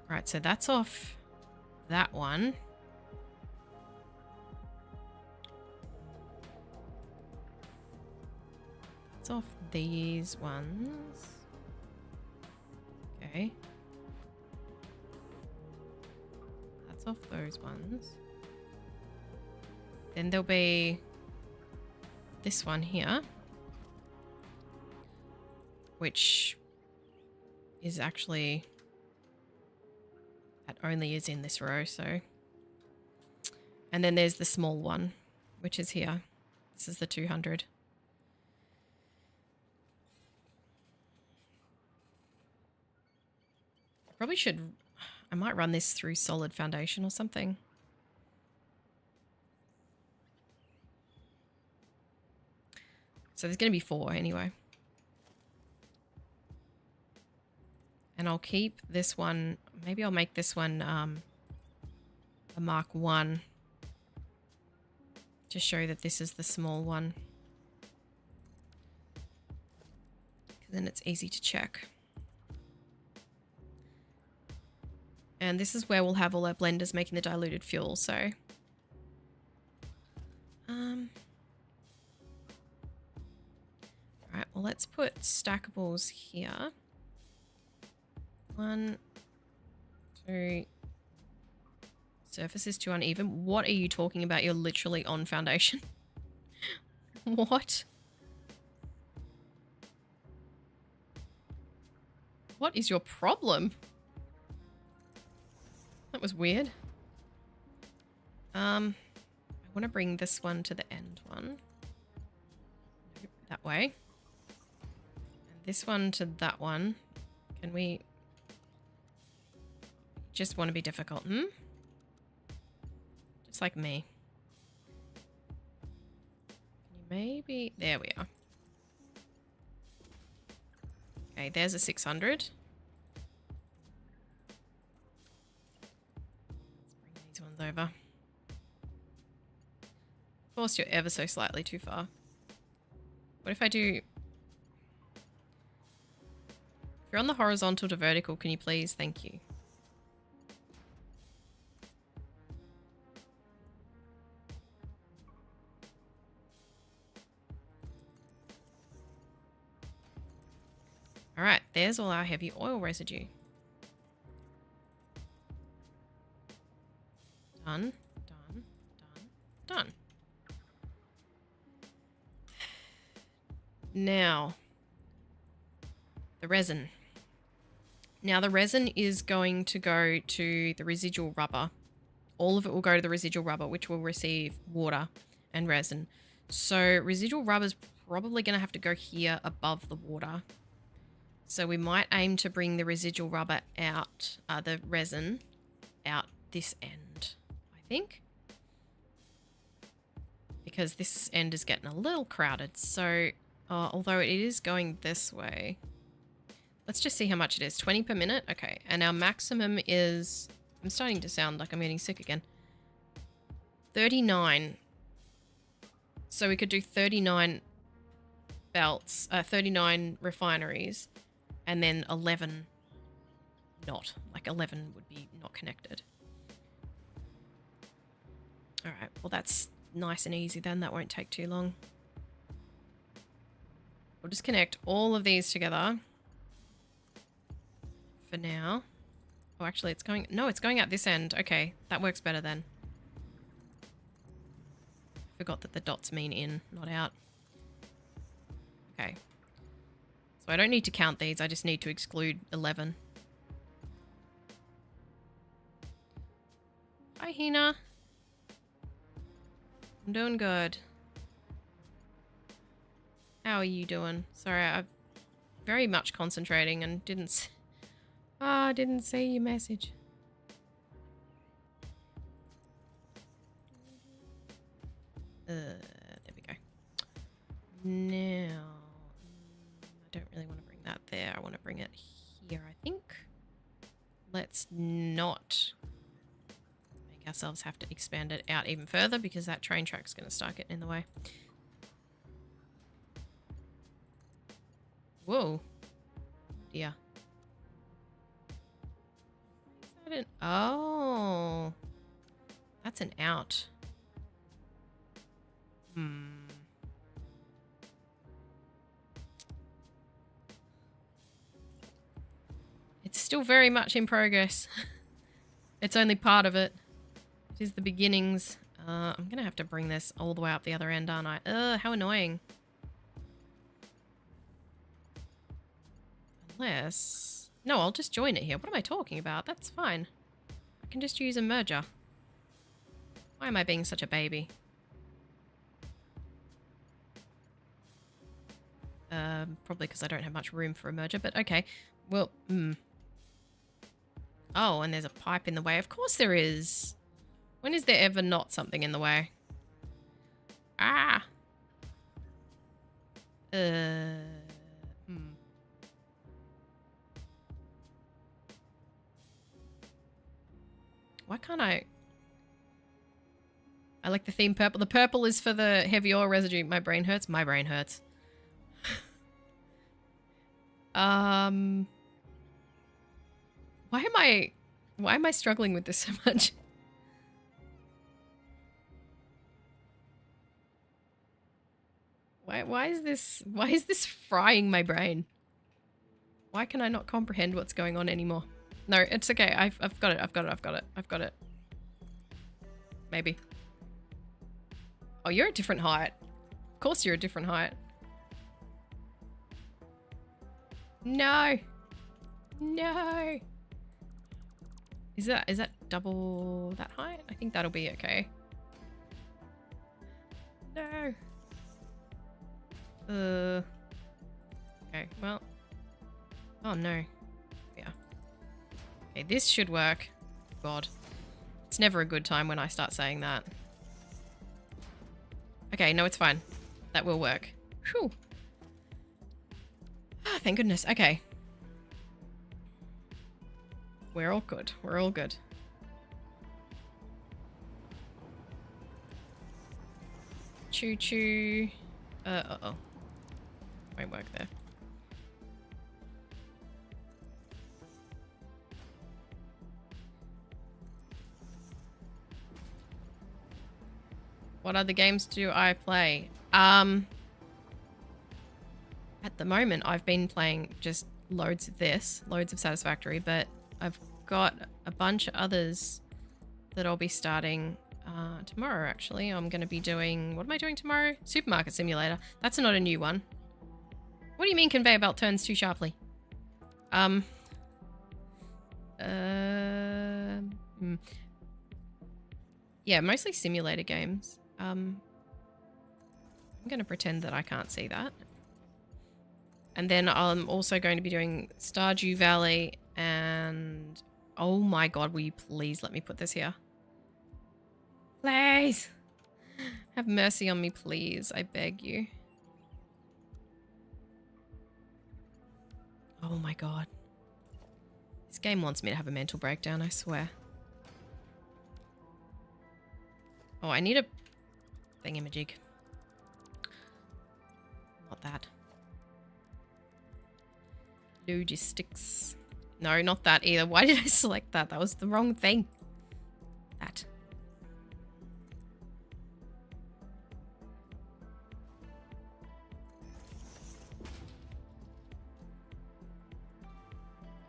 Right, so that's off that one. That's off these ones. Okay. That's off those ones. Then there'll be this one here, which is actually, that only is in this row, so. And then there's the small one, which is here. This is the 200. I probably should, I might run this through solid foundation or something. So there's going to be 4 anyway. And I'll keep this one, maybe I'll make this one a Mark 1 to show that this is the small one. Then it's easy to check. And this is where we'll have all our blenders making the diluted fuel, so. Alright, well let's put stackables here. 1, 2. Surface is too uneven. What are you talking about? You're literally on foundation. What? What is your problem? That was weird. I want to bring this one to the end one. That way. And this one to that one. Can we... Just want to be difficult, hmm? Just like me. Can you maybe... There we are. Okay, there's a 600. Let's bring these ones over. Of course, you're ever so slightly too far. What if I do... If you're on the horizontal to vertical, can you please? Thank you. Alright, there's all our heavy oil residue. Done, done, done, done. Now, the resin. Now the resin is going to go to the residual rubber. All of it will go to the residual rubber, which will receive water and resin. So residual rubber is probably going to have to go here above the water. So we might aim to bring the residual rubber out, the resin out this end, I think. Because this end is getting a little crowded. So although it is going this way, let's just see how much it is. 20 per minute. Okay. And our maximum is, I'm starting to sound like I'm getting sick again. 39. So we could do 39 belts, 39 refineries. And then 11 not. Like 11 would be not connected. Alright, well that's nice and easy then. That won't take too long. We'll just connect all of these together. For now. Oh, actually it's going... No, it's going out this end. Okay, that works better then. Forgot that the dots mean in, not out. Okay. So I don't need to count these, I just need to exclude 11. Hi, Hina. I'm doing good. How are you doing? Sorry, I'm very much concentrating and didn't see your message. There we go. Now... I don't really want to bring that there. I want to bring it here, I think. Let's not make ourselves have to expand it out even further because that train track's going to start getting in the way. Whoa. Dear. Is that an... Oh. That's an out. It's still very much in progress. It's only part of it. It is the beginnings. I'm going to have to bring this all the way up the other end, aren't I? Ugh, how annoying. Unless... No, I'll just join it here. What am I talking about? That's fine. I can just use a merger. Why am I being such a baby? Probably because I don't have much room for a merger, but okay. Well, Oh, and there's a pipe in the way. Of course there is. When is there ever not something in the way? Ah! Why can't I... I like the theme purple. The purple is for the heavy oil residue. My brain hurts. My brain hurts. Why am I struggling with this so much? Why is this frying my brain? Why can I not comprehend what's going on anymore? No, it's okay. I've got it. Maybe. Oh, you're a different height. Of course you're a different height. No. No. Is that double that height? I think that'll be okay. No. Okay, well. Oh no. Yeah. Okay, this should work. God. It's never a good time when I start saying that. Okay, no, it's fine. That will work. Whew. Oh, thank goodness. Okay. We're all good. We're all good. Choo choo. Uh-oh. Won't work there. What other games do I play? At the moment, I've been playing just loads of this, loads of Satisfactory, but I've got a bunch of others that I'll be starting tomorrow, actually. I'm going to be doing... What am I doing tomorrow? Supermarket Simulator. That's not a new one. What do you mean conveyor belt turns too sharply? Yeah, mostly simulator games. I'm going to pretend that I can't see that. And then I'm also going to be doing Stardew Valley and... Oh my god, will you please let me put this here? Please! Have mercy on me, please. I beg you. Oh my god. This game wants me to have a mental breakdown, I swear. Oh, I need a thingamajig. Not that. Logistics. No, not that either. Why did I select that? That was the wrong thing. That.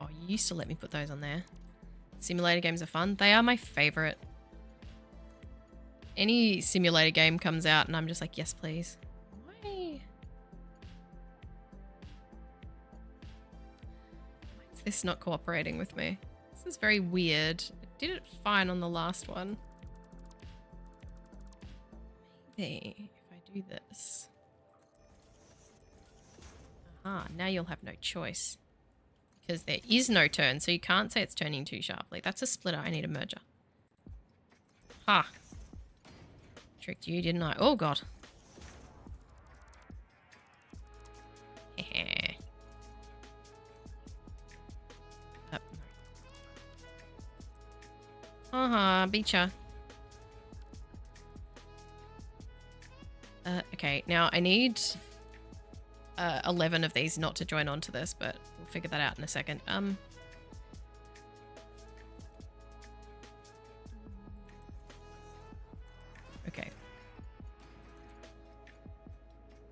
Oh, you used to let me put those on there. Simulator games are fun. They are my favorite. Any simulator game comes out and I'm just like, yes, please. Why is this not cooperating with me? This is very weird. I did it fine on the last one. Maybe if I do this. Aha, now you'll have no choice. Because there is no turn, so you can't say it's turning too sharply. That's a splitter. I need a merger. Ha. Tricked you, didn't I? Oh, God. Up. Beat ya. Okay, now I need 11 of these not to join onto this, but we'll figure that out in a second. Okay.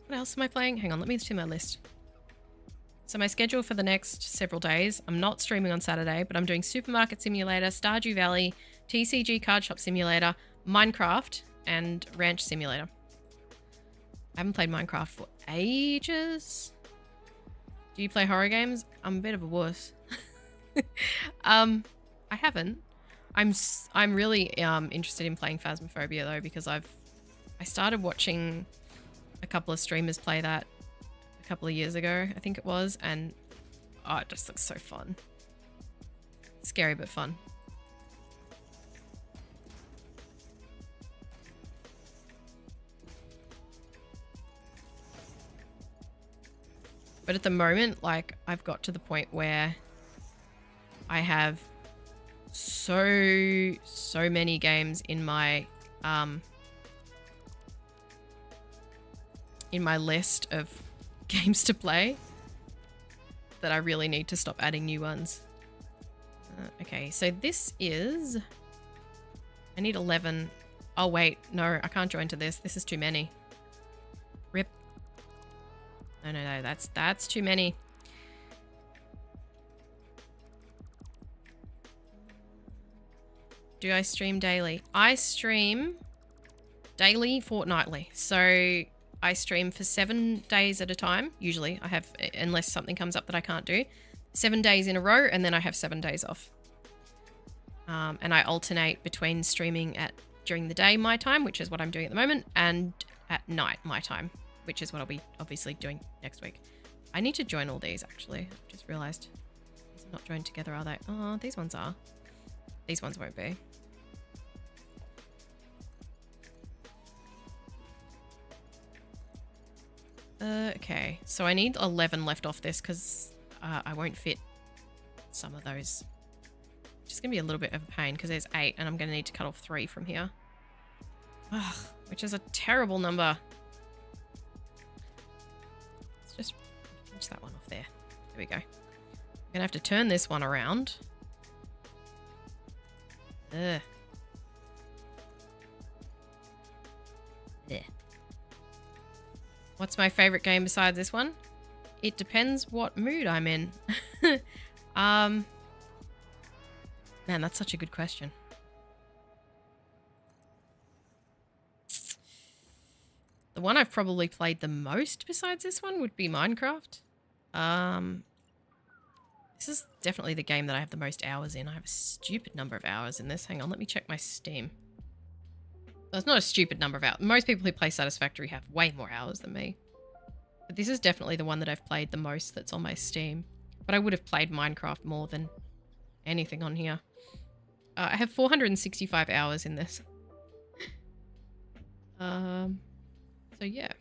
What else am I playing? Hang on, let me see my list. So my schedule for the next several days, I'm not streaming on Saturday, but I'm doing Supermarket Simulator, Stardew Valley, TCG Card Shop Simulator, Minecraft, and Ranch Simulator. I haven't played Minecraft for ages. Do you play horror games? I'm a bit of a wuss. I haven't. I'm really interested in playing Phasmophobia though, because I started watching a couple of streamers play that a couple of years ago, I think it was, and oh, it just looks so fun. Scary but fun. But at the moment, like, I've got to the point where I have so many games in my list of games to play that I really need to stop adding new ones. Okay, so this is... I need 11. Oh, wait. No, I can't join to this. This is too many. Rip. No. That's too many. Do I stream daily? I stream daily, fortnightly. So I stream for 7 days at a time. Usually I have, unless something comes up that I can't do, 7 days in a row, and then I have 7 days off. And I alternate between streaming during the day my time, which is what I'm doing at the moment, and at night my time, which is what I'll be obviously doing next week. I need to join all these actually. I've just realized these are not joined together, are they? Oh, these ones are. These ones won't be. Okay, so I need 11 left off this because I won't fit some of those. It's just going to be a little bit of a pain because there's 8 and I'm going to need to cut off 3 from here. Ugh, which is a terrible number. Let's just pinch that one off there. There we go. I'm going to have to turn this one around. Ugh. There. What's my favorite game besides this one? It depends what mood I'm in. Man, that's such a good question. The one I've probably played the most besides this one would be Minecraft. This is definitely the game that I have the most hours in. I have a stupid number of hours in this. Hang on, let me check my Steam. Well, it's not a stupid number of hours. Most people who play Satisfactory have way more hours than me. But this is definitely the one that I've played the most that's on my Steam. But I would have played Minecraft more than anything on here. I have 465 hours in this. So yeah.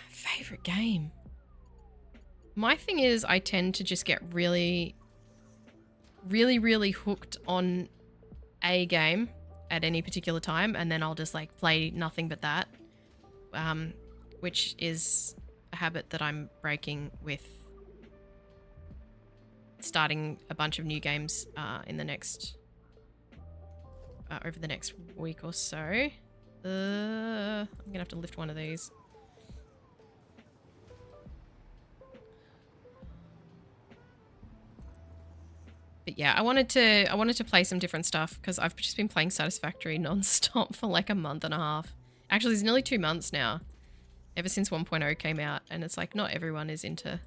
Favorite game. My thing is I tend to just get really hooked on a game at any particular time, and then I'll just like play nothing but that, which is a habit that I'm breaking with starting a bunch of new games in the next over the next week or so. I'm gonna have to lift one of these. But yeah, I wanted to play some different stuff because I've just been playing Satisfactory non-stop for like a month and a half. Actually, it's nearly 2 months now, ever since 1.0 came out, and it's like not everyone is into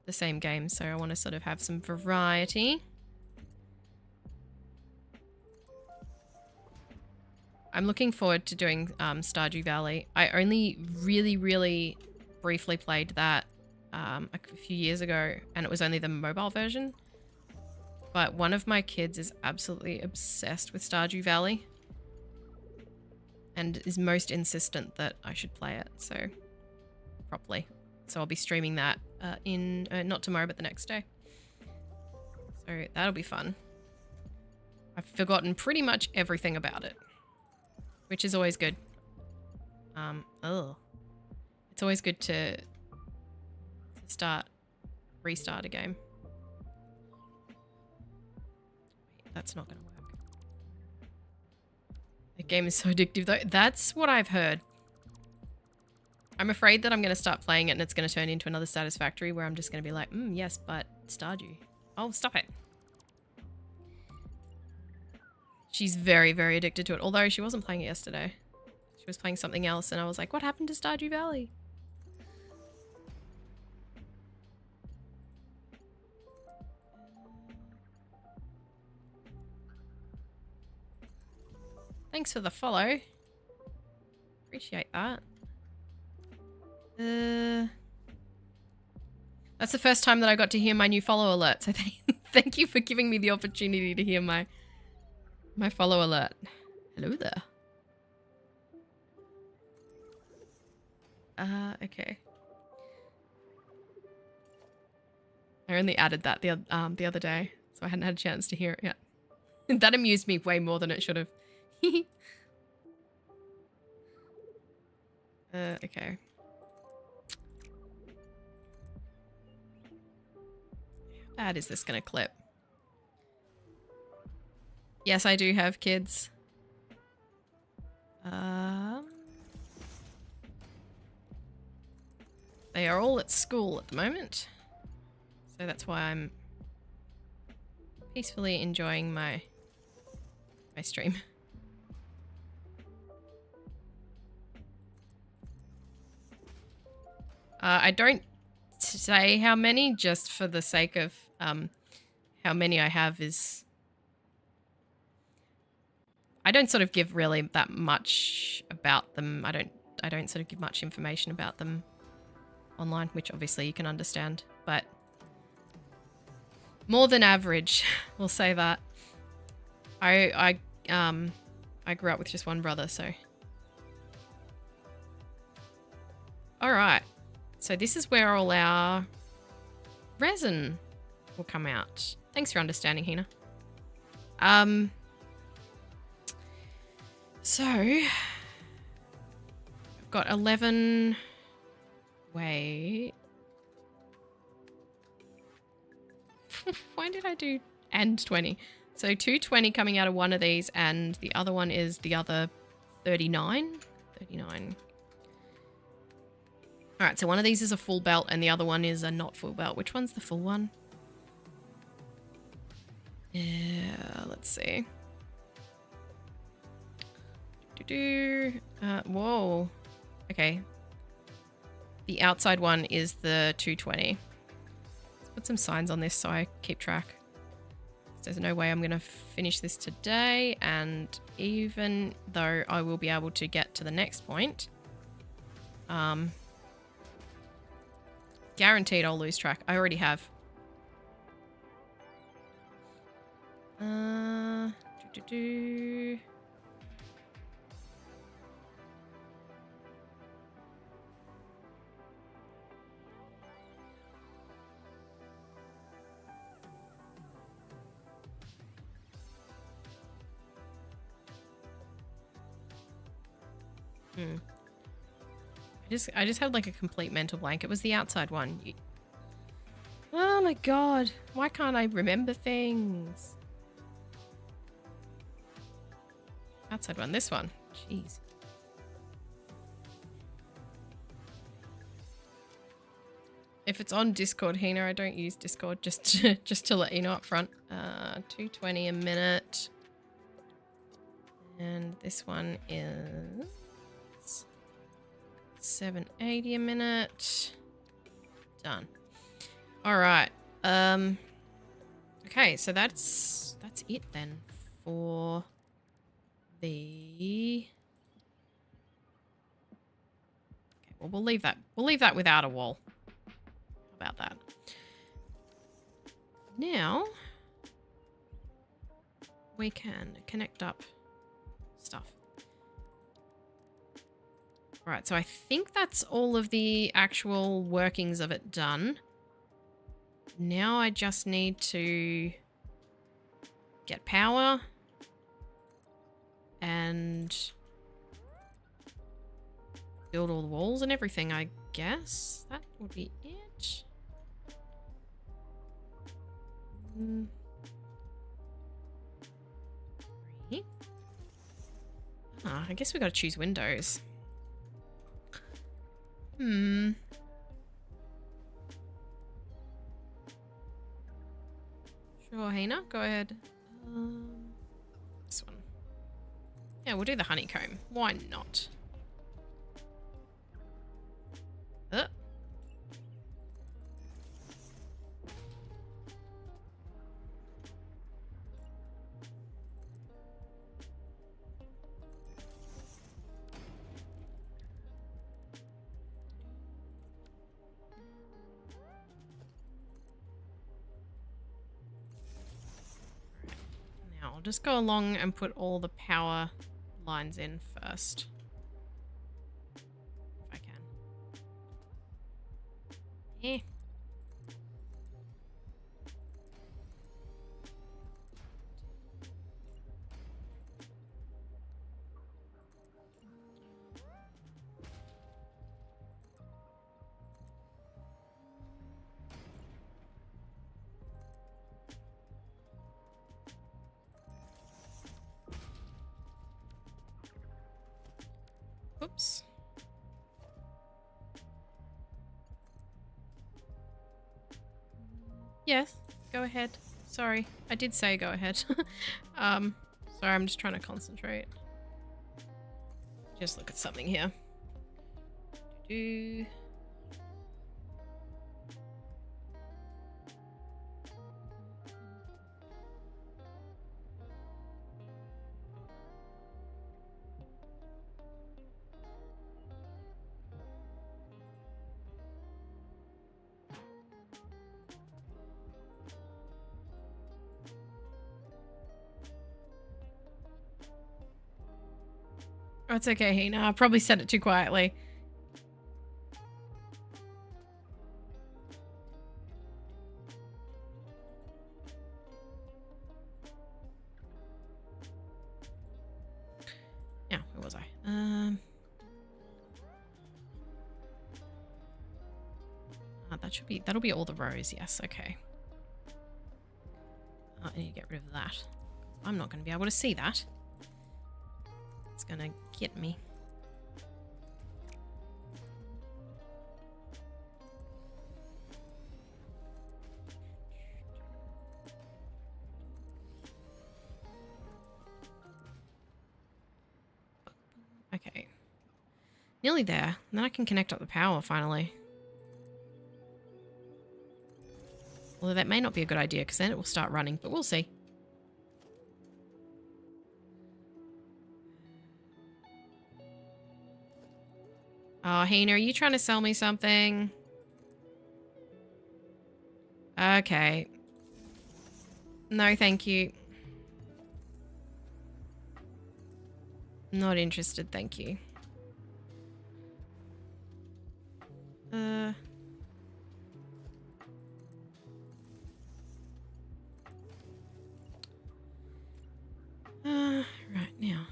the same game, so I want to sort of have some variety. I'm looking forward to doing Stardew Valley. I only really briefly played that a few years ago, and it was only the mobile version. But one of my kids is absolutely obsessed with Stardew Valley and is most insistent that I should play it, so properly. So I'll be streaming that not tomorrow, but the next day. So that'll be fun. I've forgotten pretty much everything about it, which is always good. It's always good to restart a game. That's not going to work. The game is so addictive though. That's what I've heard. I'm afraid that I'm going to start playing it and it's going to turn into another Satisfactory where I'm just going to be like, yes, but Stardew. Oh, stop it. She's very, very addicted to it. Although she wasn't playing it yesterday. She was playing something else and I was like, what happened to Stardew Valley? Thanks for the follow. Appreciate that. That's the first time that I got to hear my new follow alert. So thank you for giving me the opportunity to hear my follow alert. Hello there. Okay. I only added that the other day, so I hadn't had a chance to hear it yet. That amused me way more than it should have. Okay. How bad is this gonna clip? Yes, I do have kids. They are all at school at the moment. So that's why I'm peacefully enjoying my stream. I don't say how many just for the sake of how many I have is... I don't sort of give really that much about them. I don't sort of give much information about them online, which obviously you can understand, but more than average, we'll say that. I grew up with just one brother, so. All right. So this is where all our resin will come out. Thanks for understanding, Hina. So I've got 11. Wait. Why did I do and 20? So 220 coming out of one of these, and the other one is the other 39. 39. All right, so one of these is a full belt and the other one is a not full belt. Which one's the full one? Yeah, let's see. Whoa. Okay. The outside one is the 220. Let's put some signs on this so I keep track. There's no way I'm going to finish this today, and even though I will be able to get to the next point, guaranteed I'll lose track. I already have. I just had like a complete mental blank. It was the outside one. Oh my god. Why can't I remember things? Outside one. This one. Jeez. If it's on Discord, Hina, I don't use Discord, just to let you know up front. 220 a minute. And this one is 780 a minute. Done. All right. Okay, so that's it then for the... Okay, well, we'll leave that without a wall. How about that? Now we can connect up stuff. Right, so I think that's all of the actual workings of it done. Now I just need to get power and build all the walls and everything, I guess. That would be it. I guess we gotta choose windows. Sure, Hina, go ahead. This one. Yeah, we'll do the honeycomb. Why not? Now I'll just go along and put all the power lines in first. If I can. Eh. Oops. Yes, go ahead. Sorry, I did say go ahead. Sorry, I'm just trying to concentrate. Just look at something here. Do. Oh, it's okay, Hina. I probably said it too quietly. Yeah, where was I? That'll be all the rows. Yes, okay. I need to get rid of that. I'm not going to be able to see that. It's going to get me. Okay. Nearly there. And then I can connect up the power finally. Although that may not be a good idea because then it will start running, but we'll see. Oh, Hina, are you trying to sell me something? Okay. No, thank you. Not interested, thank you. Right now.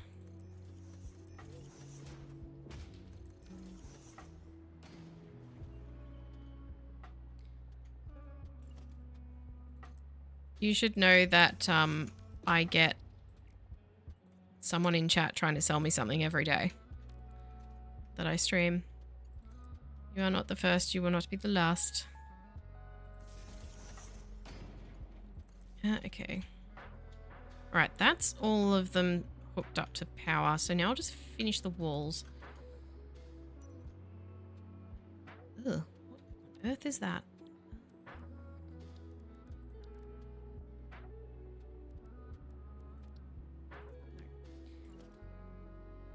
You should know that I get someone in chat trying to sell me something every day that I stream. You are not the first, you will not be the last. Okay. Alright, that's all of them hooked up to power. So now I'll just finish the walls. Ugh, what on earth is that?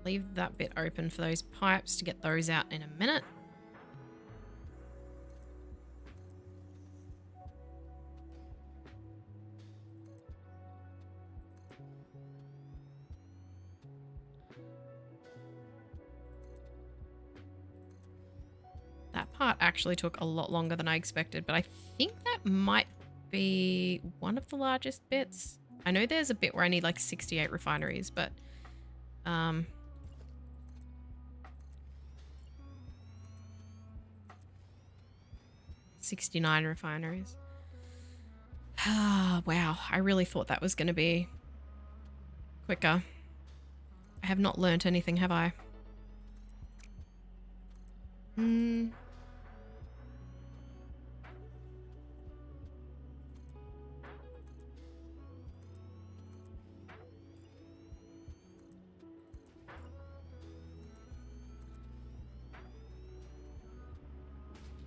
Leave that bit open for those pipes to get those out in a minute. That part actually took a lot longer than I expected, but I think that might be one of the largest bits. I know there's a bit where I need like 68 refineries, but 69 refineries. Wow, I really thought that was going to be quicker. I have not learnt anything, have I?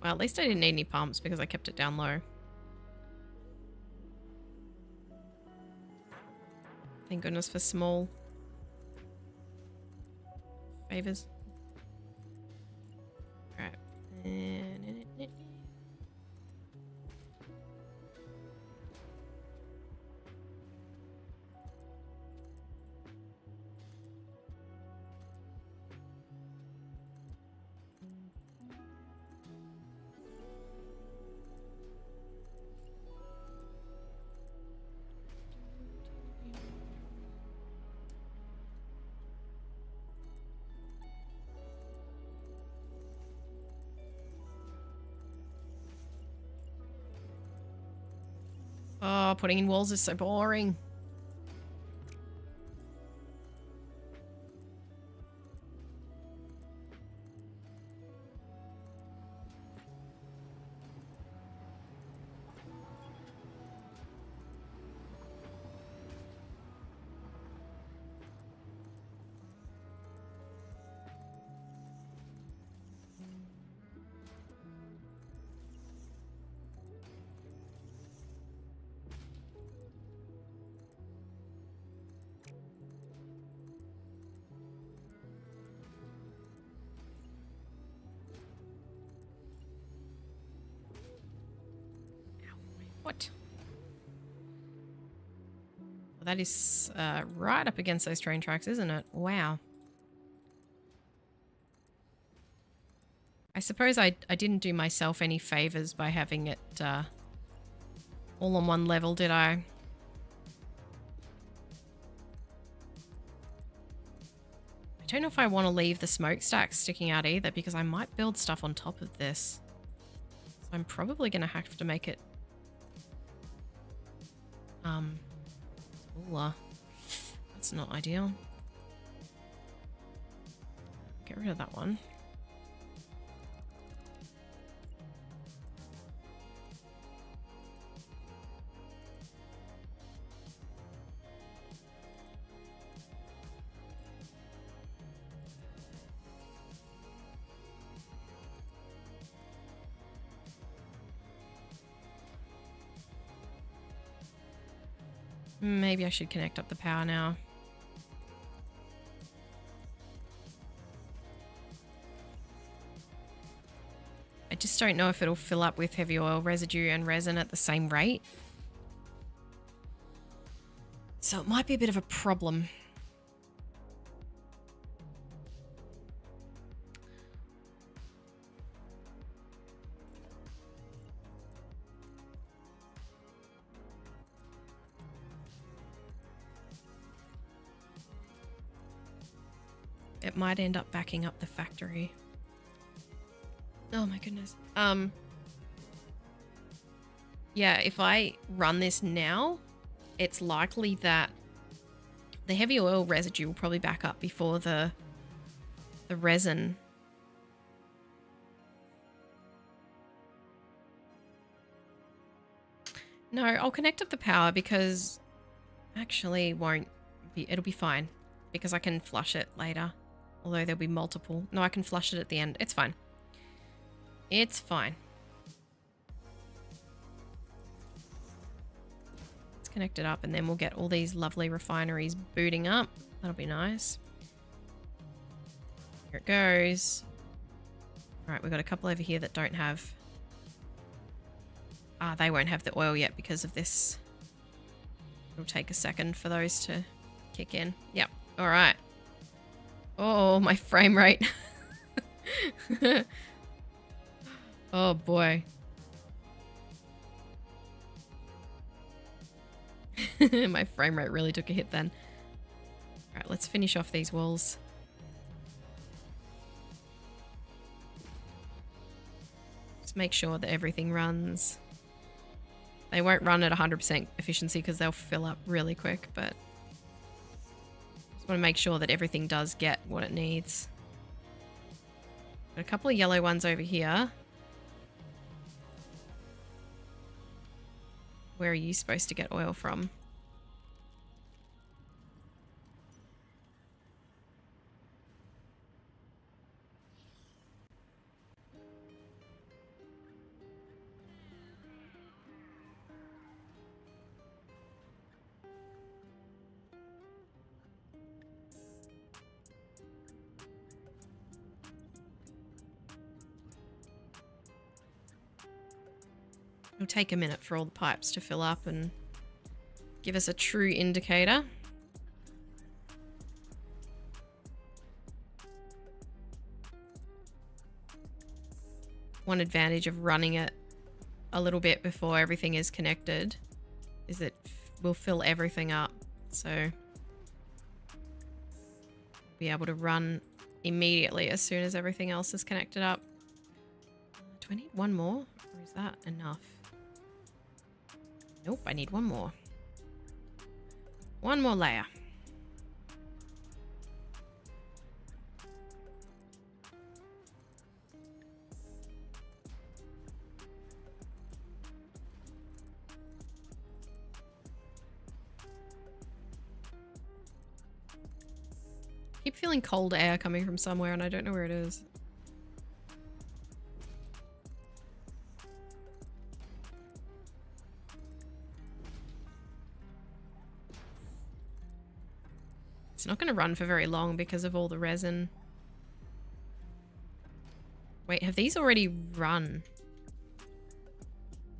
Well, at least I didn't need any pumps because I kept it down low. Thank goodness for small favors. Alright. Oh, putting in walls is so boring. What? Well, that is right up against those train tracks, isn't it? Wow. I suppose I didn't do myself any favors by having it all on one level, did I? I don't know if I want to leave the smokestacks sticking out either because I might build stuff on top of this. So I'm probably going to have to make it taller. That's not ideal. Get rid of that one. Maybe I should connect up the power now. I just don't know if it'll fill up with heavy oil residue and resin at the same rate. So it might be a bit of a problem. It might end up backing up the factory. Oh my goodness. Yeah, if I run this now, it's likely that the heavy oil residue will probably back up before the resin. No, I'll connect up the power because actually it won't be, it'll be fine because I can flush it later. Although there'll be multiple. No, I can flush it at the end. It's fine. It's fine. Let's connect it up and then we'll get all these lovely refineries booting up. That'll be nice. Here it goes. All right, we've got a couple over here that don't have... they won't have the oil yet because of this. It'll take a second for those to kick in. Yep. All right. Oh, my frame rate. Oh, boy. My frame rate really took a hit then. All right, let's finish off these walls. Just make sure that everything runs. They won't run at 100% efficiency because they'll fill up really quick, but... want to make sure that everything does get what it needs. Got a couple of yellow ones over here. Where are you supposed to get oil from? It'll take a minute for all the pipes to fill up and give us a true indicator. One advantage of running it a little bit before everything is connected is it will fill everything up. So be able to run immediately as soon as everything else is connected up. Do I need one more? Or is that enough? Nope, I need one more. One more layer. Keep feeling cold air coming from somewhere and I don't know where it is. It's not going to run for very long because of all the resin. Wait, have these already run?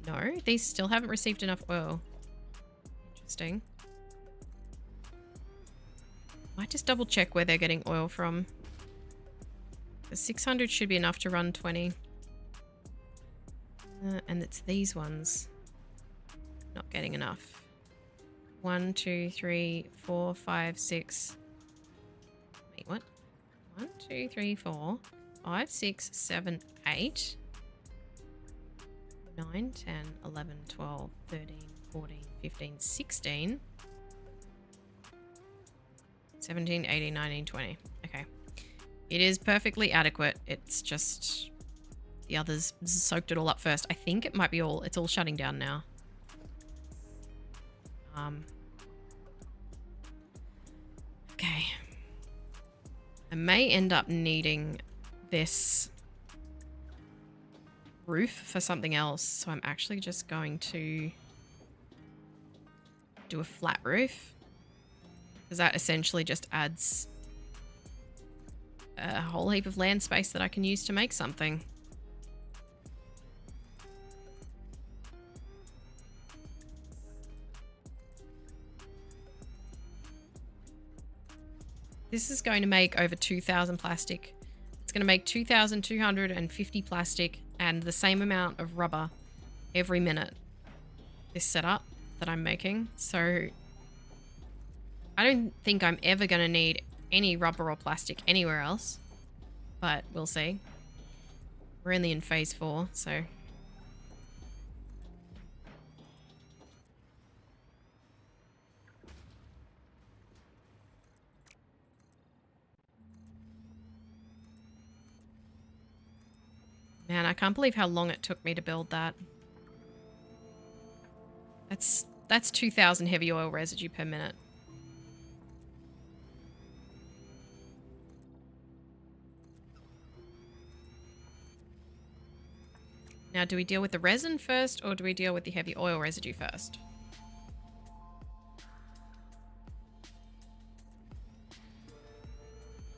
No, these still haven't received enough oil. Interesting. Might just double check where they're getting oil from. The 600 should be enough to run 20. And it's these ones. Not getting enough. 1, 2, 3, 4, 5, 6. Wait, what? 1, 2, 3, 4, 5, 6, 7, 8. 9, 10, 11, 12, 13, 14, 15, 16. 17, 18, 19, 20. Okay. It is perfectly adequate. It's just the others soaked it all up first. I think it might be all, it's all shutting down now. Okay. I may end up needing this roof for something else. So I'm actually just going to do a flat roof. Because that essentially just adds a whole heap of land space that I can use to make something. This is going to make over 2,000 plastic. It's going to make 2,250 plastic and the same amount of rubber every minute. This setup that I'm making. So I don't think I'm ever going to need any rubber or plastic anywhere else, but we'll see. We're only in phase 4, so. Man, I can't believe how long it took me to build that. That's 2,000 heavy oil residue per minute. Now, do we deal with the resin first or do we deal with the heavy oil residue first?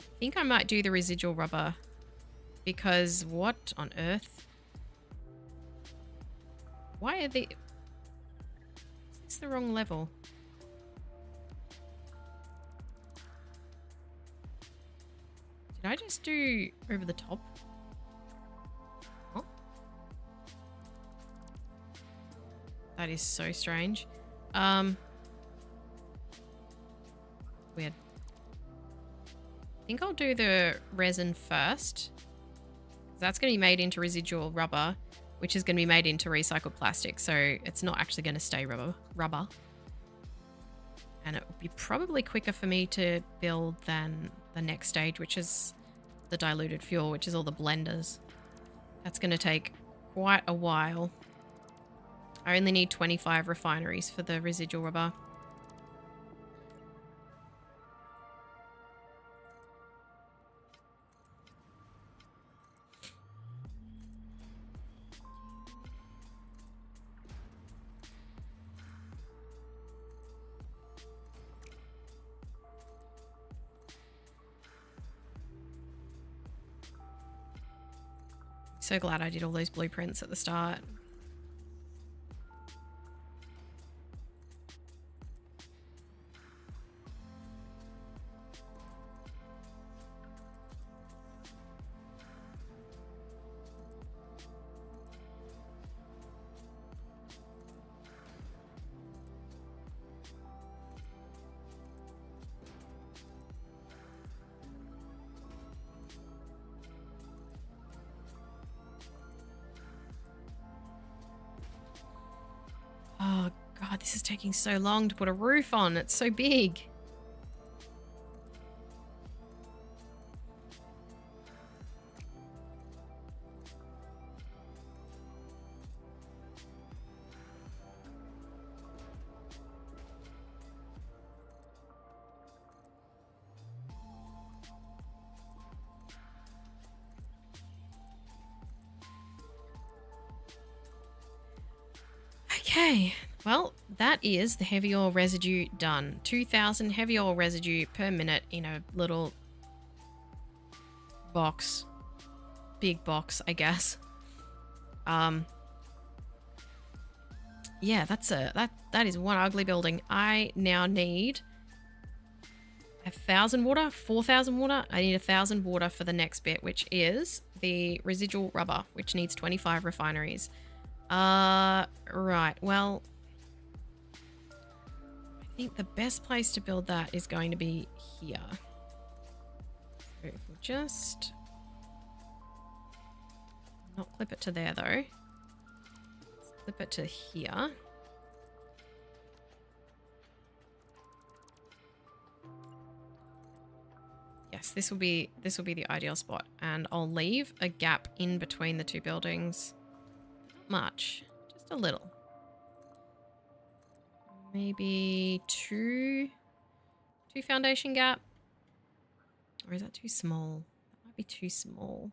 I think I might do the residual rubber because what on earth? Why are they... Is this the wrong level? Did I just do over the top? That is so strange. Weird. I think I'll do the resin first. That's going to be made into residual rubber, which is going to be made into recycled plastic. So it's not actually going to stay rubber. And it will be probably quicker for me to build than the next stage, which is the diluted fuel, which is all the blenders. That's going to take quite a while. I only need 25 refineries for the residual rubber. So glad I did all those blueprints at the start. God, this is taking so long to put a roof on. It's so big. Okay, well, that is the heavy oil residue done. 2,000 heavy oil residue per minute in a little box. Big box, I guess. Yeah, that is one ugly building. I now need 1,000 water, 4,000 water. I need 1,000 water for the next bit, which is the residual rubber, which needs 25 refineries. Right. Well, I think the best place to build that is going to be here. So if we'll just not clip it to there though. Let's clip it to here. Yes, this will be the ideal spot, and I'll leave a gap in between the two buildings. Not much, just a little. Maybe two foundation gap, or is that too small? That might be too small.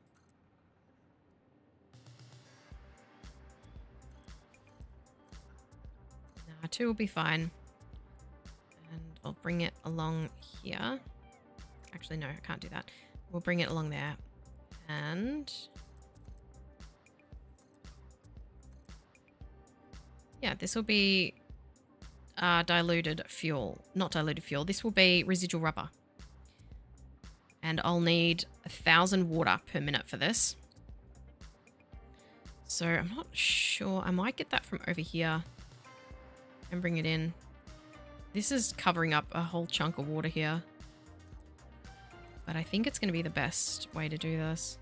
Nah, 2 will be fine, and I'll bring it along here. Actually, no, I can't do that. We'll bring it along there. And yeah, this will be diluted fuel. Not diluted fuel. This will be residual rubber. And I'll need 1,000 water per minute for this. So I'm not sure. I might get that from over here and bring it in. This is covering up a whole chunk of water here. But I think it's going to be the best way to do this.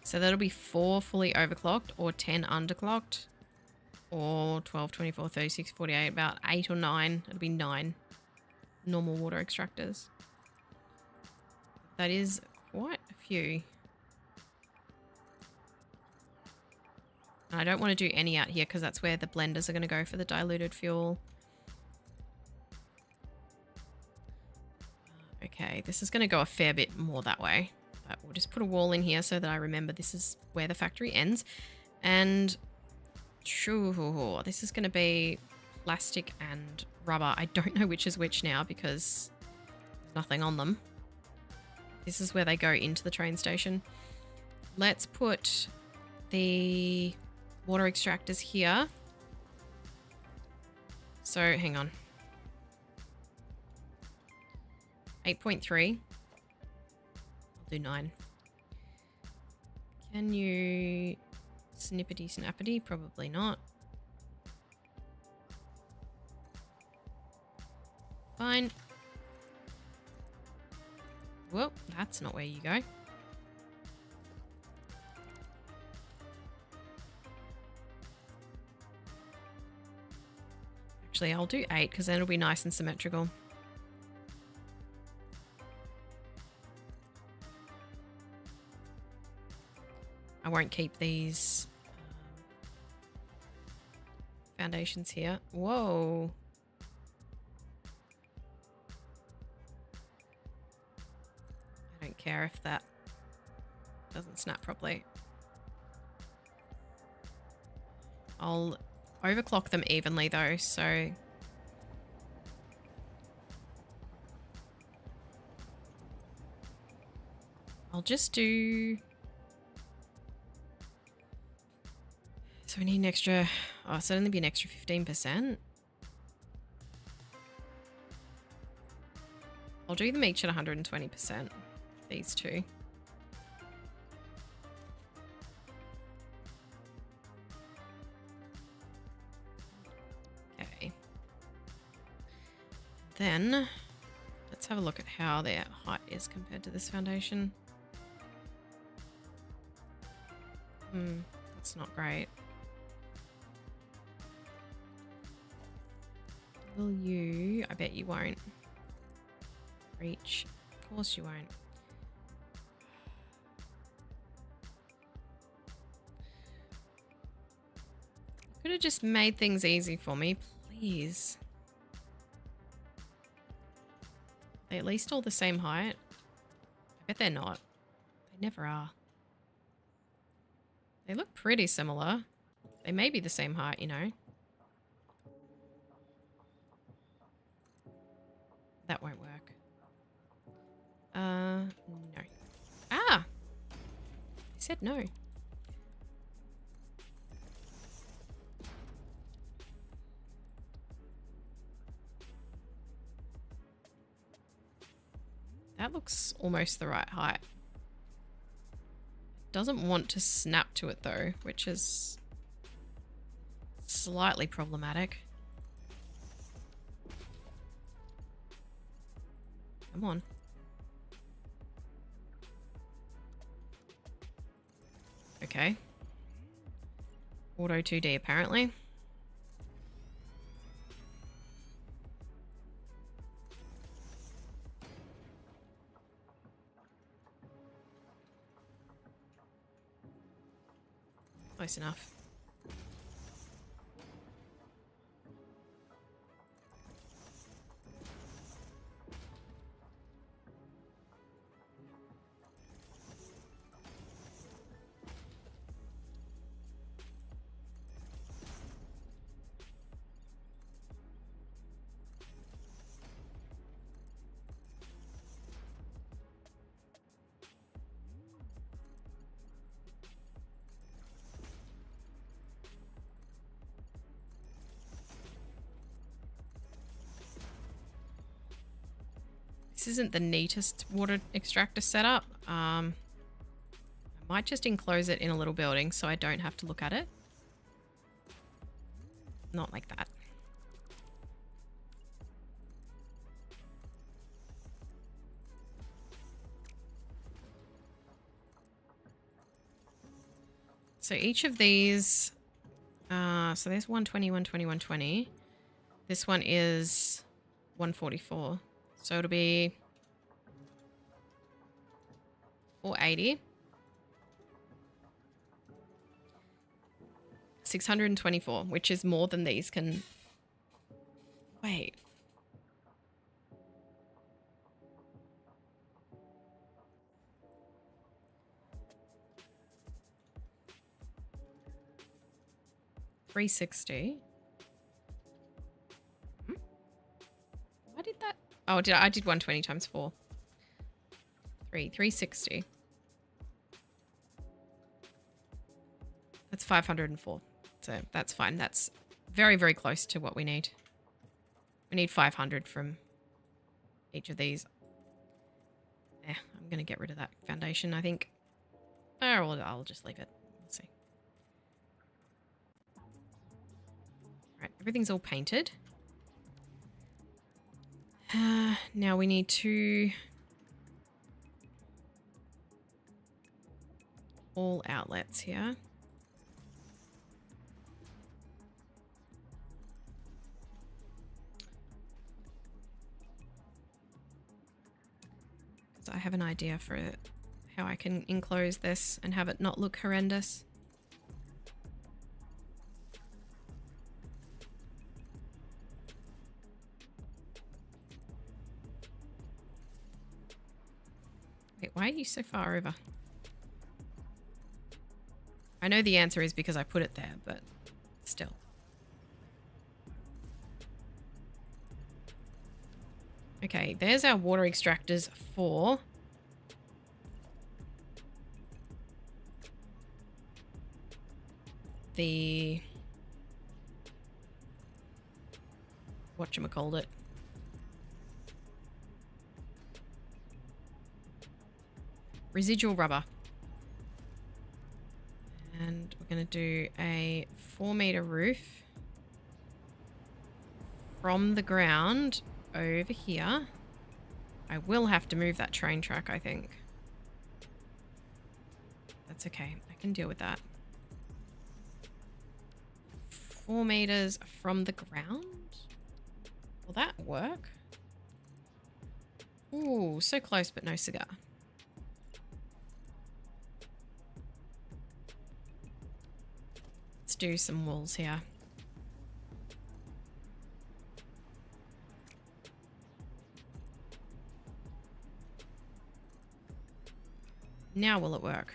So that'll be 4 fully overclocked, or 10 underclocked, or 12, 24, 36, 48, about 8 or 9. It'll be 9 normal water extractors. That is quite a few. And I don't want to do any out here because that's where the blenders are going to go for the diluted fuel. Okay, this is going to go a fair bit more that way. But we'll just put a wall in here so that I remember this is where the factory ends. And sure, this is going to be plastic and rubber. I don't know which is which now because there's nothing on them. This is where they go into the train station. Let's put the water extractors here. So hang on. 8.3. I'll do 9. Can you snippety snappity? Probably not. Fine. Well, that's not where you go. Actually, I'll do 8 because then it'll be nice and symmetrical. I won't keep these foundations here. Whoa. I don't care if that doesn't snap properly. I'll overclock them evenly though, so I'll just do... So we need an extra... Oh, so it'll only be an extra 15%. I'll do them each at 120%. These two. Okay. Then, let's have a look at how their height is compared to this foundation. That's not great. Will you? I bet you won't. Reach. Of course you won't. Could have just made things easy for me, please. Are they at least all the same height? I bet they're not. They never are. They look pretty similar. They may be the same height, you know. That won't work. No. Ah! I said no. That looks almost the right height. Doesn't want to snap to it though, which is slightly problematic. Come on. Okay. Auto 2D apparently. Close enough. This isn't the neatest water extractor setup. I might just enclose it in a little building so I don't have to look at it. Not like that. So each of these, so there's 120, 120, 120. This one is 144. So it'll be 480. 624, which is more than these can... Wait. $360. Why did that? Oh, I did 120 times 4. 360. That's 504. So that's fine. That's very, very close to what we need. We need 500 from each of these. I'm going to get rid of that foundation, I think. Or I'll just leave it. We'll see. Right, everything's all painted. Now we need to... all outlets here. I have an idea for how I can enclose this and have it not look horrendous. Wait, why are you so far over? I know the answer is because I put it there, but still. Okay, there's our water extractors for the whatchamacallit. Residual rubber. And we're going to do a 4-meter roof from the ground over here. I will have to move that train track, I think. That's okay. I can deal with that. 4 meters from the ground. Will that work? Ooh, so close, but no cigar. Let's do some walls here. Now will it work?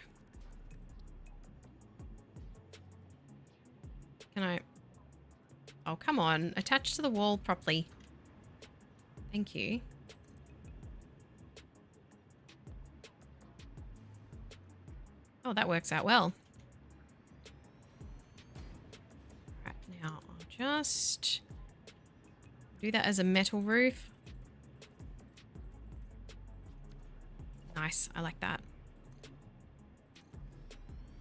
Can I... Oh, come on. Attach to the wall properly. Thank you. Oh, that works out well. Right, now I'll just do that as a metal roof. Nice. I like that.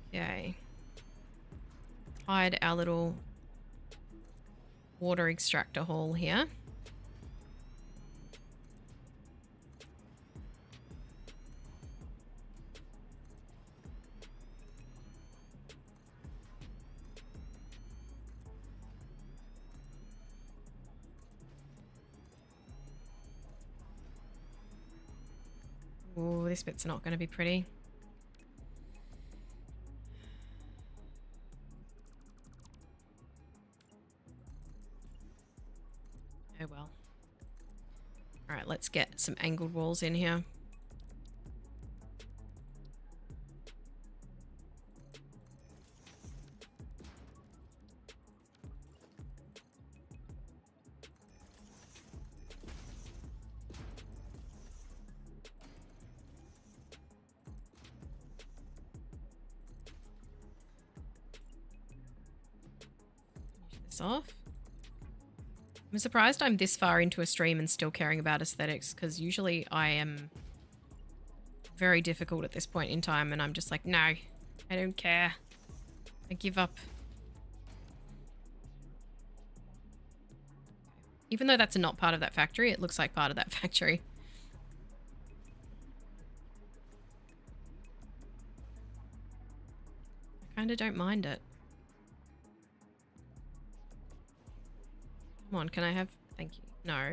Okay. Hide our little water extractor hole here. Oh, this bit's not going to be pretty. Oh well. Alright, let's get some angled walls in here. Finish this off. I'm surprised I'm this far into a stream and still caring about aesthetics, because usually I am very difficult at this point in time and I'm just like, no, I don't care. I give up. Even though that's not part of that factory, it looks like part of that factory. I kind of don't mind it. Come on, can I have... Thank you. No.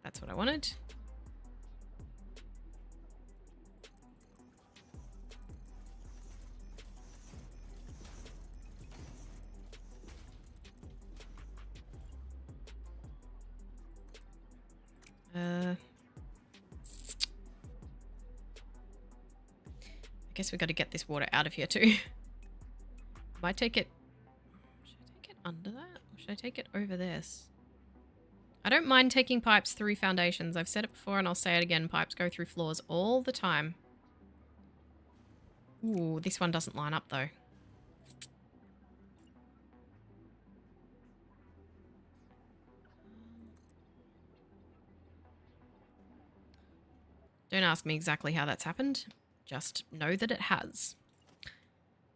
That's what I wanted. I guess we got to get this water out of here too. Might take it... Should I take it under that? Or should I take it over this? I don't mind taking pipes through foundations. I've said it before and I'll say it again. Pipes go through floors all the time. Ooh, this one doesn't line up though. Don't ask me exactly how that's happened. Just know that it has.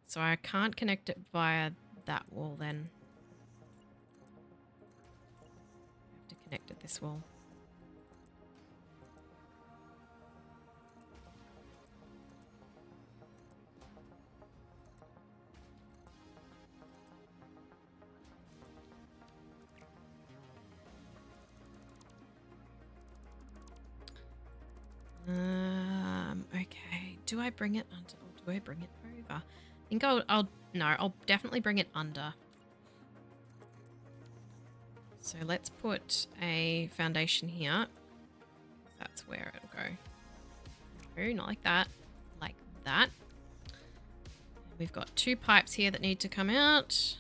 So I can't connect it via that wall then. I have to connect it this wall. Okay. Do I bring it under or do I bring it over? I think I'll definitely bring it under. So let's put a foundation here. That's where it'll go. No, not like that. Like that. We've got 2 pipes here that need to come out.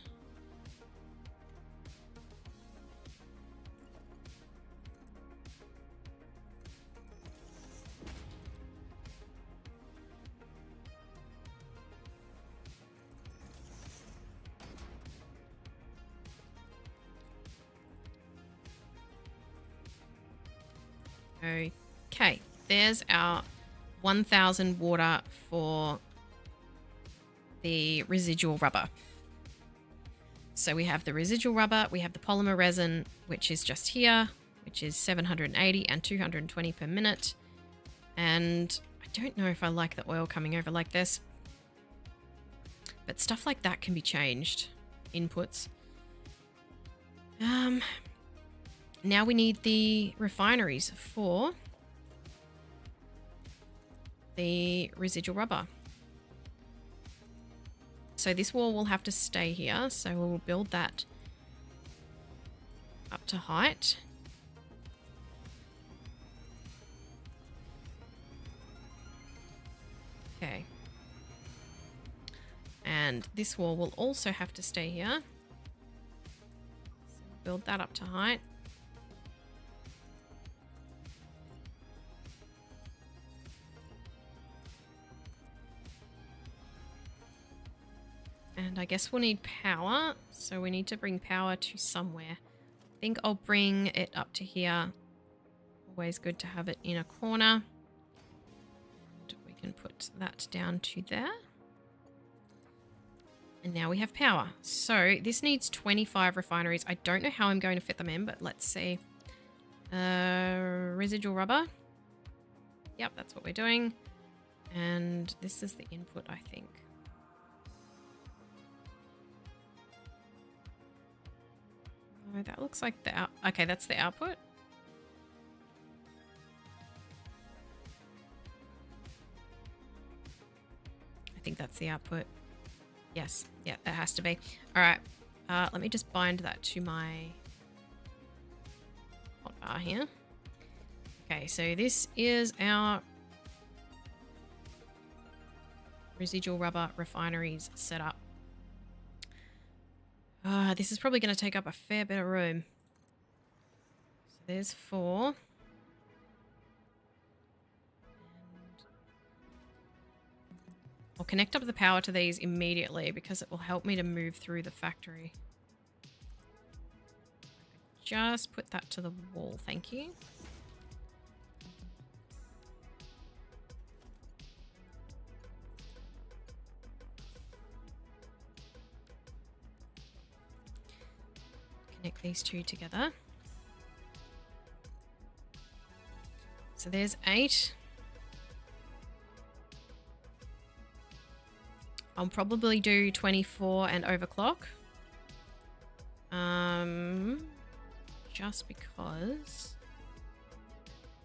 Okay, there's our 1000 water for the residual rubber. So we have the residual rubber, we have the polymer resin, which is just here, which is 780 and 220 per minute. And I don't know if I like the oil coming over like this. But stuff like that can be changed. Inputs. Now we need the refineries for the residual rubber. So this wall will have to stay here. So we'll build that up to height. Okay. And this wall will also have to stay here. So build that up to height. And I guess we'll need power. So we need to bring power to somewhere. I think I'll bring it up to here. Always good to have it in a corner. And we can put that down to there. And now we have power. So this needs 25 refineries. I don't know how I'm going to fit them in, but let's see. Residual rubber. Yep, that's what we're doing. And this is the input, I think. Oh, that looks like the out. Okay, that's the output. I think that's the output. Yes, yeah, that has to be. All right, let me just bind that to my hotbar here. Okay, so this is our residual rubber refineries setup. This is probably going to take up a fair bit of room. So there's 4. And I'll connect up the power to these immediately because it will help me to move through the factory. Just put that to the wall, thank you. Connect these two together. So there's 8. I'll probably do 24 and overclock. Just because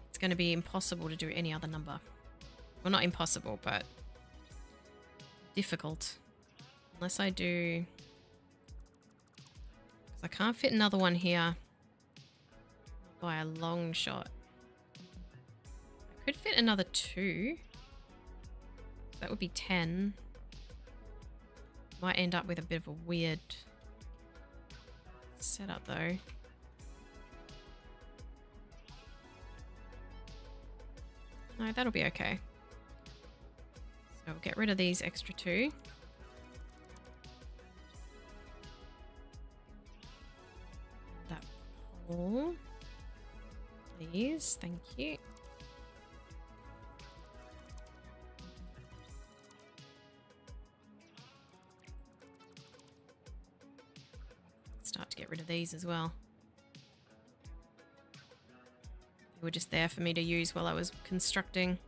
it's going to be impossible to do any other number. Well, not impossible, but difficult. Unless I do... I can't fit another one here by a long shot. I could fit another 2. That would be 10. Might end up with a bit of a weird setup though. No, that'll be okay. So we'll get rid of these extra 2. That pole. Please, thank you. Start to get rid of these as well. They were just there for me to use while I was constructing.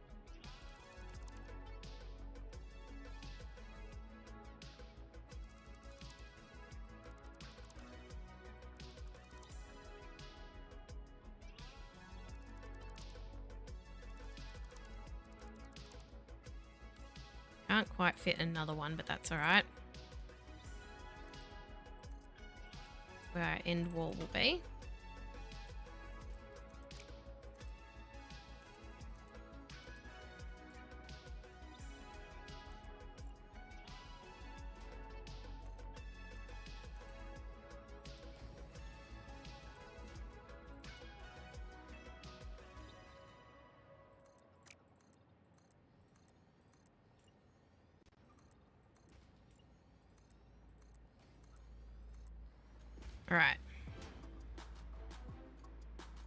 Can't quite fit another one, but that's all right. Where our end wall will be. All right.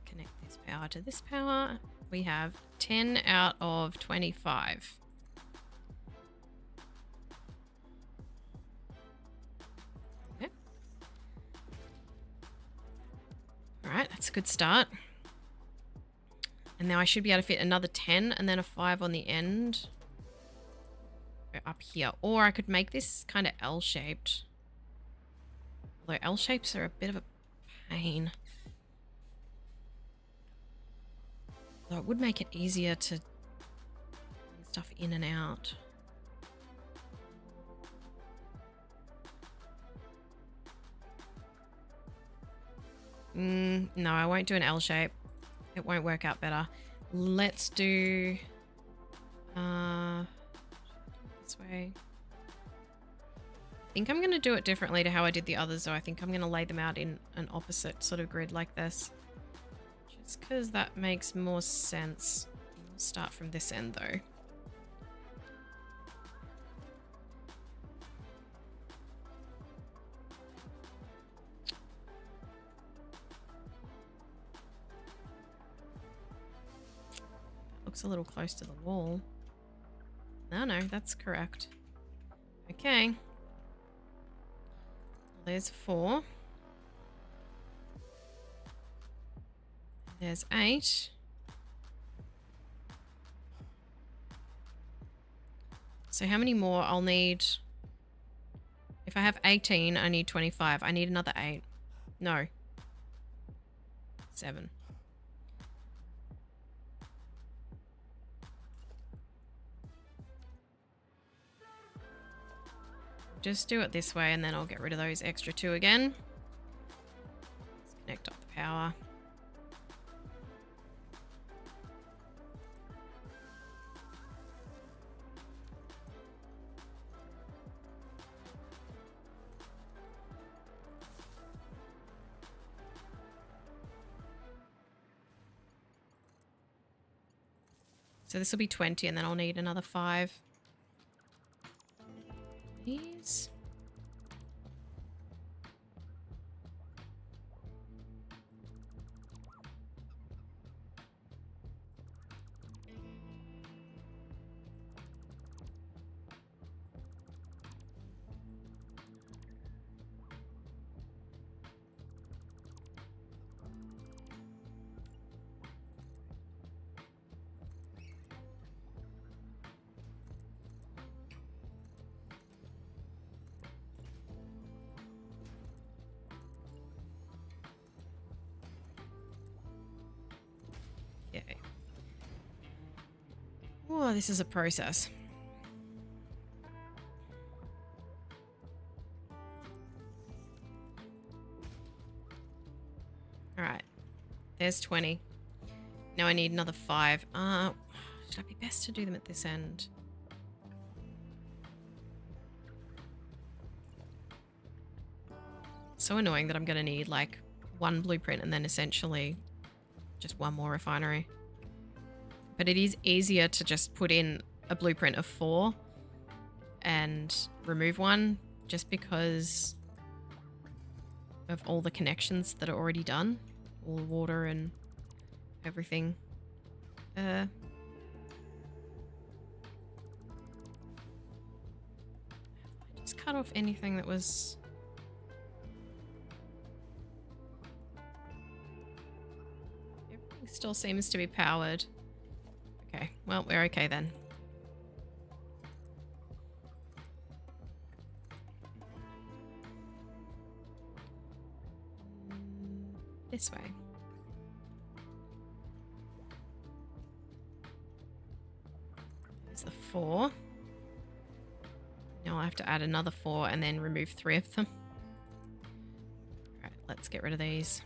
Connect this power to this power. We have 10 out of 25. Okay. All right, that's a good start. And now I should be able to fit another 10 and then a 5 on the end. go up here. Or I could make this kind of L-shaped. Although L-shapes are a bit of a pain. Although it would make it easier to bring stuff in and out. No, I won't do an L shape. It won't work out better. Let's do this way. I think I'm going to do it differently to how I did the others, so I think I'm going to lay them out in an opposite sort of grid like this. Just because that makes more sense. We'll start from this end though. Looks a little close to the wall. No, that's correct. Okay. There's 4. There's 8. So how many more I'll need? If I have 18, I need 25. I need another 8. No. 7. Just do it this way and then I'll get rid of those extra 2 again. Let's connect up the power. So this will be 20 and then I'll need another 5. These. Okay. Oh, this is a process. All right. There's 20. Now I need another 5. Should I be best to do them at this end? So annoying that I'm going to need like 1 blueprint and then essentially just 1 more refinery. But it is easier to just put in a blueprint of 4 and remove 1 just because of all the connections that are already done. All the water and everything. Just cut off anything that was... Everything still seems to be powered. Okay, well, we're okay then. This way. There's the 4. Now I'll have to add another 4 and then remove 3 of them. Alright, let's get rid of these.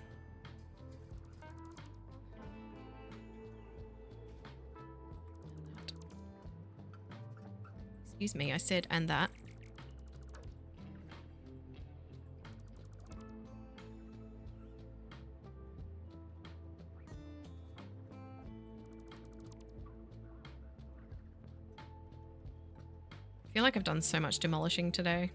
Excuse me, I said and that. I feel like I've done so much demolishing today.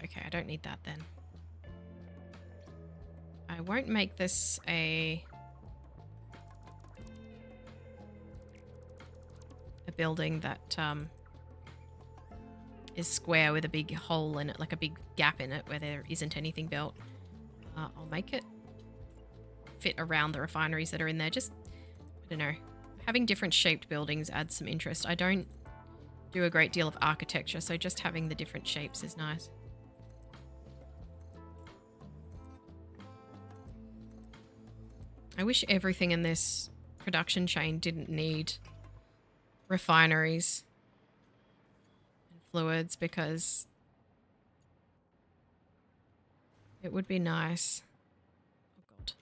Okay, I don't need that then. I won't make this a building that is square with a big hole in it, like a big gap in it where there isn't anything built. I'll make it fit around the refineries that are in there. Just, I don't know, having different shaped buildings adds some interest. I don't do a great deal of architecture, so just having the different shapes is nice. I wish everything in this production chain didn't need refineries and fluids, because it would be nice, oh God,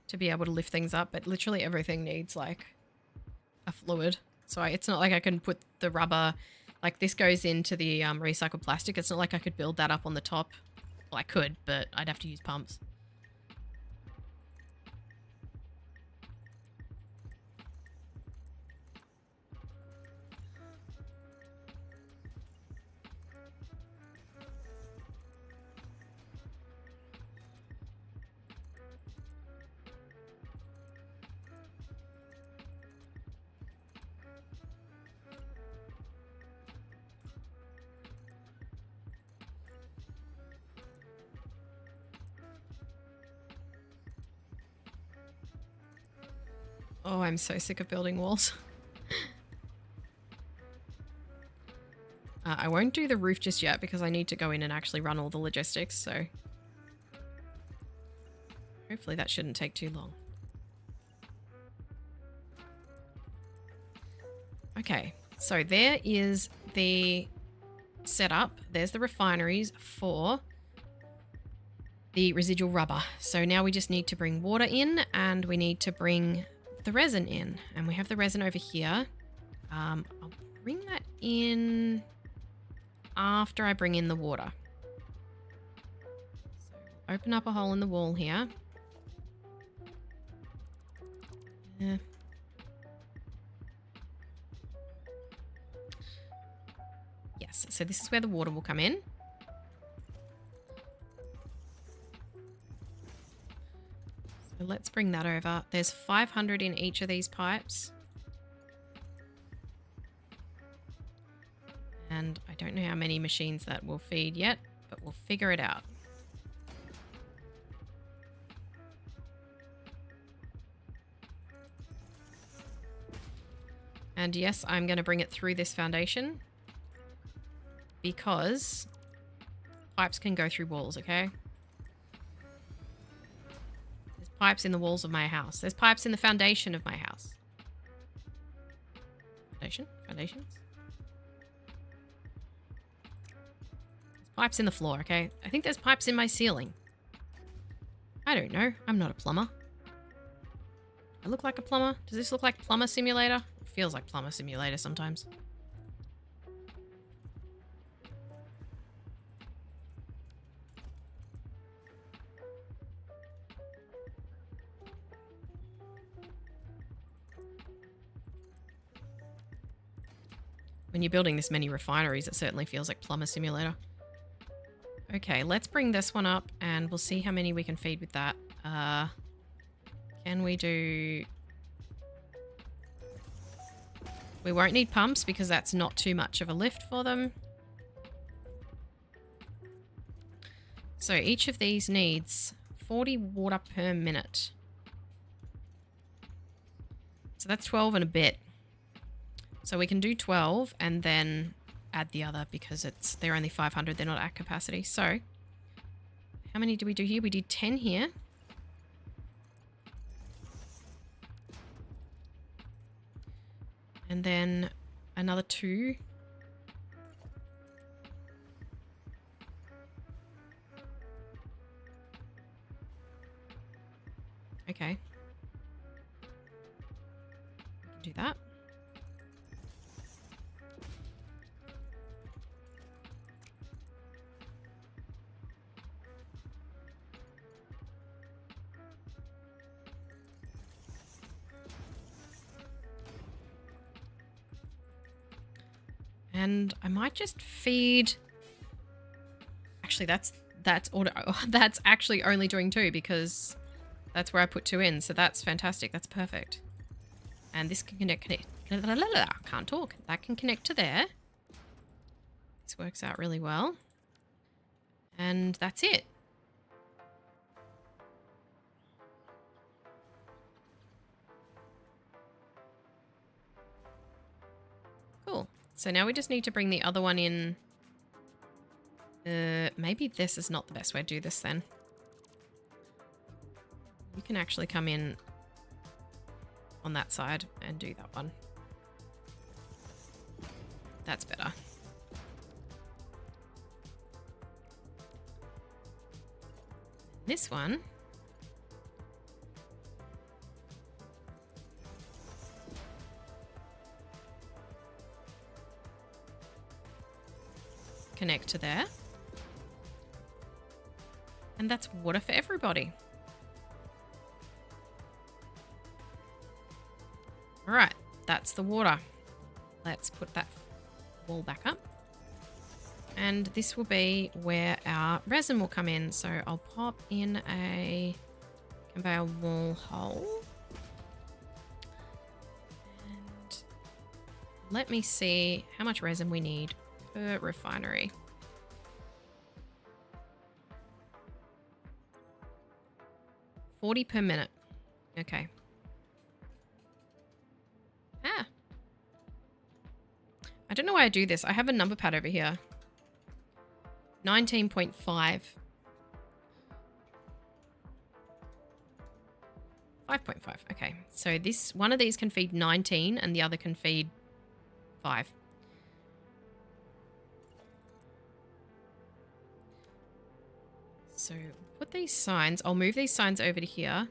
to be able to lift things up, but literally everything needs like a fluid. So it's not like I can put the rubber, like this goes into the recycled plastic. It's not like I could build that up on the top. Well, I could, but I'd have to use pumps. Oh, I'm so sick of building walls. I won't do the roof just yet because I need to go in and actually run all the logistics, so hopefully that shouldn't take too long. Okay, so there is the setup. There's the refineries for the residual rubber. So now we just need to bring water in, and we need to bring the resin in, and we have the resin over here. I'll bring that in after I bring in the water. So open up a hole in the wall here. Yes, so this is where the water will come in. So let's bring that over. There's 500 in each of these pipes. And I don't know how many machines that will feed yet, but we'll figure it out. And yes, I'm going to bring it through this foundation because pipes can go through walls, okay? There's pipes in the walls of my house. There's pipes in the foundation of my house. Foundations? There's pipes in the floor, okay? I think there's pipes in my ceiling. I don't know. I'm not a plumber. I look like a plumber? Does this look like Plumber Simulator? It feels like Plumber Simulator sometimes. When you're building this many refineries, it certainly feels like Plumber Simulator. Okay, let's bring this one up and we'll see how many we can feed with that. Can we do... We won't need pumps because that's not too much of a lift for them. So each of these needs 40 water per minute. So that's 12 and a bit. So we can do 12 and then add the other because they're only 500. They're not at capacity. So how many do we do here? We did 10 here. And then another 2. Okay. We can do that. And I might just feed... Actually, that's auto. That's actually only doing 2 because that's where I put 2 in. So that's fantastic. That's perfect. And this can connect. Can't talk. That can connect to there. This works out really well. And that's it. Cool. So now we just need to bring the other one in. Maybe this is not the best way to do this then. You can actually come in on that side and do that one. That's better. This one. Connect to there. And that's water for everybody. All right, that's the water. Let's put that wall back up. And this will be where our resin will come in. So I'll pop in a conveyor wall hole. And let me see how much resin we need per refinery. $40 per minute. Okay. Ah. I don't know why I do this. I have a number pad over here. 19.5. 5.5. Okay. So this one of these can feed 19 and the other can feed 5. So put these signs. I'll move these signs over to here.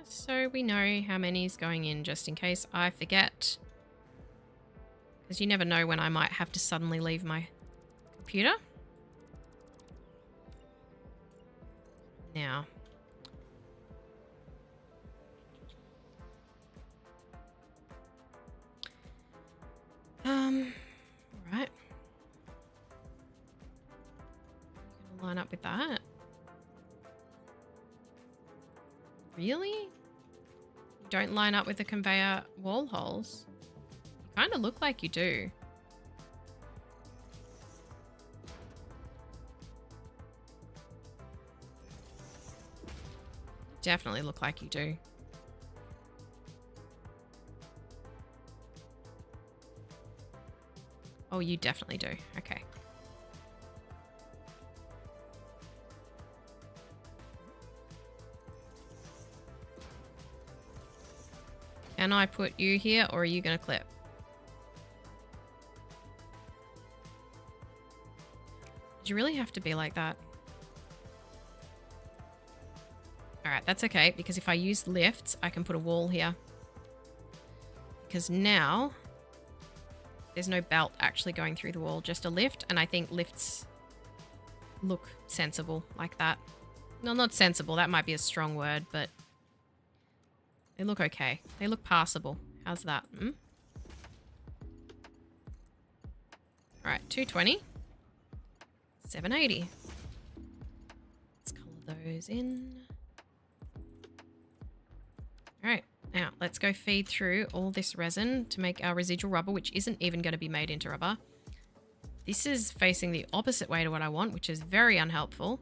Just so we know how many is going in, just in case I forget. Because you never know when I might have to suddenly leave my computer. Now. Right. Gonna line up with that. Really? You don't line up with the conveyor wall holes? You kind of look like you do. You definitely look like you do. Oh, you definitely do. Okay. Can I put you here or are you going to clip? Did you really have to be like that? Alright, that's okay because if I use lifts, I can put a wall here. Because now there's no belt actually going through the wall, just a lift, and I think lifts look sensible like that. No, not sensible, that might be a strong word, but they look okay. They look passable. How's that? Alright, 220. 780. Let's color those in. Alright, now let's go feed through all this resin to make our residual rubber, which isn't even going to be made into rubber. This is facing the opposite way to what I want, which is very unhelpful.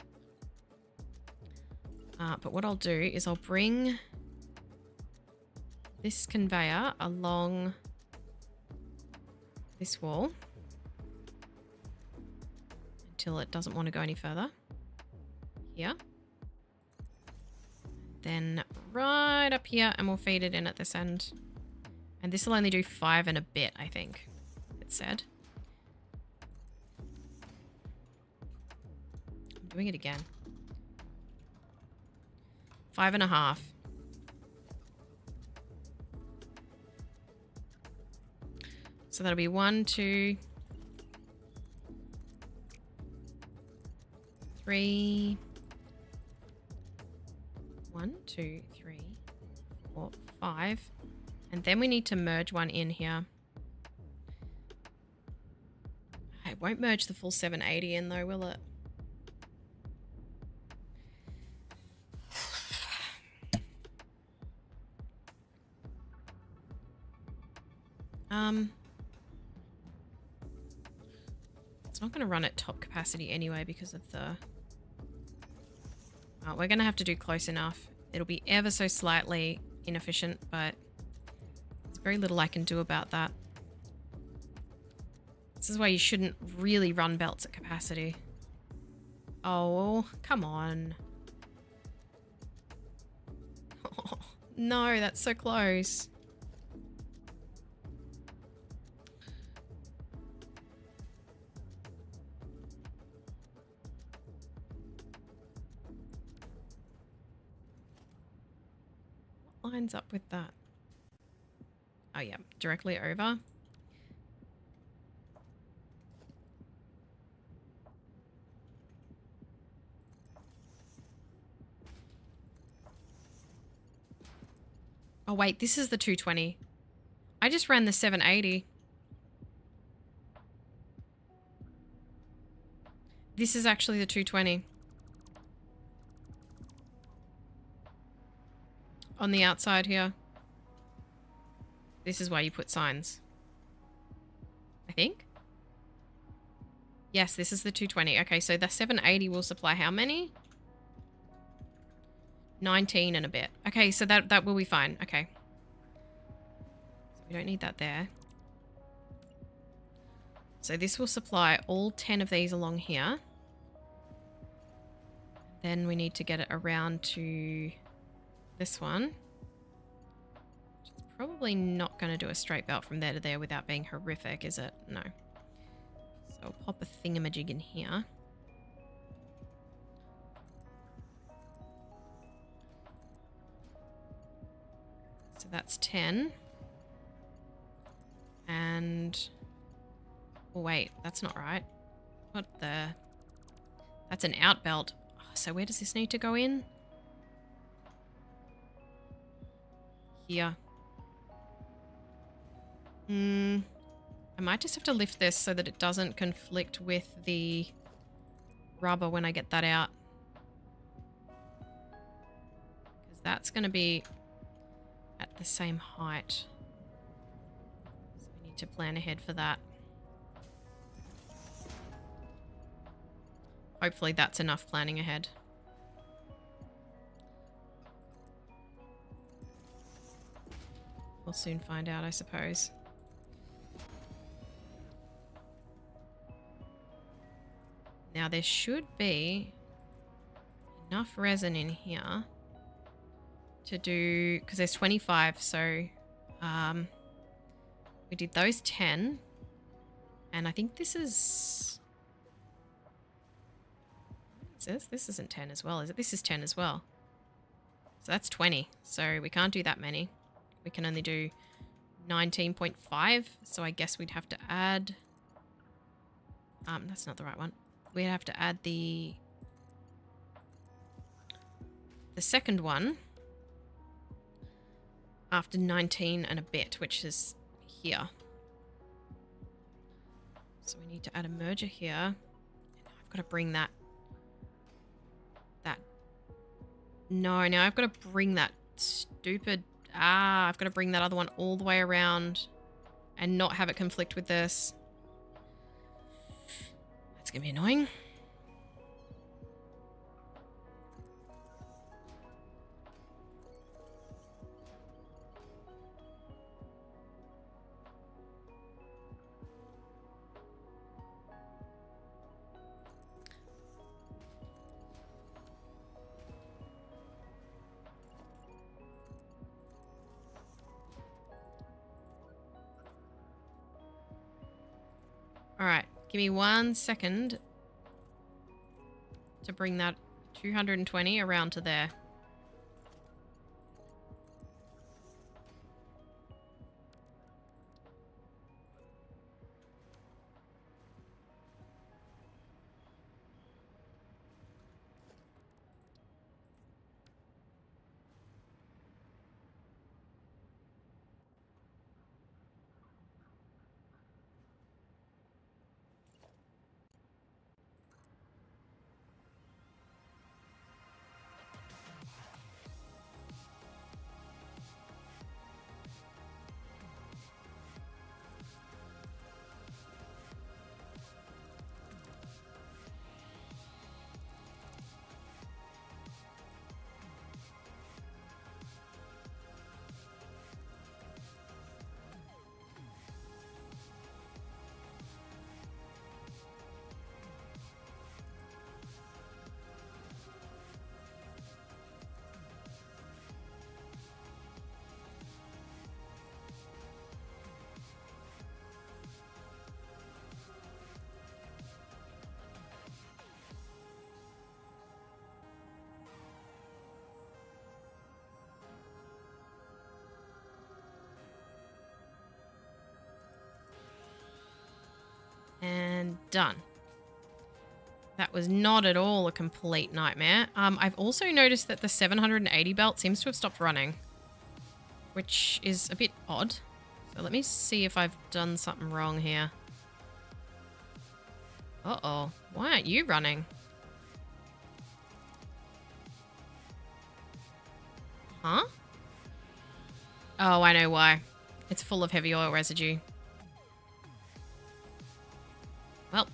But what I'll do is I'll bring this conveyor along this wall until it doesn't want to go any further. Here. Then right up here, and we'll feed it in at this end. And this will only do 5 and a bit, I think it said. I'm doing it again. 5.5. So that'll be 1, 2, 3. 1, 2, 3, 4, 5. And then we need to merge one in here. It won't merge the full 780 in though, will it? It's not going to run at top capacity anyway because of the... Oh, we're going to have to do close enough. It'll be ever so slightly inefficient, but there's very little I can do about that. This is why you shouldn't really run belts at capacity. Oh, come on. Oh, no, that's so close. What lines up with that? Oh yeah, directly over. Oh wait, this is the 220. I just ran the 780. This is actually the 220. On the outside here. This is why you put signs. I think. Yes, this is the 220. Okay, so the 780 will supply how many? 19 and a bit. Okay, so that will be fine. Okay. So we don't need that there. So this will supply all 10 of these along here. Then we need to get it around to this one. Which is probably not going to do a straight belt from there to there without being horrific, is it? No. So I'll pop a thingamajig in here. So that's 10. And... oh, wait, that's not right. What the... that's an out belt. Oh, so where does this need to go in? Here. I might just have to lift this so that it doesn't conflict with the rubber when I get that out. Because that's going to be at the same height. So we need to plan ahead for that. Hopefully that's enough planning ahead. We'll soon find out, I suppose. Now there should be enough resin in here to do, because there's 25, so we did those 10, and I think this is... what is this? This isn't 10 as well, is it? This is 10 as well. So that's 20, so we can't do that many. We can only do 19.5, so I guess we'd have to add... that's not the right one. We'd have to add the second one after 19 and a bit, which is here. So we need to add a merger here. And I've got to bring that... no, now I've got to bring that stupid... I've got to bring that other one all the way around and not have it conflict with this. That's going to be annoying. Alright, give me 1 second to bring that 220 around to there. done. That was not at all a complete nightmare. I've also noticed that the 780 belt seems to have stopped running, which is a bit odd. So let me see if I've done something wrong here. Uh-oh. Why aren't you running? Huh? Oh, I know why. It's full of heavy oil residue. Well,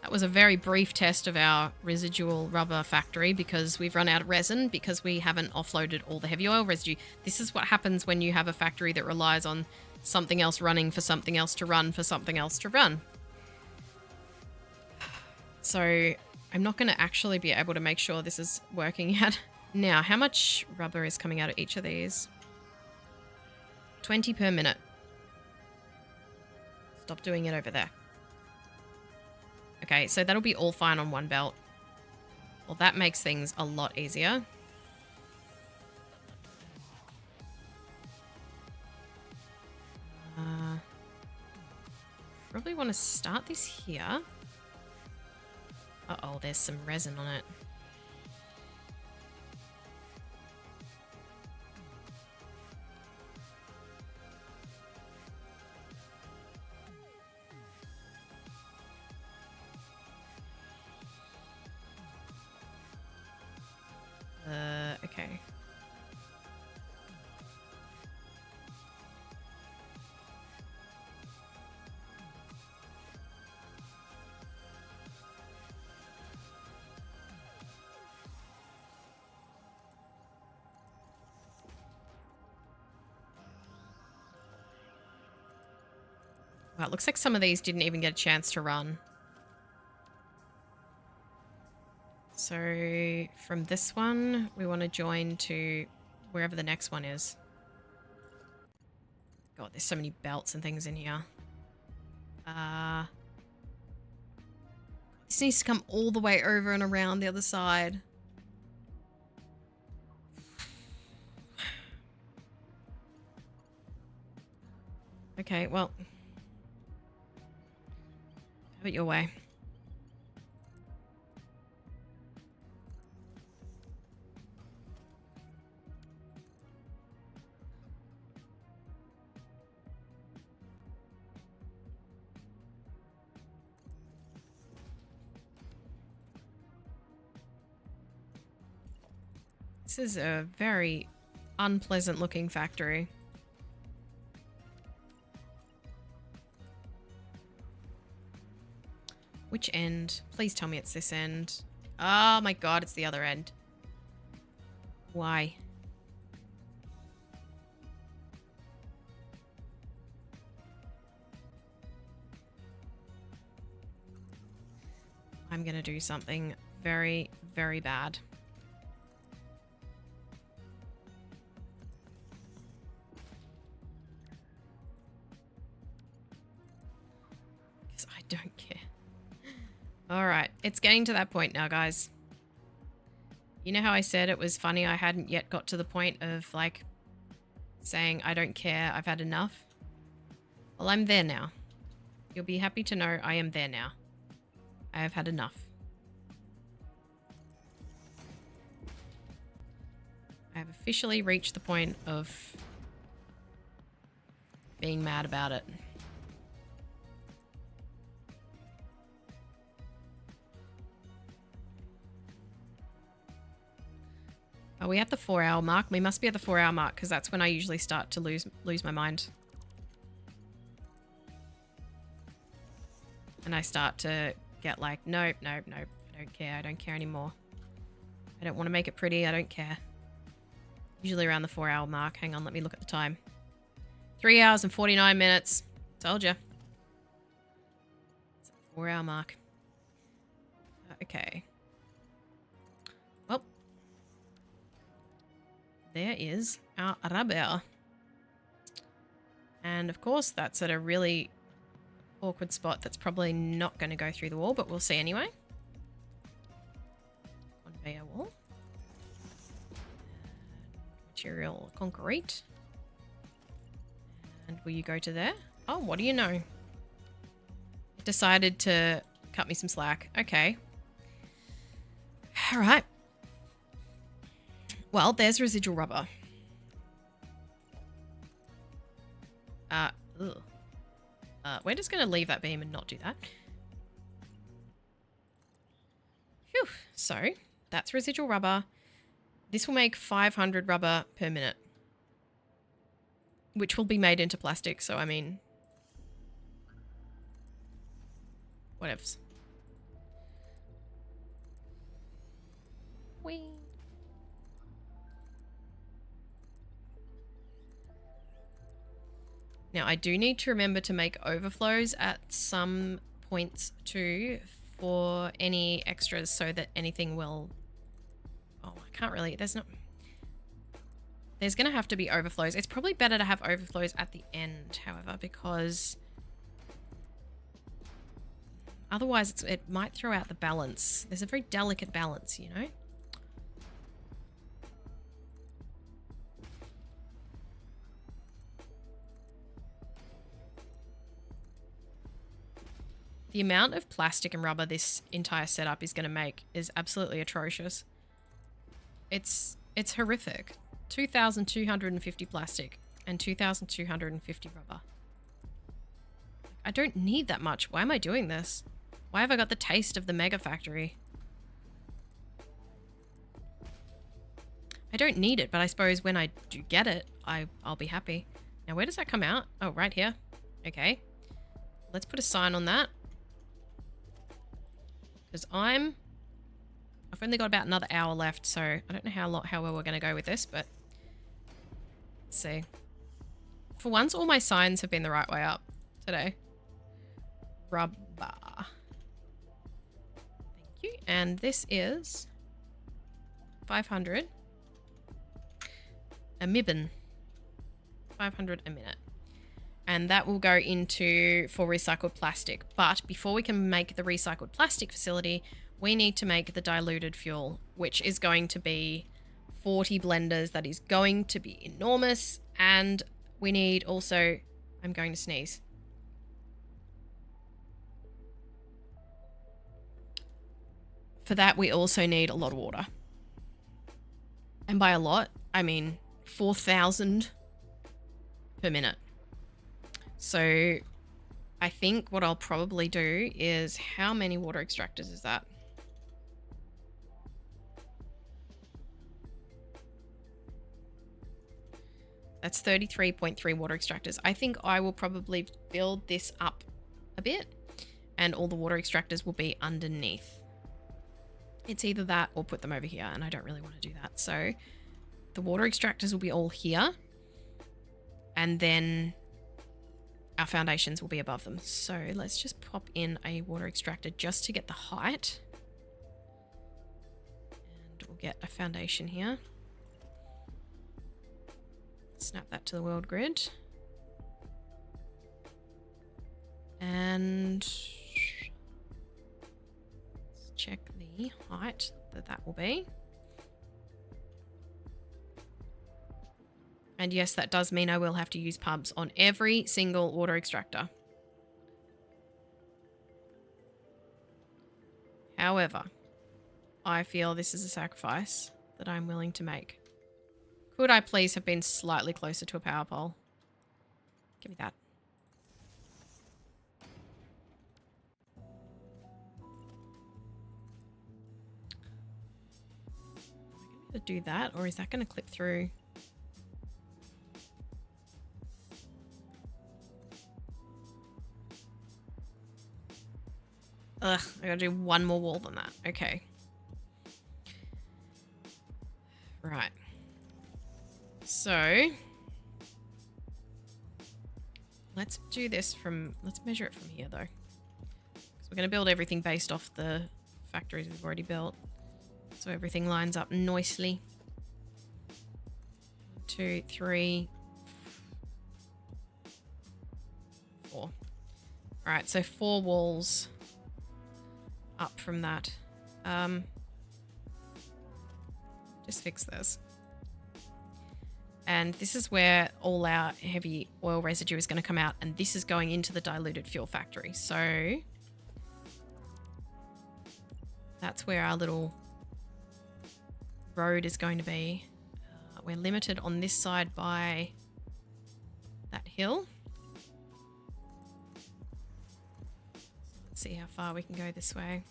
that was a very brief test of our residual rubber factory because we've run out of resin because we haven't offloaded all the heavy oil residue. This is what happens when you have a factory that relies on something else running for something else to run for something else to run. So I'm not going to actually be able to make sure this is working yet. Now, how much rubber is coming out of each of these? 20 per minute. Stop doing it over there. Okay, so that'll be all fine on one belt. Well, that makes things a lot easier. Probably want to start this here. Uh-oh, there's some resin on it. Okay. Wow, it looks like some of these didn't even get a chance to run. So from this one, we want to join to wherever the next one is. God, there's so many belts and things in here. This needs to come all the way over and around the other side. Okay, well, have it your way. This is a very unpleasant looking factory. Which end? Please tell me it's this end. Oh my god, it's the other end. Why? I'm gonna do something very, very bad. Because I don't care. Alright, it's getting to that point now, guys. You know how I said it was funny I hadn't yet got to the point of, like, saying I don't care, I've had enough? Well, I'm there now. You'll be happy to know I am there now. I have had enough. I have officially reached the point of being mad about it. Are we at the 4-hour mark? We must be at the 4-hour mark because that's when I usually start to lose my mind. And I start to get like, nope, nope, nope. I don't care. I don't care anymore. I don't want to make it pretty. I don't care. Usually around the 4-hour mark. Hang on, let me look at the time. 3 hours and 49 minutes. Told you. It's at the 4-hour mark. Okay. Well. There is our rubber. And of course, that's at a really awkward spot that's probably not going to go through the wall, but we'll see anyway. Conveyor wall. Material concrete. And will you go to there? Oh, what do you know? decided to cut me some slack. Okay. All right. Well, there's residual rubber. We're just going to leave that beam and not do that. Phew. So, that's residual rubber. This will make 500 rubber per minute, which will be made into plastic. So, I mean, whatevs. Whee. Now, I do need to remember to make overflows at some points too for any extras so that anything will... Oh, I can't really... There's going to have to be overflows. It's probably better to have overflows at the end, however, because otherwise it might throw out the balance. There's a very delicate balance, you know? The amount of plastic and rubber this entire setup is going to make is absolutely atrocious. It's horrific. 2,250 plastic and 2,250 rubber. I don't need that much. Why am I doing this? Why have I got the taste of the mega factory? I don't need it, but I suppose when I do get it, I'll be happy. Now, where does that come out? Oh, right here. Okay. Let's put a sign on that. Because I've only got about another hour left, so I don't know how well we're going to go with this, but let's see. For once, all my signs have been the right way up today. Rubber. Thank you. And this is 500 a mibbon. 500 a minute. And that will go into for recycled plastic. But before we can make the recycled plastic facility, we need to make the diluted fuel, which is going to be 40 blenders. That is going to be enormous. And we need also... I'm going to sneeze. For that, we also need a lot of water. And by a lot, I mean 4,000 per minute. So I think what I'll probably do is... How many water extractors is that? That's 33.3 water extractors. I think I will probably build this up a bit and all the water extractors will be underneath. It's either that or put them over here, and I don't really want to do that. So the water extractors will be all here, and then our foundations will be above them. So let's just pop in a water extractor just to get the height. And we'll get a foundation here. Snap that to the world grid. And let's check the height that will be. And yes, that does mean I will have to use pumps on every single water extractor. However, I feel this is a sacrifice that I'm willing to make. Could I please have been slightly closer to a power pole? Give me that. Am I going to do that, or is that going to clip through? Ugh, I gotta do one more wall than that. Okay. Right. So let's do this from, let's measure it from here though. Because we're gonna build everything based off the factories we've already built. So everything lines up nicely. 2, 3, 4. Alright, so 4 walls up from that. Just fix this. And this is where all our heavy oil residue is going to come out. And this is going into the diluted fuel factory. So that's where our little road is going to be. We're limited on this side by that hill. Let's see how far we can go this way.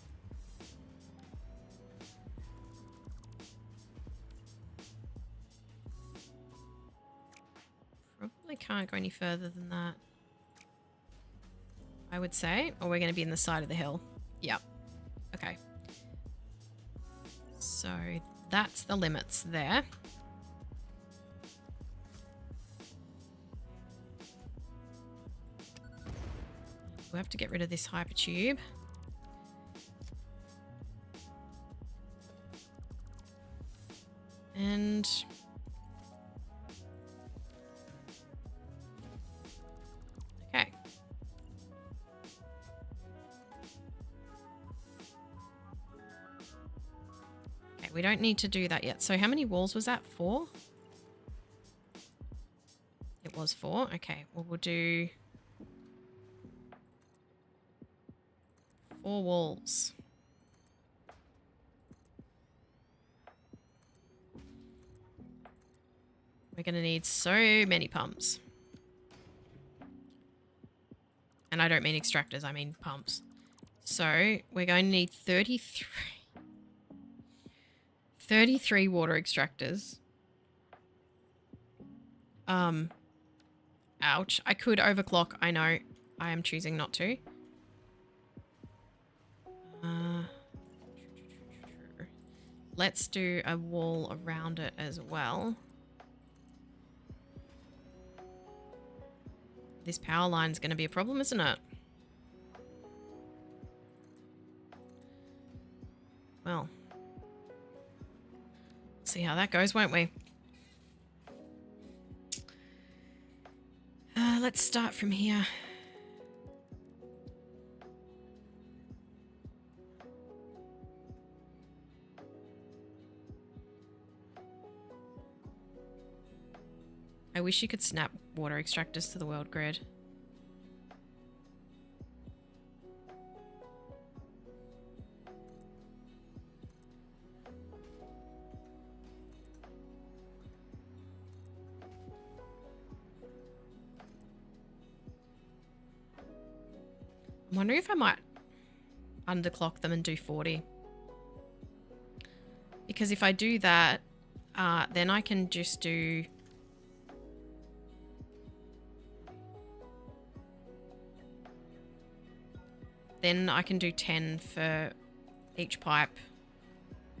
Probably can't go any further than that, I would say. Or we're going to be in the side of the hill. Yep. Okay. So that's the limits there. We have to get rid of this hypertube. And okay. Okay, we don't need to do that yet. So how many walls was that? 4? It was 4. Okay, well, we'll do 4 walls. We're going to need so many pumps. And I don't mean extractors, I mean pumps. So we're going to need 33 water extractors. Ouch. I could overclock, I know. I am choosing not to. Let's do a wall around it as well. This power line is going to be a problem, isn't it? Well, see how that goes, won't we? Let's start from here. I wish you could snap water extractors to the world grid. I'm wondering if I might underclock them and do 40. Because if I do that, then I can just do... Then I can do 10 for each pipe.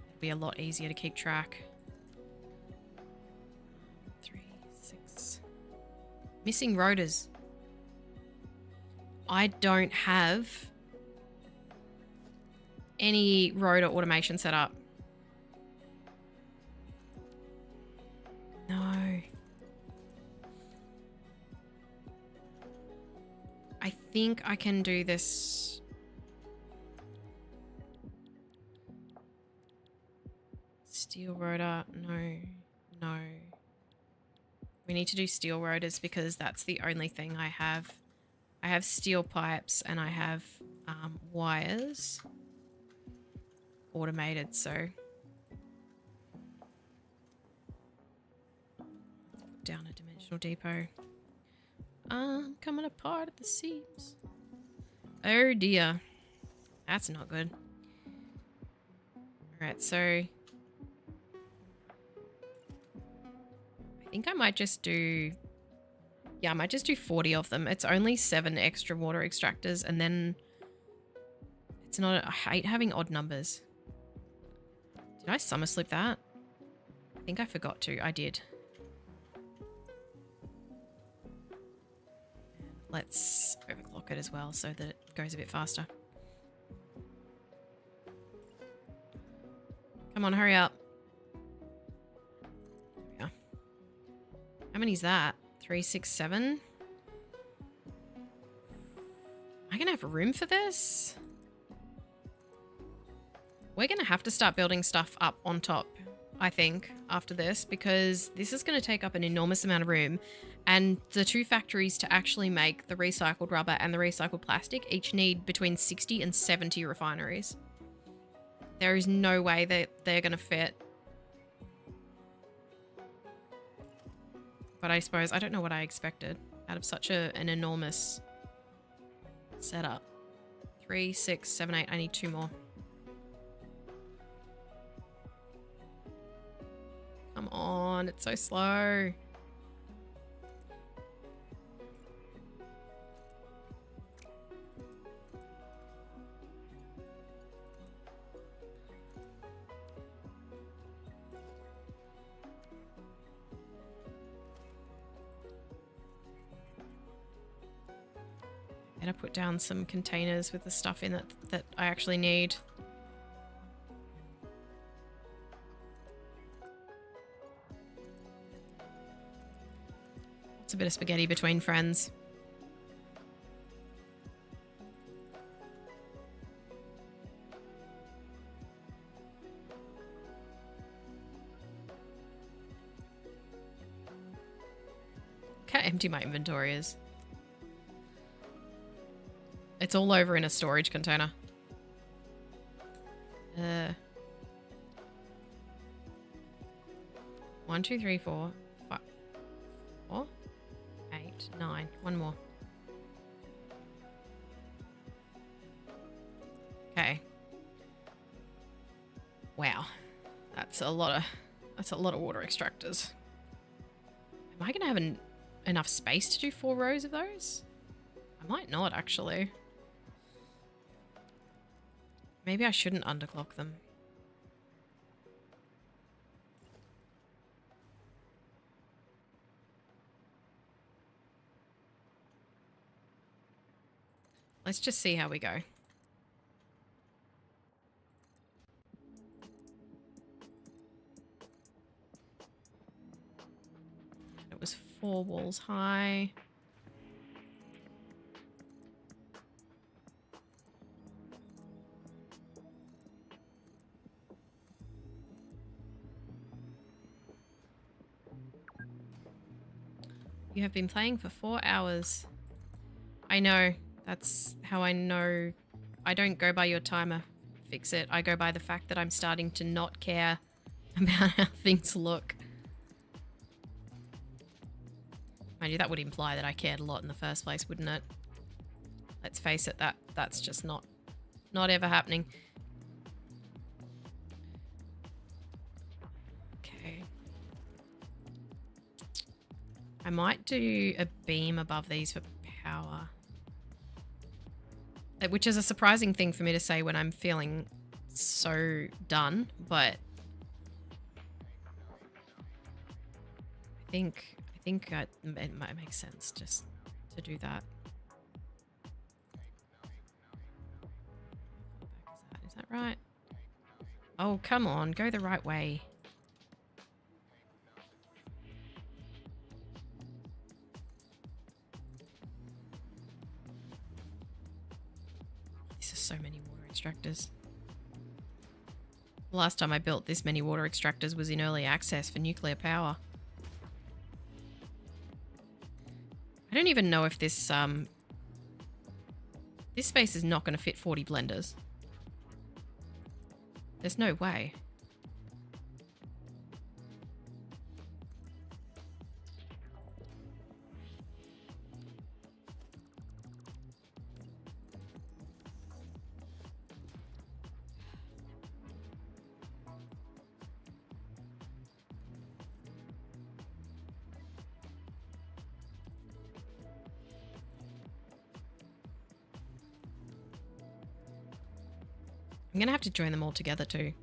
It'll be a lot easier to keep track. 3, 6. Missing rotors. I don't have any rotor automation set up. No. I think I can do this. Steel rotor, no. We need to do steel rotors because that's the only thing I have. I have steel pipes and I have wires automated, so put down a dimensional depot. I'm coming apart at the seams. Oh dear. That's not good. Alright, so I think I might just do... Yeah, I might just do 40 of them. It's only 7 extra water extractors, and then it's not... I hate having odd numbers. Did I summer slip that? I think I forgot to. I did. Let's overclock it as well so that it goes a bit faster. Come on, hurry up. Yeah. How many is that? 3, 6, 7? Am I going to have room for this? We're going to have to start building stuff up on top. I think, after this, because this is going to take up an enormous amount of room. And the two factories to actually make the recycled rubber and the recycled plastic each need between 60 and 70 refineries. There is no way that they're going to fit. But I suppose, I don't know what I expected out of such an enormous setup. 3, 6, 7, 8. I need 2 more. Come on, it's so slow. Better put down some containers with the stuff in it that I actually need. It's a bit of spaghetti between friends. Look how empty my inventory is. It's all over in a storage container. 1, 2, 3, 4, 5, 4, 8, 9. One more. Okay. Wow, that's a lot of water extractors. Am I gonna have enough space to do 4 rows of those? I might not, actually. Maybe I shouldn't underclock them. Let's just see how we go. It was 4 walls high. You have been playing for 4 hours. I know. That's how I know. I don't go by your timer. Fix it. I go by the fact that I'm starting to not care about how things look. Mind you, that would imply that I cared a lot in the first place, wouldn't it? Let's face it, that's just not ever happening. Okay. I might do a beam above these for power. Which is a surprising thing for me to say when I'm feeling so done, but I think it might make sense just to do that. Is that right? Oh, come on, go the right way. So many water extractors. The last time I built this many water extractors was in early access for nuclear power. I don't even know if this space is not going to fit 40 blenders. There's no way. I'm going to have to join them all together too.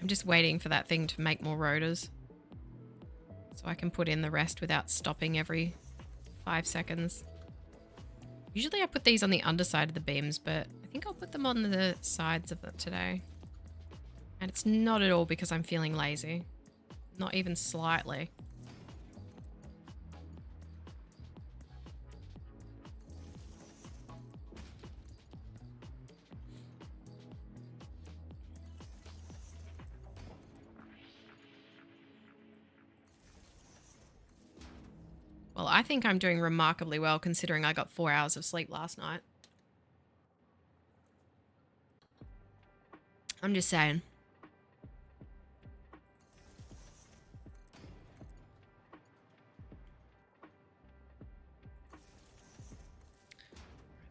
I'm just waiting for that thing to make more rotors, so I can put in the rest without stopping every 5 seconds. Usually I put these on the underside of the beams, but I think I'll put them on the sides of it today. And it's not at all because I'm feeling lazy. Not even slightly. Well, I think I'm doing remarkably well considering I got 4 hours of sleep last night. I'm just saying.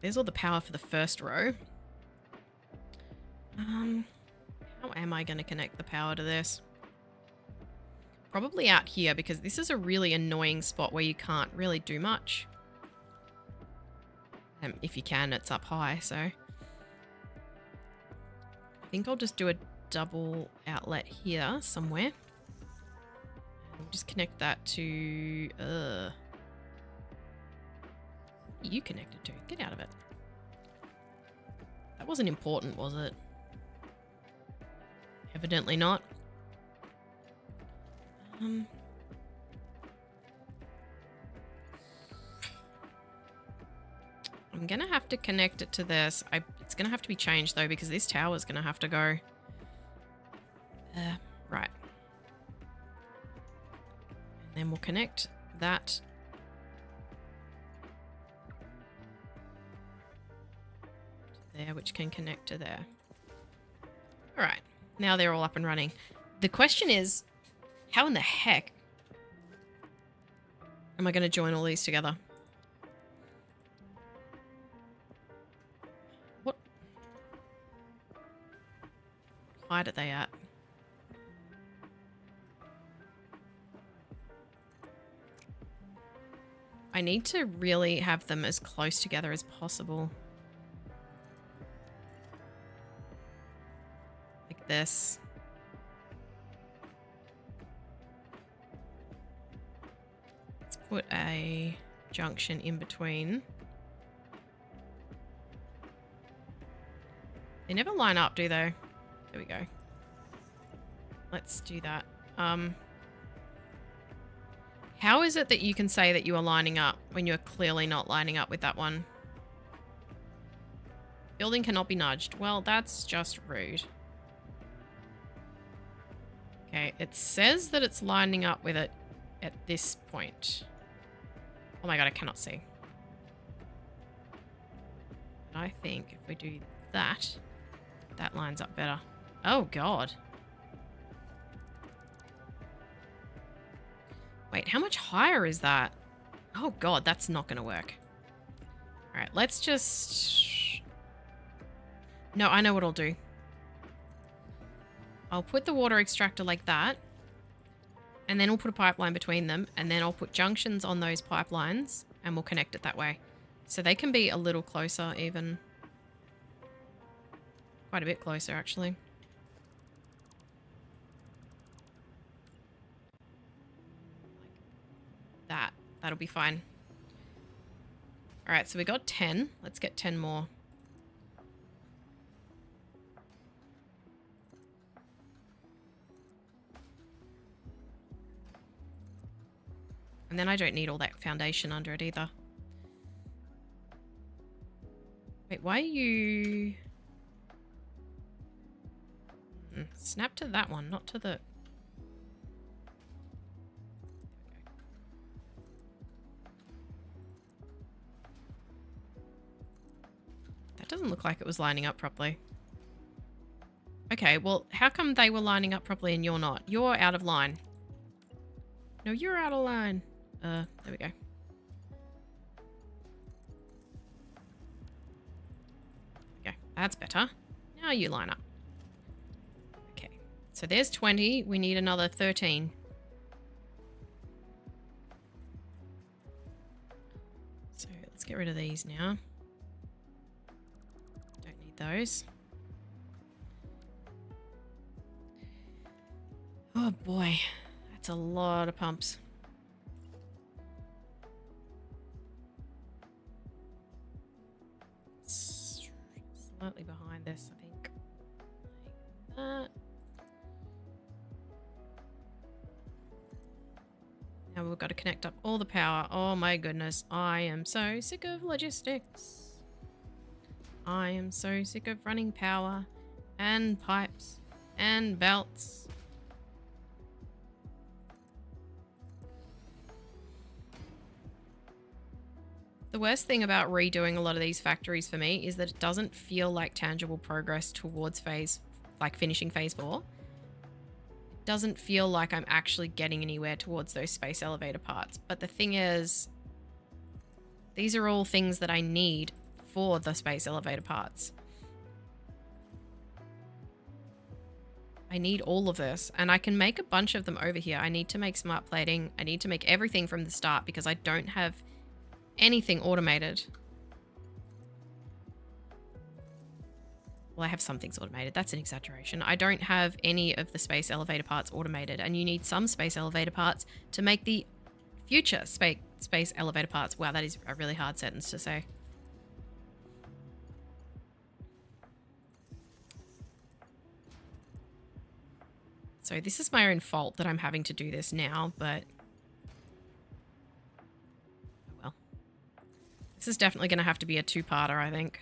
There's all the power for the first row. How am I going to connect the power to this? Probably out here because this is a really annoying spot where you can't really do much. If you can, it's up high, so. I think I'll just do a double outlet here somewhere. And just connect that to... you connected to? Get out of it. That wasn't important, was it? Evidently not. I'm going to have to connect it to this. It's going to have to be changed, though, because this tower is going to have to go. Right. And then we'll connect that. There, which can connect to there. All right. Now they're all up and running. The question is, how in the heck am I going to join all these together? What height are they at? I need to really have them as close together as possible. Like this. Let's put a junction in between. They never line up, do they? There we go. Let's do that. How is it that you can say that you are lining up when you're clearly not lining up with that one? Building cannot be nudged. Well, that's just rude. Okay, it says that it's lining up with it at this point. Oh my god, I cannot see. I think if we do that, that lines up better. Oh god. Wait, how much higher is that? Oh god, that's not going to work. Alright, let's just... No, I know what I'll do. I'll put the water extractor like that. And then we'll put a pipeline between them. And then I'll put junctions on those pipelines. And we'll connect it that way. So they can be a little closer even. Quite a bit closer, actually. That. That'll be fine. Alright, so we got 10. Let's get 10 more. And then I don't need all that foundation under it either. Wait, why are you... Snap to that one, not to the... That doesn't look like it was lining up properly. Okay, well, how come they were lining up properly and you're not? You're out of line. No, you're out of line. There we go. Okay, that's better. Now you line up. Okay, so there's 20. We need another 13. So let's get rid of these now. Don't need those. Oh boy, that's a lot of pumps. slightly behind this, I think. Like that. Now we've got to connect up all the power. Oh my goodness. I am so sick of logistics. I am so sick of running power and pipes and belts. The worst thing about redoing a lot of these factories for me is that it doesn't feel like tangible progress towards finishing phase 4. It doesn't feel like I'm actually getting anywhere towards those space elevator parts. But the thing is, these are all things that I need for the space elevator parts. I need all of this, and I can make a bunch of them over here. I need to make smart plating. I need to make everything from the start because I don't have anything automated. Well, I have some things automated. That's an exaggeration. I don't have any of the space elevator parts automated, and you need some space elevator parts to make the future space elevator parts. Wow, that is a really hard sentence to say. So this is my own fault that I'm having to do this now, but well. This is definitely going to have to be a 2-parter, I think,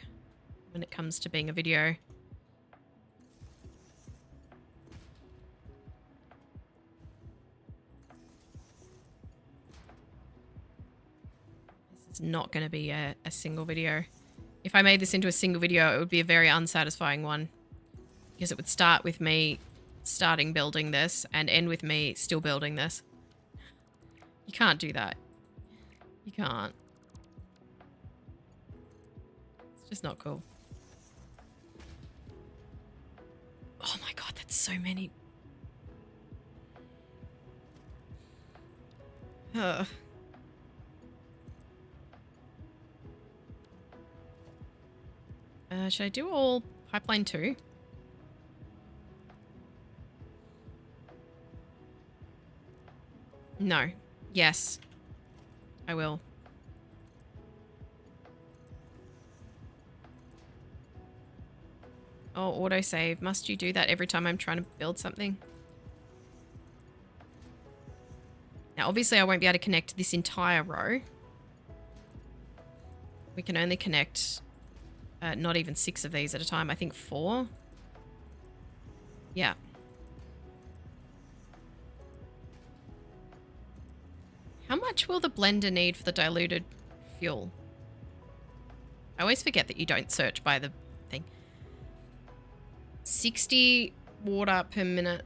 when it comes to being a video. This is not going to be a single video. If I made this into a single video, it would be a very unsatisfying one, because it would start with me starting building this and end with me still building this. You can't do that. You can't. It's just not cool. Oh my god, that's so many. Should I do all pipeline 2? No. Yes. I will. Oh, autosave. Must you do that every time I'm trying to build something? Now, obviously, I won't be able to connect this entire row. We can only connect not even 6 of these at a time. I think 4. Yeah. How much will the blender need for the diluted fuel? I always forget that you don't search by the thing. 60 water per minute.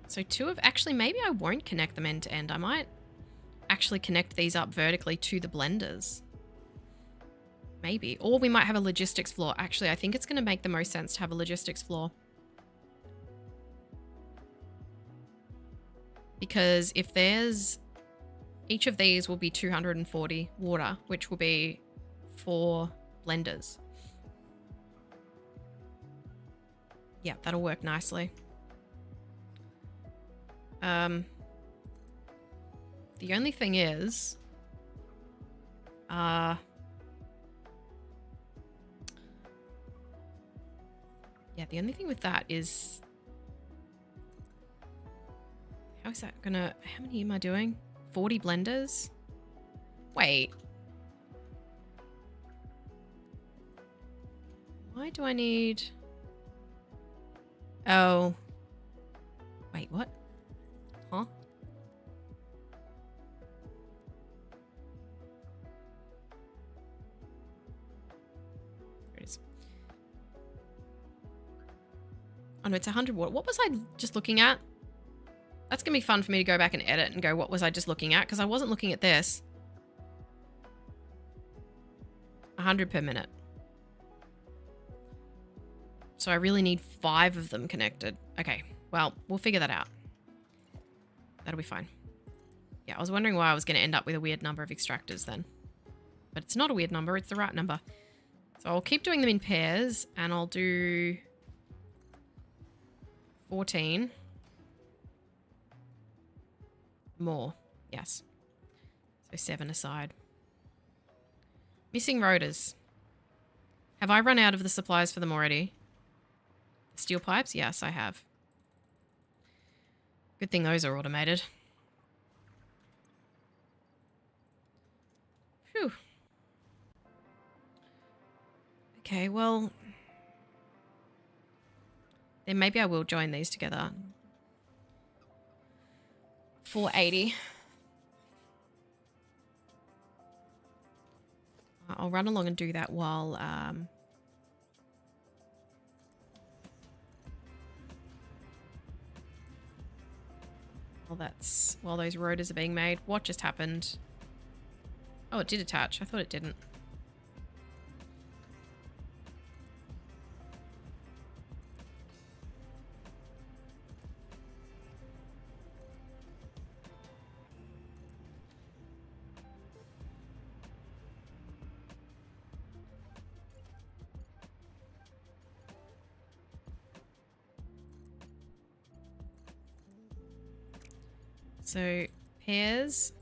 So 2 of... Actually, maybe I won't connect them end to end. I might actually connect these up vertically to the blenders. Maybe. Or we might have a logistics floor. Actually, I think it's going to make the most sense to have a logistics floor. Because if there's... Each of these will be 240 water, which will be 4 blenders. Yeah, that'll work nicely. The only thing is... yeah, the only thing with that is... How is that gonna... How many am I doing? 40 blenders? Wait. Why do I need... Oh. Wait, what? Huh? There it is. Oh no, it's 100 watt. What was I just looking at? That's going to be fun for me to go back and edit and go, what was I just looking at? Because I wasn't looking at this. 100 per minute. So I really need 5 of them connected. Okay, well, we'll figure that out. That'll be fine. Yeah, I was wondering why I was going to end up with a weird number of extractors then. But it's not a weird number, it's the right number. So I'll keep doing them in pairs, and I'll do 14 more. Yes. So 7 aside. Missing rotors. Have I run out of the supplies for them already? Steel pipes? Yes, I have. Good thing those are automated. Phew. Okay, well... then maybe I will join these together. 480. I'll run along and do that while... while those rotors are being made. What just happened? Oh, it did attach. I thought it didn't. So, pairs.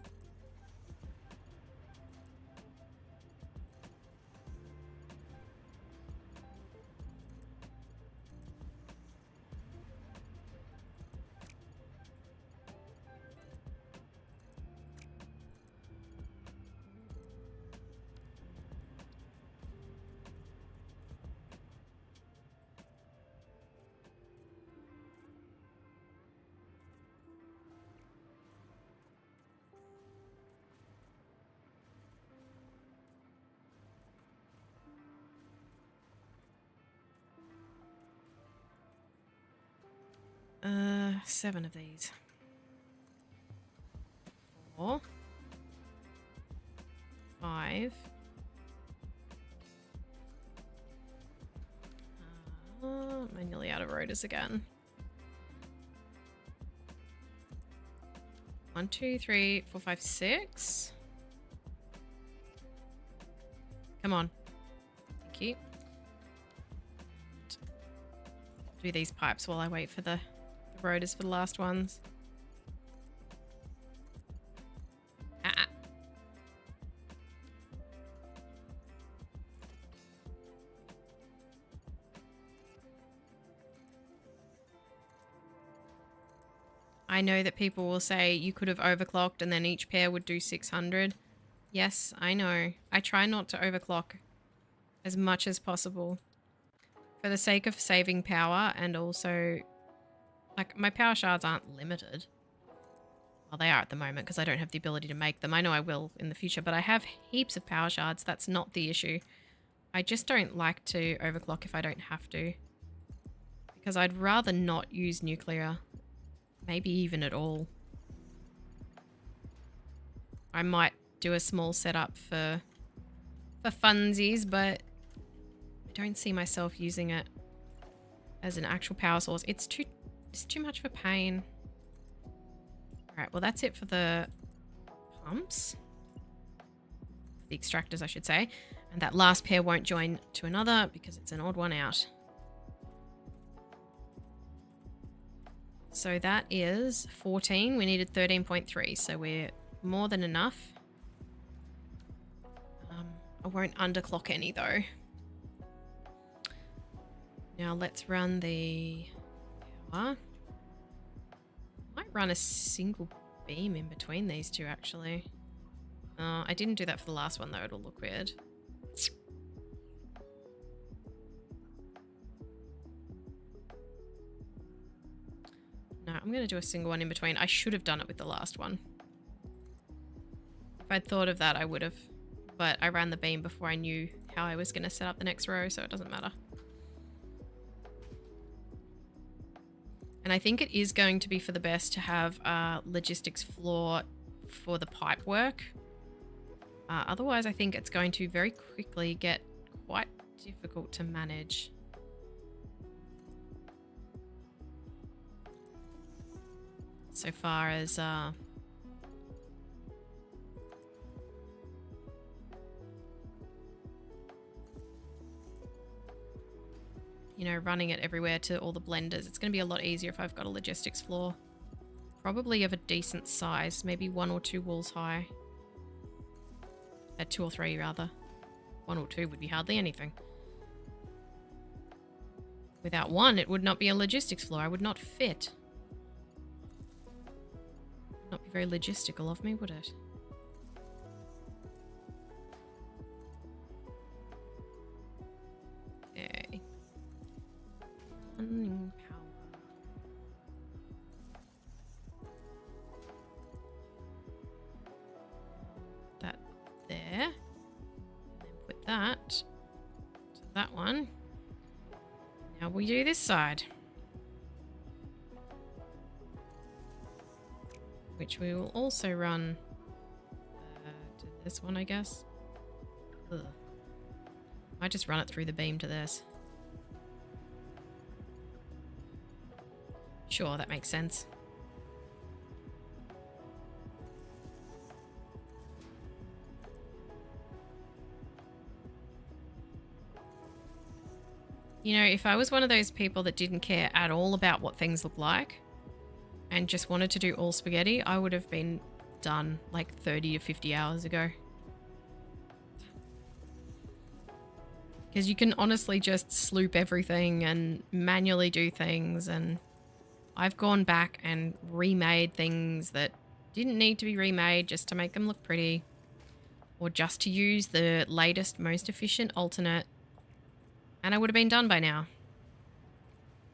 Seven of these. 4. 5. I'm nearly out of rotors again. 1, 2, 3, 4, 5, 6. Come on. Thank you. Do these pipes while I wait for the rotors for the last ones. I know that people will say you could have overclocked and then each pair would do 600. Yes, I know. I try not to overclock as much as possible for the sake of saving power, and also, like, my power shards aren't limited. Well, they are at the moment because I don't have the ability to make them. I know I will in the future, but I have heaps of power shards. That's not the issue. I just don't like to overclock if I don't have to, because I'd rather not use nuclear. Maybe even at all. I might do a small setup for funsies, but I don't see myself using it as an actual power source. It's too much of a pain. Alright, well that's it for the pumps. The extractors, I should say. And that last pair won't join to another because it's an odd one out. So that is 14. We needed 13.3, so we're more than enough. I won't underclock any though. Now let's run the power. Might run a single beam in between these two actually. I didn't do that for the last one though, it'll look weird. No, I'm going to do a single one in between. I should have done it with the last one. If I'd thought of that, I would have. But I ran the beam before I knew how I was going to set up the next row, so it doesn't matter. And I think it is going to be for the best to have a logistics floor for the pipe work. Otherwise, I think it's going to very quickly get quite difficult to manage. So far as you know, running it everywhere to all the blenders. It's going to be a lot easier if I've got a logistics floor. Probably of a decent size, maybe 1 or 2 walls high. 2 or 3 rather. 1 or 2 would be hardly anything. Without one, it would not be a logistics floor. I would not fit. Not be very logistical of me, would it? Okay. Running power. That there. And then put that to that one. Now we do this side. Which we will also run to this one, I guess. Ugh. Might just run it through the beam to this. Sure, that makes sense. You know, if I was one of those people that didn't care at all about what things look like and just wanted to do all spaghetti, I would have been done like 30 to 50 hours ago. Because you can honestly just sloop everything and manually do things, and I've gone back and remade things that didn't need to be remade just to make them look pretty, or just to use the latest, most efficient alternate, and I would have been done by now.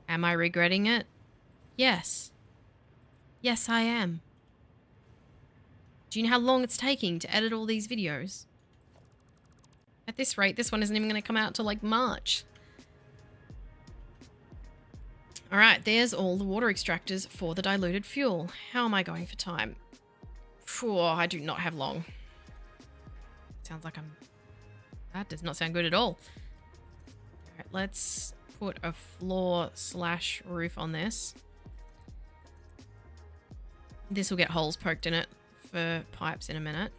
Am I regretting it? Yes. Yes, I am. Do you know how long it's taking to edit all these videos? At this rate, this one isn't even going to come out till like March. All right, there's all the water extractors for the diluted fuel. How am I going for time? Phew, I do not have long. Sounds like I'm... That does not sound good at all. All right, let's put a floor/roof on this. This will get holes poked in it for pipes in a minute.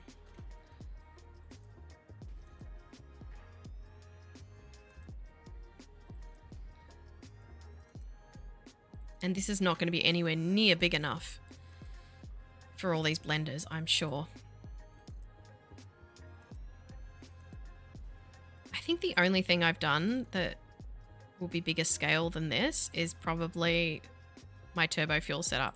And this is not going to be anywhere near big enough for all these blenders, I'm sure. I think the only thing I've done that will be bigger scale than this is probably my turbo fuel setup.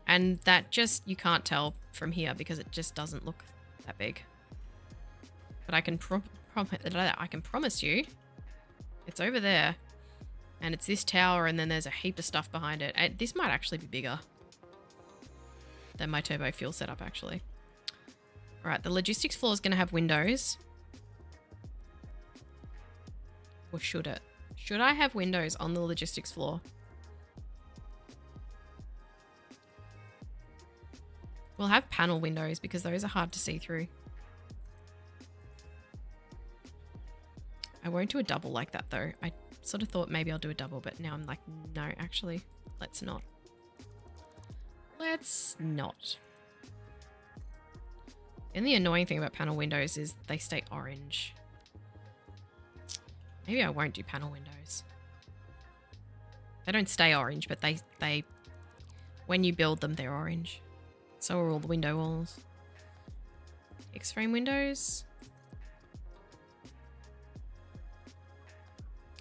And that just, you can't tell from here because it just doesn't look that big. But I can promise you it's over there. And it's this tower, and then there's a heap of stuff behind it. This might actually be bigger than my turbo fuel setup, actually. All right, the logistics floor is going to have windows. Or should it? Should I have windows on the logistics floor? We'll have panel windows because those are hard to see through. I won't do a double like that, though. I sort of thought maybe I'll do a double, but now I'm like, no, actually, let's not. Let's not. And the annoying thing about panel windows is they stay orange. Maybe I won't do panel windows. They don't stay orange, but they when you build them, they're orange. So are all the window walls. X-frame windows.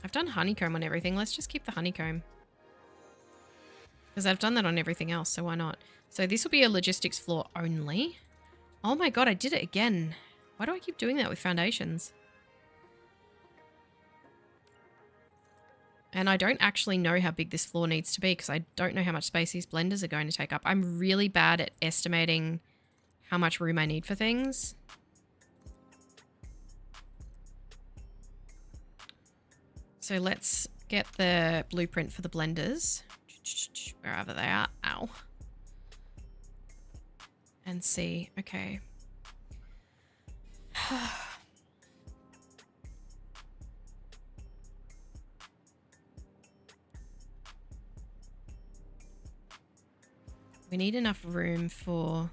I've done honeycomb on everything. Let's just keep the honeycomb. Because I've done that on everything else, so why not? So this will be a logistics floor only. Oh my god, I did it again. Why do I keep doing that with foundations? And I don't actually know how big this floor needs to be because I don't know how much space these blenders are going to take up. I'm really bad at estimating how much room I need for things. So let's get the blueprint for the blenders, wherever they are. Ow. And see, okay. We need enough room for...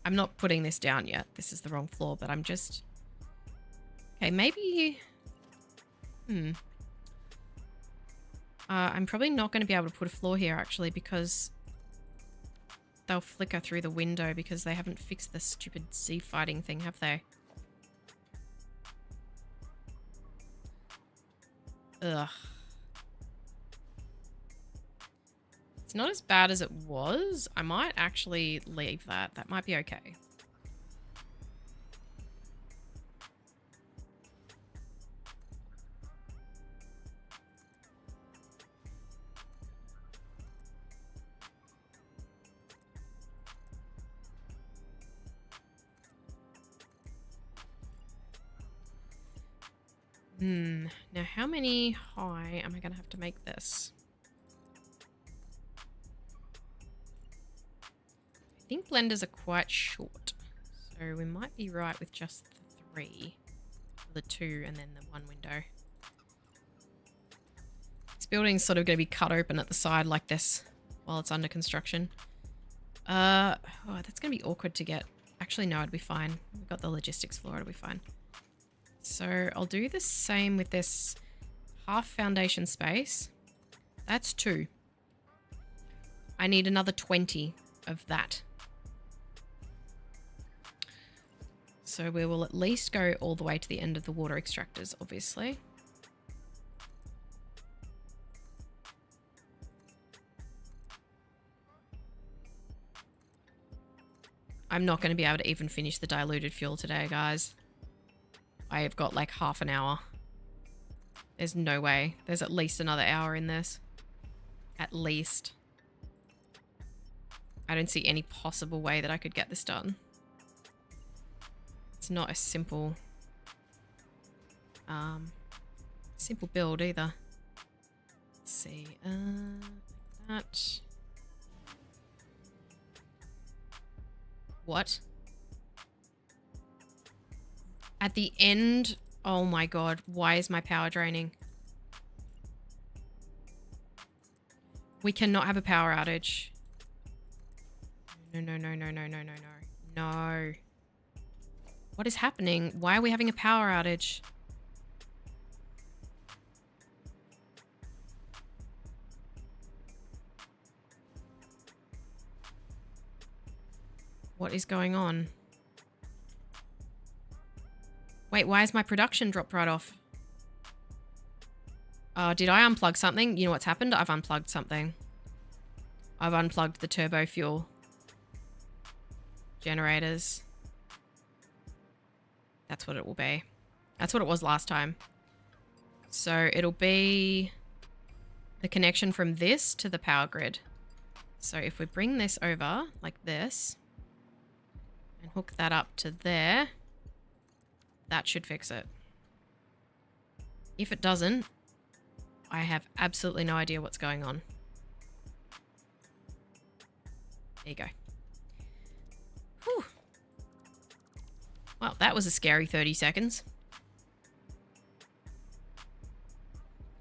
I'm not putting this down yet. This is the wrong floor, but I'm just... Okay, maybe... I'm probably not going to be able to put a floor here, actually, because they'll flicker through the window because they haven't fixed the stupid sea fighting thing, have they? Ugh. not as bad as it was. I might actually leave that. That might be okay. Now how many high am I going to have to make this? I think blenders are quite short. So we might be right with just the 3. The 2 and then the 1 window. This building's sort of going to be cut open at the side like this while it's under construction. Oh, that's going to be awkward to get. Actually, no, it'll be fine. We've got the logistics floor. It'll be fine. So I'll do the same with this half foundation space. That's 2. I need another 20 of that. So we will at least go all the way to the end of the water extractors, obviously. I'm not going to be able to even finish the diluted fuel today, guys. I have got like half an hour. There's no way. There's at least another hour in this. At least. I don't see any possible way that I could get this done. It's not a simple build either. Let's see. That. What? At the end? Oh my god. Why is my power draining? We cannot have a power outage. No, no, no, no, no, no, no, no. No. What is happening? Why are we having a power outage? What is going on? Wait, why is my production dropped right off? Did I unplug something? You know what's happened? I've unplugged something. I've unplugged the turbo fuel generators. That's what it will be. That's what it was last time. So it'll be the connection from this to the power grid. So if we bring this over like this and hook that up to there, that should fix it. If it doesn't, I have absolutely no idea what's going on. There you go. Whew. Well, that was a scary 30 seconds.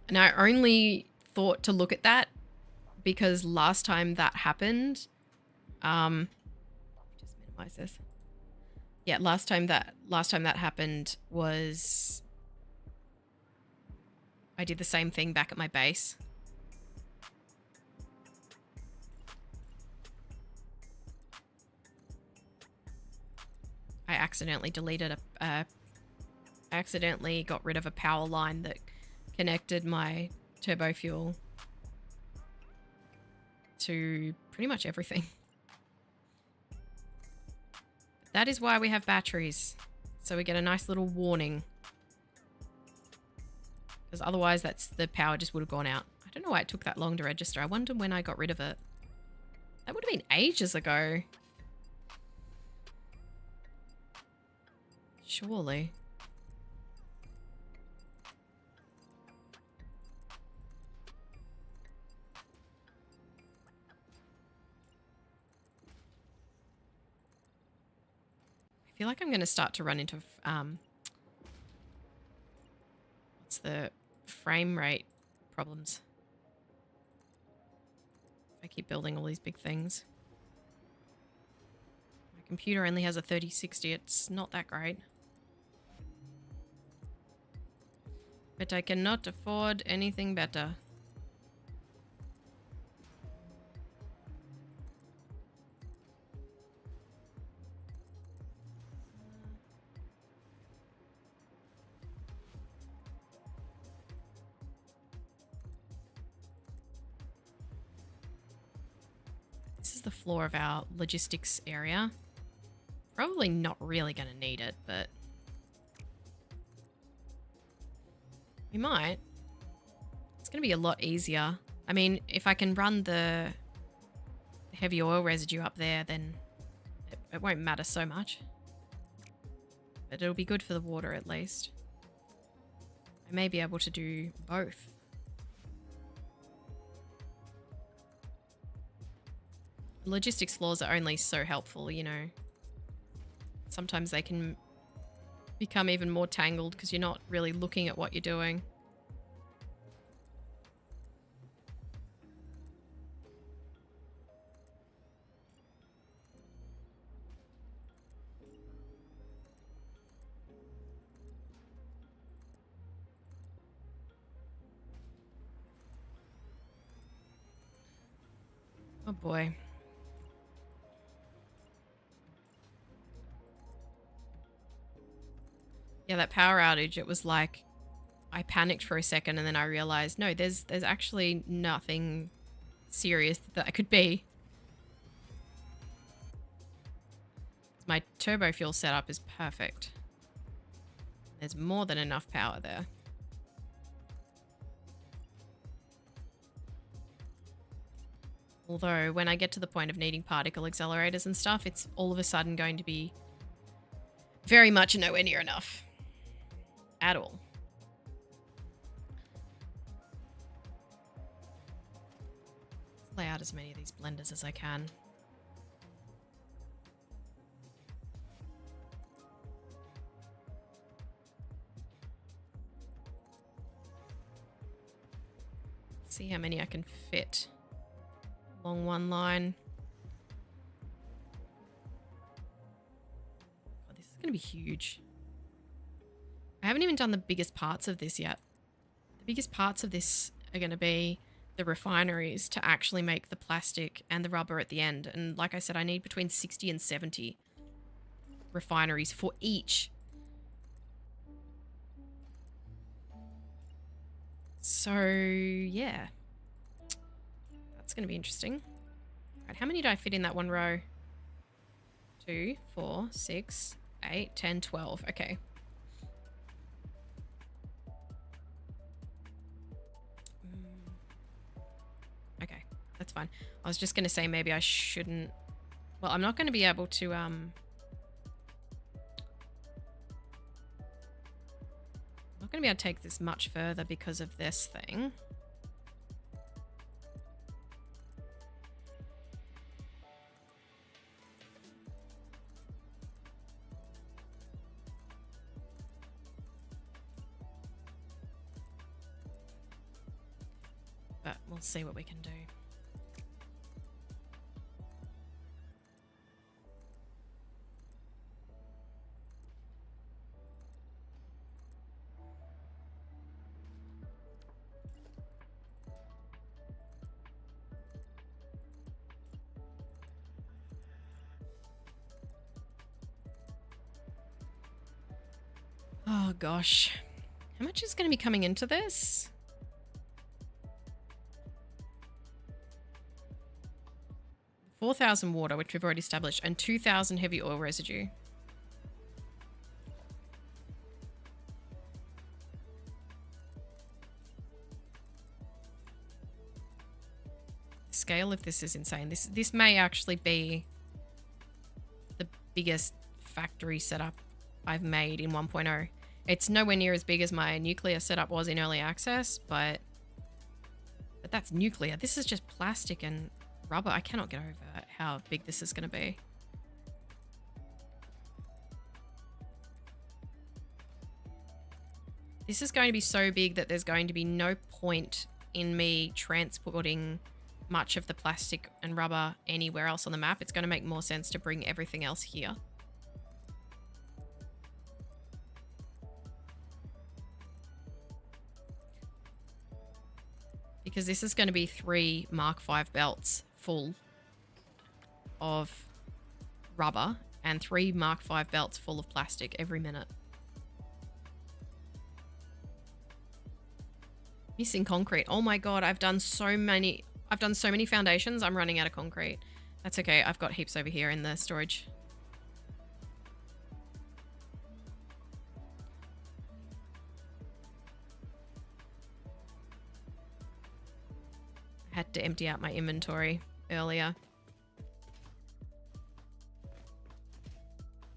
And I only thought to look at that because last time that happened, just minimize this. Yeah, last time that happened was I did the same thing back at my base. I accidentally deleted I accidentally got rid of a power line that connected my turbo fuel to pretty much everything. That is why we have batteries. So we get a nice little warning. Because otherwise the power just would have gone out. I don't know why it took that long to register. I wonder when I got rid of it. That would have been ages ago. Surely. I feel like I'm going to start to run into what's the frame rate problems if I keep building all these big things. My computer only has a 3060. It's not that great. But I cannot afford anything better. the floor of our logistics area. Probably not really going to need it, but we might. It's going to be a lot easier. I mean, if I can run the heavy oil residue up there, then it won't matter so much. But it'll be good for the water at least. I may be able to do both. Logistics floors are only so helpful, you know. Sometimes they can become even more tangled because you're not really looking at what you're doing. Oh boy. Yeah, that power outage, it was like I panicked for a second and then I realized, no, there's actually nothing serious that could be. My turbo fuel setup is perfect. There's more than enough power there. Although when I get to the point of needing particle accelerators and stuff, it's all of a sudden going to be very much nowhere near enough. At all. Let's lay out as many of these blenders as I can. See how many I can fit along one line. God, this is going to be huge. I haven't even done the biggest parts of this yet. The biggest parts of this are going to be the refineries to actually make the plastic and the rubber at the end. And like I said, I need between 60 and 70 refineries for each. So, yeah. That's going to be interesting. All right, how many did I fit in that one row? 2, 4, 6, 8, 10, 12. Okay. Okay, that's fine. I was just going to say maybe I shouldn't... Well, I'm not going to be able to... I'm not going to be able to take this much further because of this thing. But we'll see what we can do. Oh gosh. How much is going to be coming into this? 4,000 water, which we've already established, and 2,000 heavy oil residue. The scale of this is insane. This may actually be the biggest factory setup I've made in 1.0. It's nowhere near as big as my nuclear setup was in early access, but that's nuclear. This is just plastic and rubber. I cannot get over how big this is going to be. This is going to be so big that there's going to be no point in me transporting much of the plastic and rubber anywhere else on the map. It's going to make more sense to bring everything else here. Because this is going to be 3 Mark V belts full of rubber and 3 Mark V belts full of plastic every minute. Missing concrete. Oh my god, I've done so many foundations. I'm running out of concrete. That's okay. I've got heaps over here in the storage. I had to empty out my inventory earlier.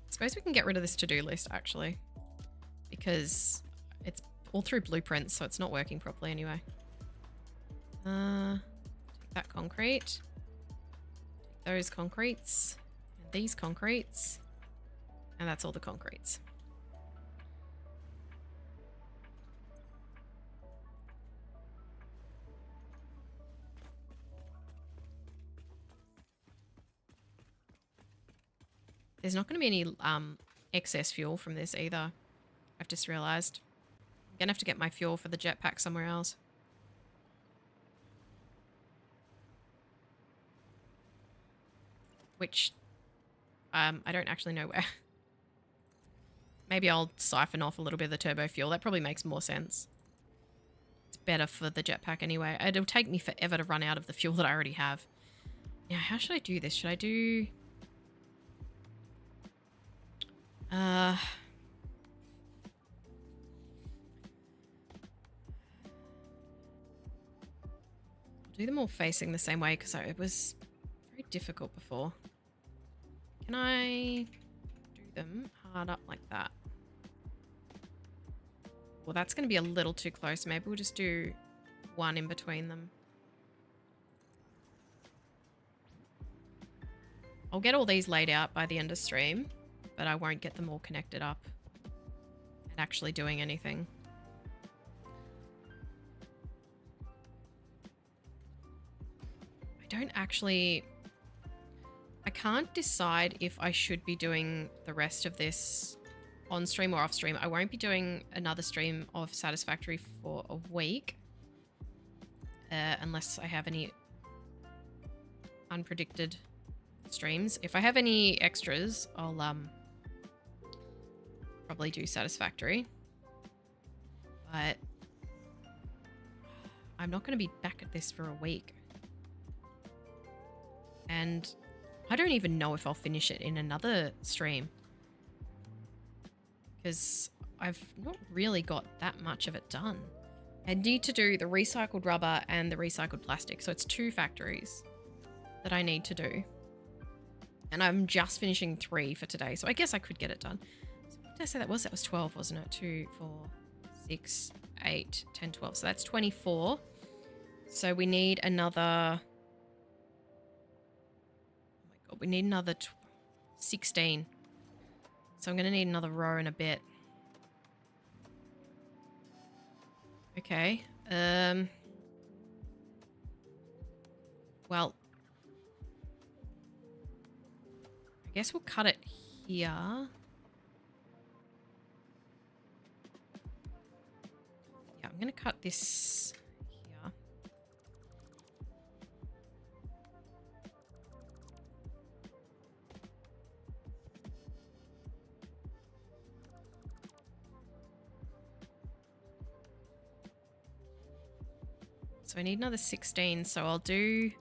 I suppose we can get rid of this to-do list, actually, because it's all through blueprints, so it's not working properly anyway. Take that concrete. Take those concretes. And these concretes. And that's all the concretes. There's not going to be any excess fuel from this either. I've just realised. I'm going to have to get my fuel for the jetpack somewhere else. Which I don't actually know where. Maybe I'll siphon off a little bit of the turbo fuel. That probably makes more sense. It's better for the jetpack anyway. It'll take me forever to run out of the fuel that I already have. Now, how should I do this? Should I do... I'll do them all facing the same way because it was very difficult before. Can I do them hard up like that? Well, that's going to be a little too close. Maybe we'll just do one in between them. I'll get all these laid out by the end of stream, but I won't get them all connected up and actually doing anything. I can't decide if I should be doing the rest of this on stream or off stream. I won't be doing another stream of Satisfactory for a week unless I have any unpredicted streams. If I have any extras, I'll probably do Satisfactory, but I'm not going to be back at this for a week. And I don't even know if I'll finish it in another stream because I've not really got that much of it done. I need to do the recycled rubber and the recycled plastic. So it's 2 factories that I need to do. And I'm just finishing 3 for today. So I guess I could get it done. So what did I say that was? That was 12, wasn't it? 2, 4, 6, 8, 10, 12. So that's 24. So we need another... we need another 16. So I'm going to need another row and a bit. Okay. Well, I guess we'll cut it here. Yeah, I'm going to cut this here. So I need another 16, so I'll do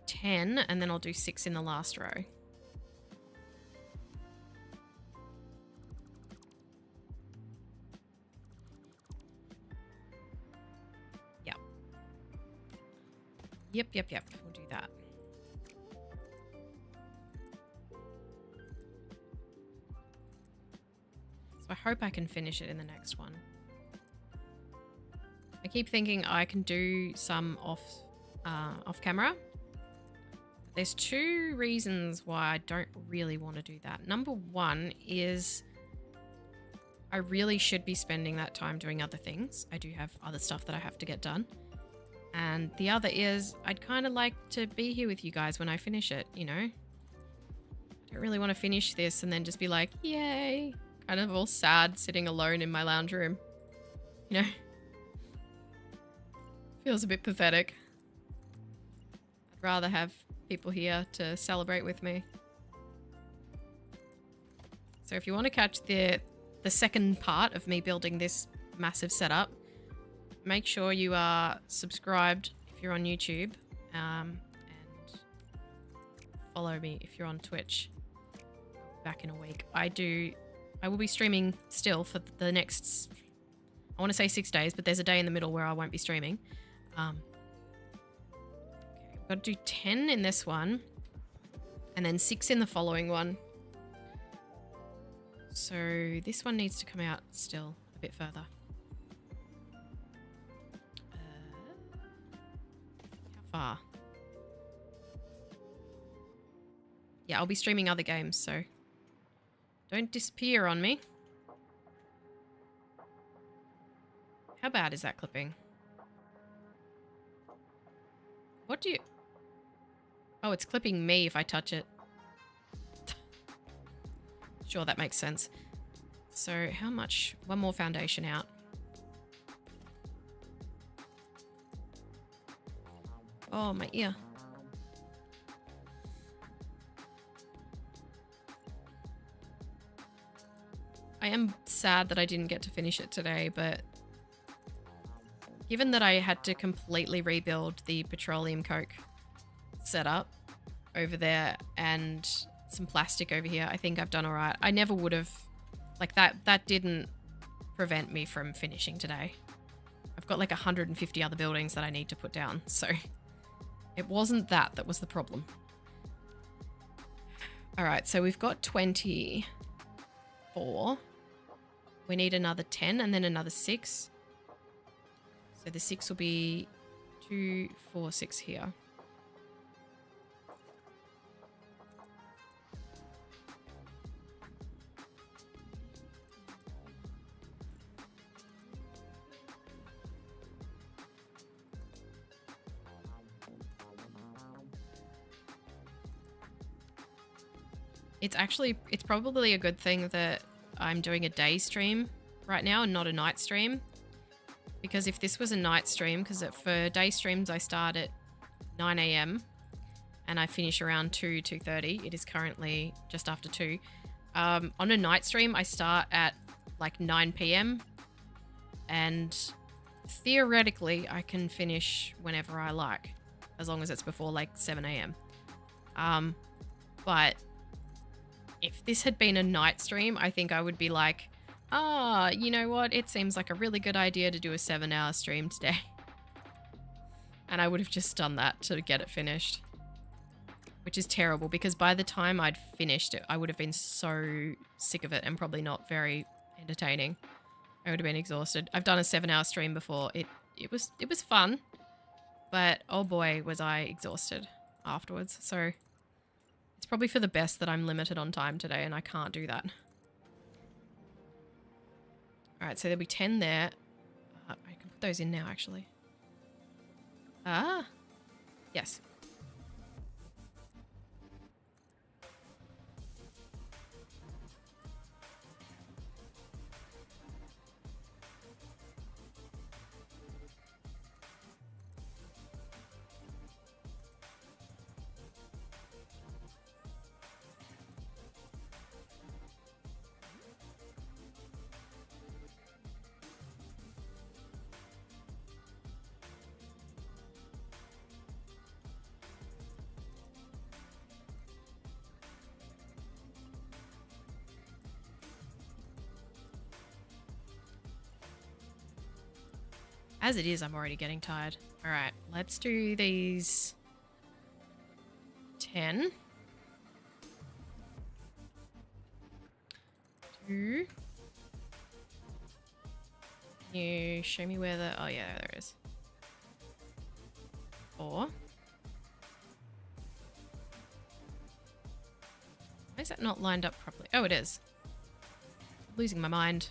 10 and then I'll do 6 in the last row. Yep. We'll do that. So I hope I can finish it in the next one. I keep thinking I can do some off camera. There's 2 reasons why I don't really want to do that. Number 1 is I really should be spending that time doing other things. I do have other stuff that I have to get done. And the other is I'd kind of like to be here with you guys when I finish it, you know? I don't really want to finish this and then just be like, yay, kind of all sad sitting alone in my lounge room, you know? Feels a bit pathetic. I'd rather have people here to celebrate with me. So if you want to catch the second part of me building this massive setup, make sure you are subscribed if you're on YouTube, and follow me if you're on Twitch. Back in a week. I will be streaming still for the next, I want to say 6 days, but there's a day in the middle where I won't be streaming. Okay, we've got to do 10 in this one and then 6 in the following one. So this one needs to come out still a bit further. How far? Yeah, I'll be streaming other games, so don't disappear on me. How bad is that clipping? What do you... Oh, it's clipping me if I touch it. Sure, that makes sense. So how much? One more foundation out. Oh, my ear. I am sad that I didn't get to finish it today, but given that I had to completely rebuild the petroleum coke setup over there and some plastic over here, I think I've done all right. I never would have, like that didn't prevent me from finishing today. I've got like 150 other buildings that I need to put down, so it wasn't that was the problem. All right, so we've got 24. We need another 10 and then another 6. So the 6 will be 2, 4, 6 here. It's probably a good thing that I'm doing a day stream right now and not a night stream. Because if this was a night stream, because for day streams I start at 9 AM and I finish around 2:30. It is currently just after 2. On a night stream I start at like 9 PM and theoretically I can finish whenever I like, as long as it's before like 7 AM. But if this had been a night stream, I think I would be like, you know what? It seems like a really good idea to do a 7-hour stream today. And I would have just done that to get it finished. Which is terrible because by the time I'd finished it, I would have been so sick of it and probably not very entertaining. I would have been exhausted. I've done a 7-hour stream before. It was fun, but oh boy, was I exhausted afterwards. So it's probably for the best that I'm limited on time today and I can't do that. All right, so there'll be 10 there. I can put those in now, actually. Yes. As it is, I'm already getting tired. All right, let's do these 10. 2. Can you show me where the... Oh, yeah, there it is. 4. Why is that not lined up properly? Oh, it is. I'm losing my mind.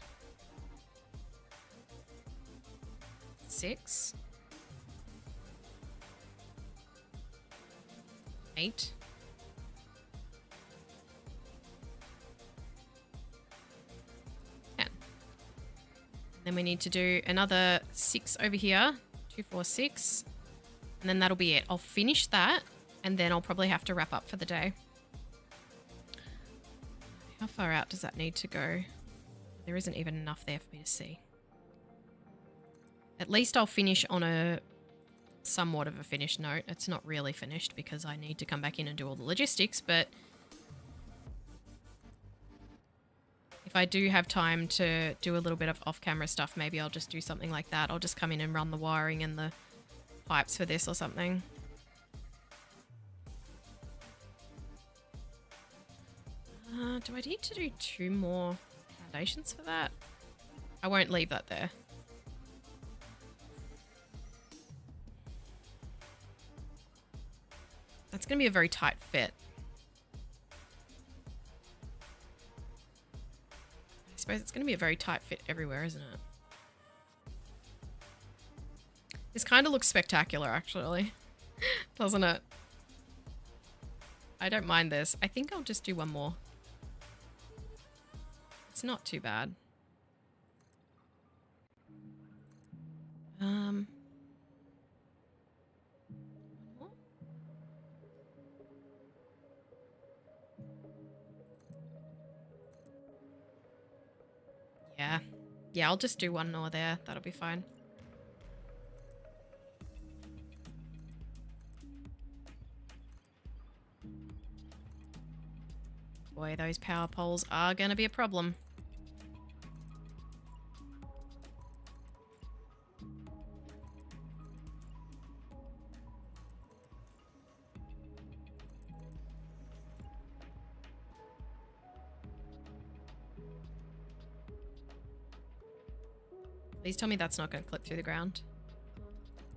6. 8. 10. Then we need to do another 6 over here. 2, 4, 6. And then that'll be it. I'll finish that and then I'll probably have to wrap up for the day. How far out does that need to go? There isn't even enough there for me to see. At least I'll finish on a somewhat of a finished note. It's not really finished because I need to come back in and do all the logistics, but if I do have time to do a little bit of off-camera stuff, maybe I'll just do something like that. I'll just come in and run the wiring and the pipes for this or something. Do I need to do 2 more foundations for that? I won't leave that there. That's going to be a very tight fit. I suppose it's going to be a very tight fit everywhere, isn't it? This kind of looks spectacular, actually. Doesn't it? I don't mind this. I think I'll just do 1 more. It's not too bad. Yeah. Yeah, I'll just do 1 more there. That'll be fine. Boy, those power poles are going to be a problem. Please tell me that's not going to clip through the ground.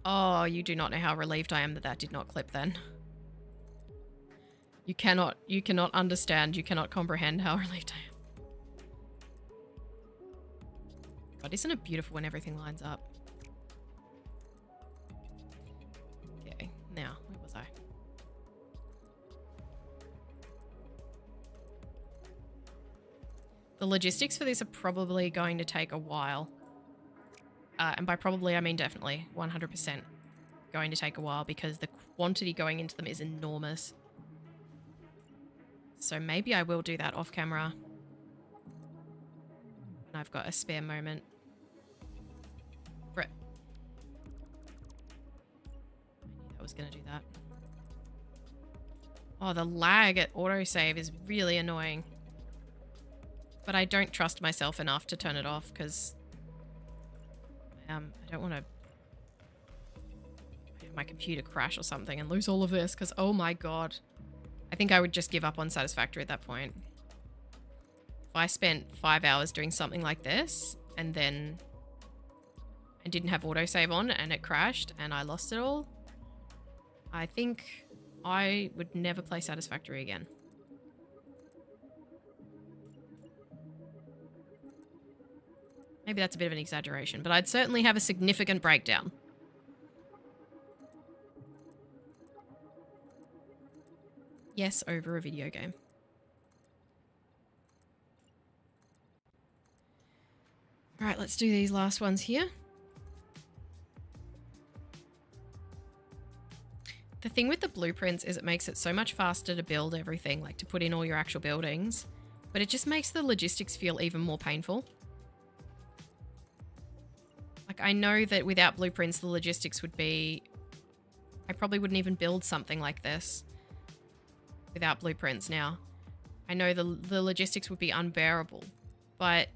Oh, you do not know how relieved I am that that did not clip then. You cannot understand, you cannot comprehend how relieved I am. God, isn't it beautiful when everything lines up? Okay, now, where was I? The logistics for this are probably going to take a while. And by probably, I mean definitely, 100% going to take a while because the quantity going into them is enormous. So maybe I will do that off camera when I've got a spare moment. Brett. I knew that was going to do that. Oh, the lag at autosave is really annoying. But I don't trust myself enough to turn it off because I don't want to have my computer crash or something and lose all of this because, oh my god. I think I would just give up on Satisfactory at that point. If I spent 5 hours doing something like this and then I didn't have autosave on and it crashed and I lost it all, I think I would never play Satisfactory again. Maybe that's a bit of an exaggeration, but I'd certainly have a significant breakdown. Yes, over a video game. All right, let's do these last ones here. The thing with the blueprints is it makes it so much faster to build everything, like to put in all your actual buildings, but it just makes the logistics feel even more painful. Like, I know that without blueprints, the logistics would be... I probably wouldn't even build something like this without blueprints now. I know the logistics would be unbearable, but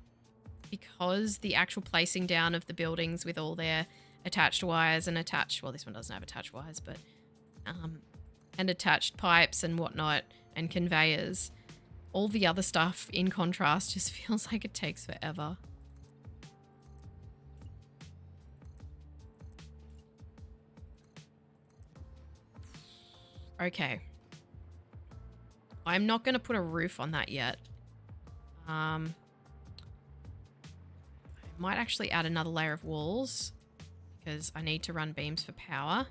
because the actual placing down of the buildings with all their attached wires and attached... Well, this one doesn't have attached wires, but... and attached pipes and whatnot and conveyors, all the other stuff in contrast just feels like it takes forever. Okay. I'm not going to put a roof on that yet. I might actually add another layer of walls because I need to run beams for power.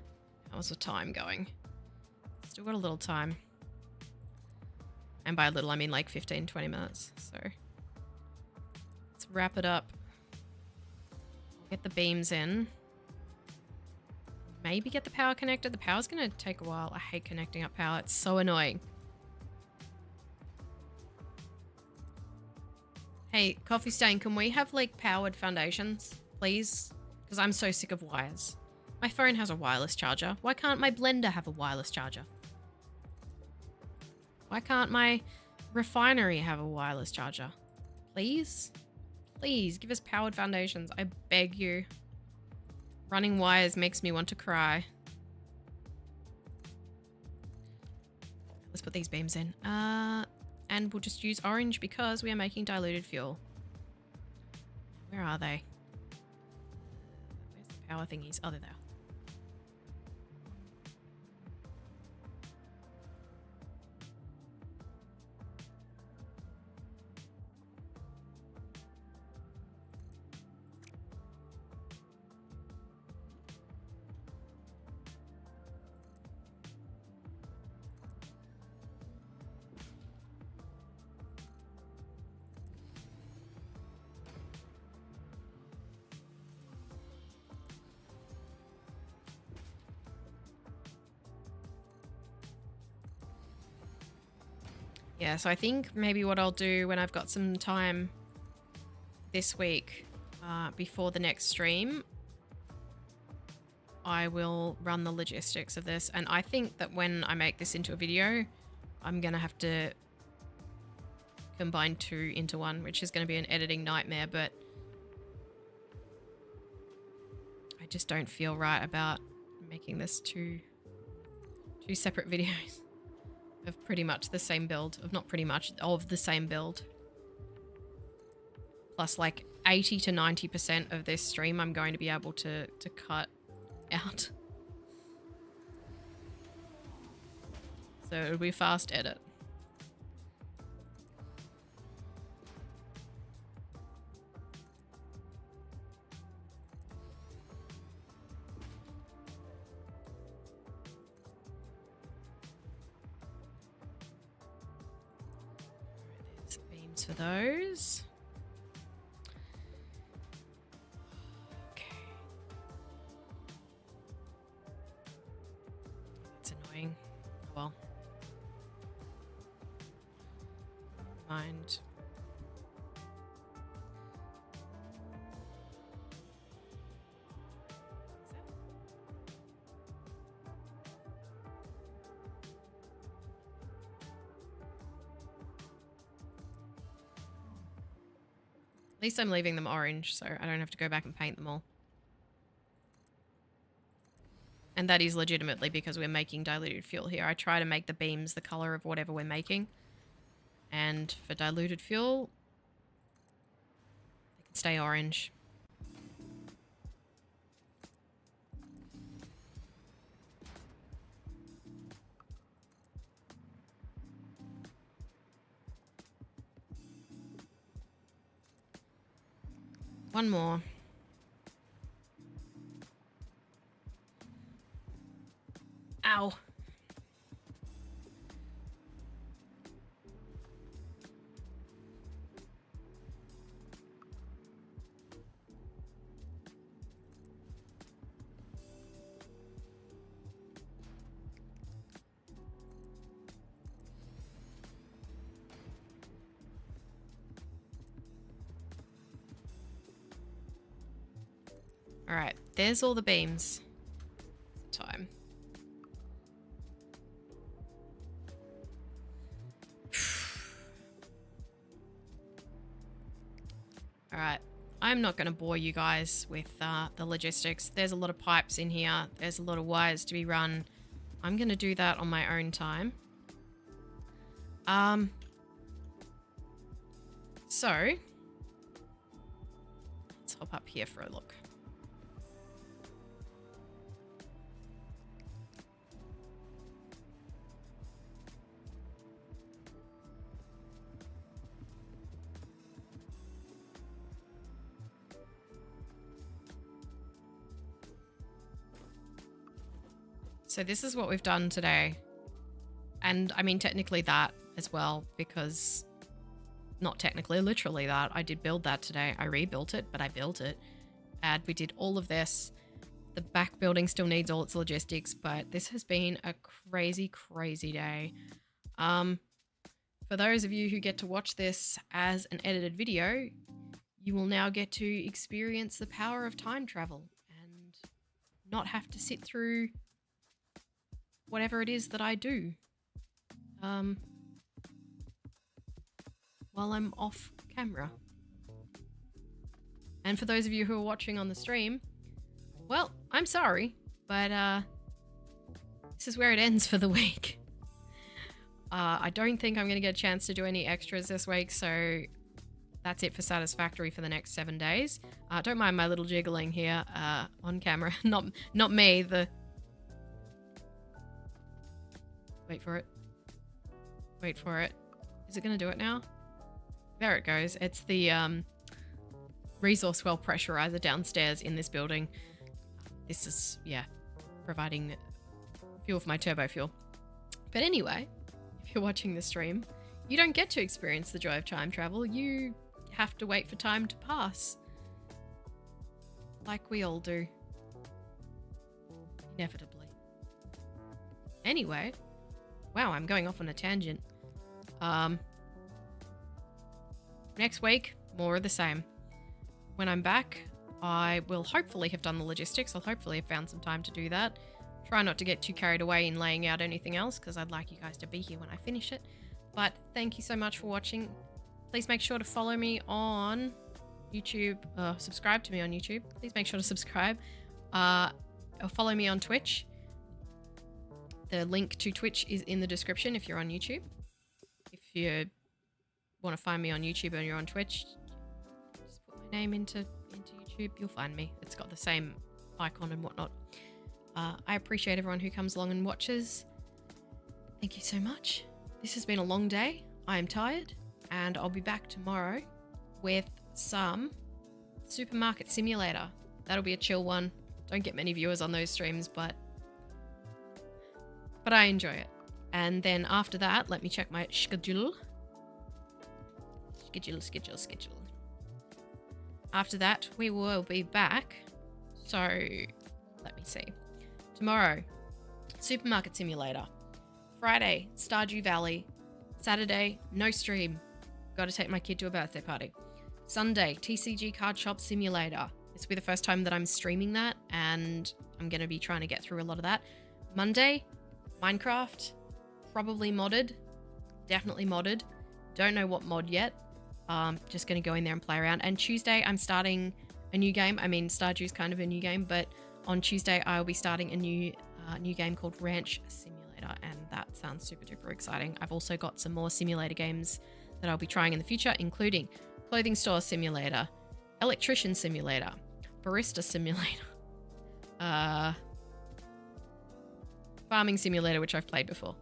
How's the time going? Still got a little time. And by a little, I mean like 15, 20 minutes. So let's wrap it up. Get the beams in. Maybe get the power connected. The power's going to take a while. I hate connecting up power. It's so annoying. Hey, Coffee Stain, can we have like powered foundations, please? Because I'm so sick of wires. My phone has a wireless charger. Why can't my blender have a wireless charger? Why can't my refinery have a wireless charger? Please? Please, give us powered foundations. I beg you. Running wires makes me want to cry. Let's put these beams in. And we'll just use orange because we are making diluted fuel. Where are they? Where's the power thingies? Oh, they're there. Yeah, so I think maybe what I'll do when I've got some time this week before the next stream, I will run the logistics of this. And I think that when I make this into a video, I'm going to have to combine two into one, which is going to be an editing nightmare, but I just don't feel right about making this two separate videos. Of pretty much the same build. Of not pretty much, of the same build. Plus like 80 to 90% of this stream I'm going to be able to cut out. So it'll be a fast edit. For those. Okay. That's annoying. Well. Mind. At least I'm leaving them orange, so I don't have to go back and paint them all. And that is legitimately because we're making diluted fuel here. I try to make the beams the color of whatever we're making. And for diluted fuel, they can stay orange. One more. Ow. All right, there's all the beams. Time. All right, I'm not going to bore you guys with the logistics. There's a lot of pipes in here. There's a lot of wires to be run. I'm going to do that on my own time. So let's hop up here for a look. So this is what we've done today. And I mean, technically that as well, because not technically, literally that. I did build that today. I rebuilt it, but I built it. And we did all of this. The back building still needs all its logistics, but this has been a crazy, crazy day. For those of you who get to watch this as an edited video, you will now get to experience the power of time travel. And not have to sit through whatever it is that I do while I'm off camera. And for those of you who are watching on the stream, well, I'm sorry, but this is where it ends for the week. I don't think I'm going to get a chance to do any extras this week, so that's it for Satisfactory for the next 7 days. Don't mind my little jiggling here on camera. Not me, the... Wait for it. Wait for it. Is it going to do it now? There it goes. It's the resource well pressurizer downstairs in this building. This is, yeah, providing fuel for my turbo fuel. But anyway, if you're watching the stream, you don't get to experience the joy of time travel. You have to wait for time to pass. Like we all do. Inevitably. Anyway, wow, I'm going off on a tangent. Next week, more of the same. When I'm back, I will hopefully have done the logistics. I'll hopefully have found some time to do that. Try not to get too carried away in laying out anything else because I'd like you guys to be here when I finish it. But thank you so much for watching. Please make sure to follow me on YouTube. Subscribe to me on YouTube. Please make sure to subscribe. Or follow me on Twitch. The link to Twitch is in the description if you're on YouTube. If you want to find me on YouTube and you're on Twitch, just put my name into YouTube. You'll find me. It's got the same icon and whatnot. I appreciate everyone who comes along and watches. Thank you so much. This has been a long day. I am tired, and I'll be back tomorrow with some Supermarket Simulator. That'll be a chill one. Don't get many viewers on those streams, but I enjoy it. And then after that, let me check my schedule. Schedule. After that, we will be back. So, let me see. Tomorrow, Supermarket Simulator. Friday, Stardew Valley. Saturday, no stream. Got to take my kid to a birthday party. Sunday, TCG Card Shop Simulator. This will be the first time that I'm streaming that, and I'm going to be trying to get through a lot of that. Monday, Minecraft. Probably modded. Definitely modded. Don't know what mod yet. Just going to go in there and play around. And Tuesday, I'm starting a new game. I mean, Stardew's kind of a new game, but on Tuesday, I'll be starting a new game called Ranch Simulator, and that sounds super duper exciting. I've also got some more simulator games that I'll be trying in the future, including Clothing Store Simulator, Electrician Simulator, Barista Simulator, Farming Simulator, which I've played before,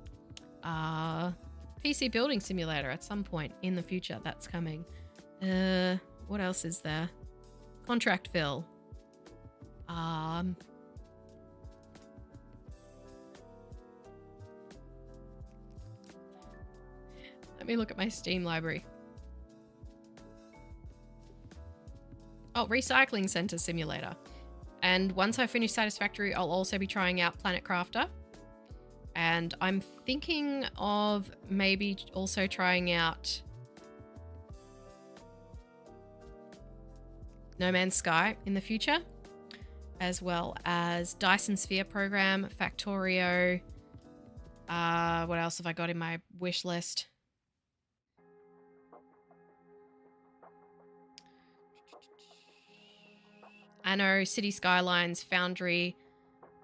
PC Building Simulator at some point in the future. That's coming. What else is there? Contractville. Let me look at my Steam library. Oh, Recycling Center Simulator. And once I finish Satisfactory, I'll also be trying out Planet Crafter. And I'm thinking of maybe also trying out No Man's Sky in the future, as well as Dyson Sphere Program, Factorio. What else have I got in my wish list? Anno, City Skylines, Foundry,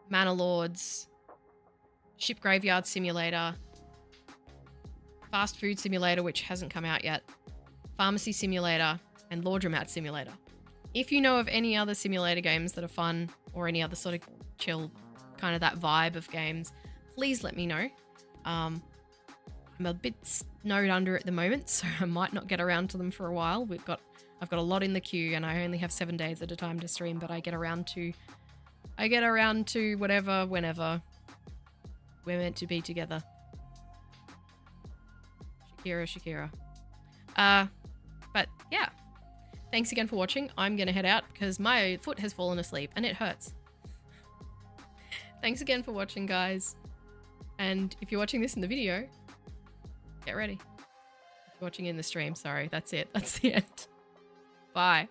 Manor Lords, Ship Graveyard Simulator, Fast Food Simulator, which hasn't come out yet, Pharmacy Simulator, and Laundromat Simulator. If you know of any other simulator games that are fun, or any other sort of chill, kind of that vibe of games, please let me know. I'm a bit snowed under at the moment, so I might not get around to them for a while. I've got a lot in the queue, and I only have 7 days at a time to stream, but I get around to whatever, whenever we're meant to be together. Shakira. But yeah, thanks again for watching. I'm gonna head out because my foot has fallen asleep and it hurts. Thanks again for watching, guys. And if you're watching this in the video, get ready. If you're watching in the stream, sorry, that's it. That's the end. Bye.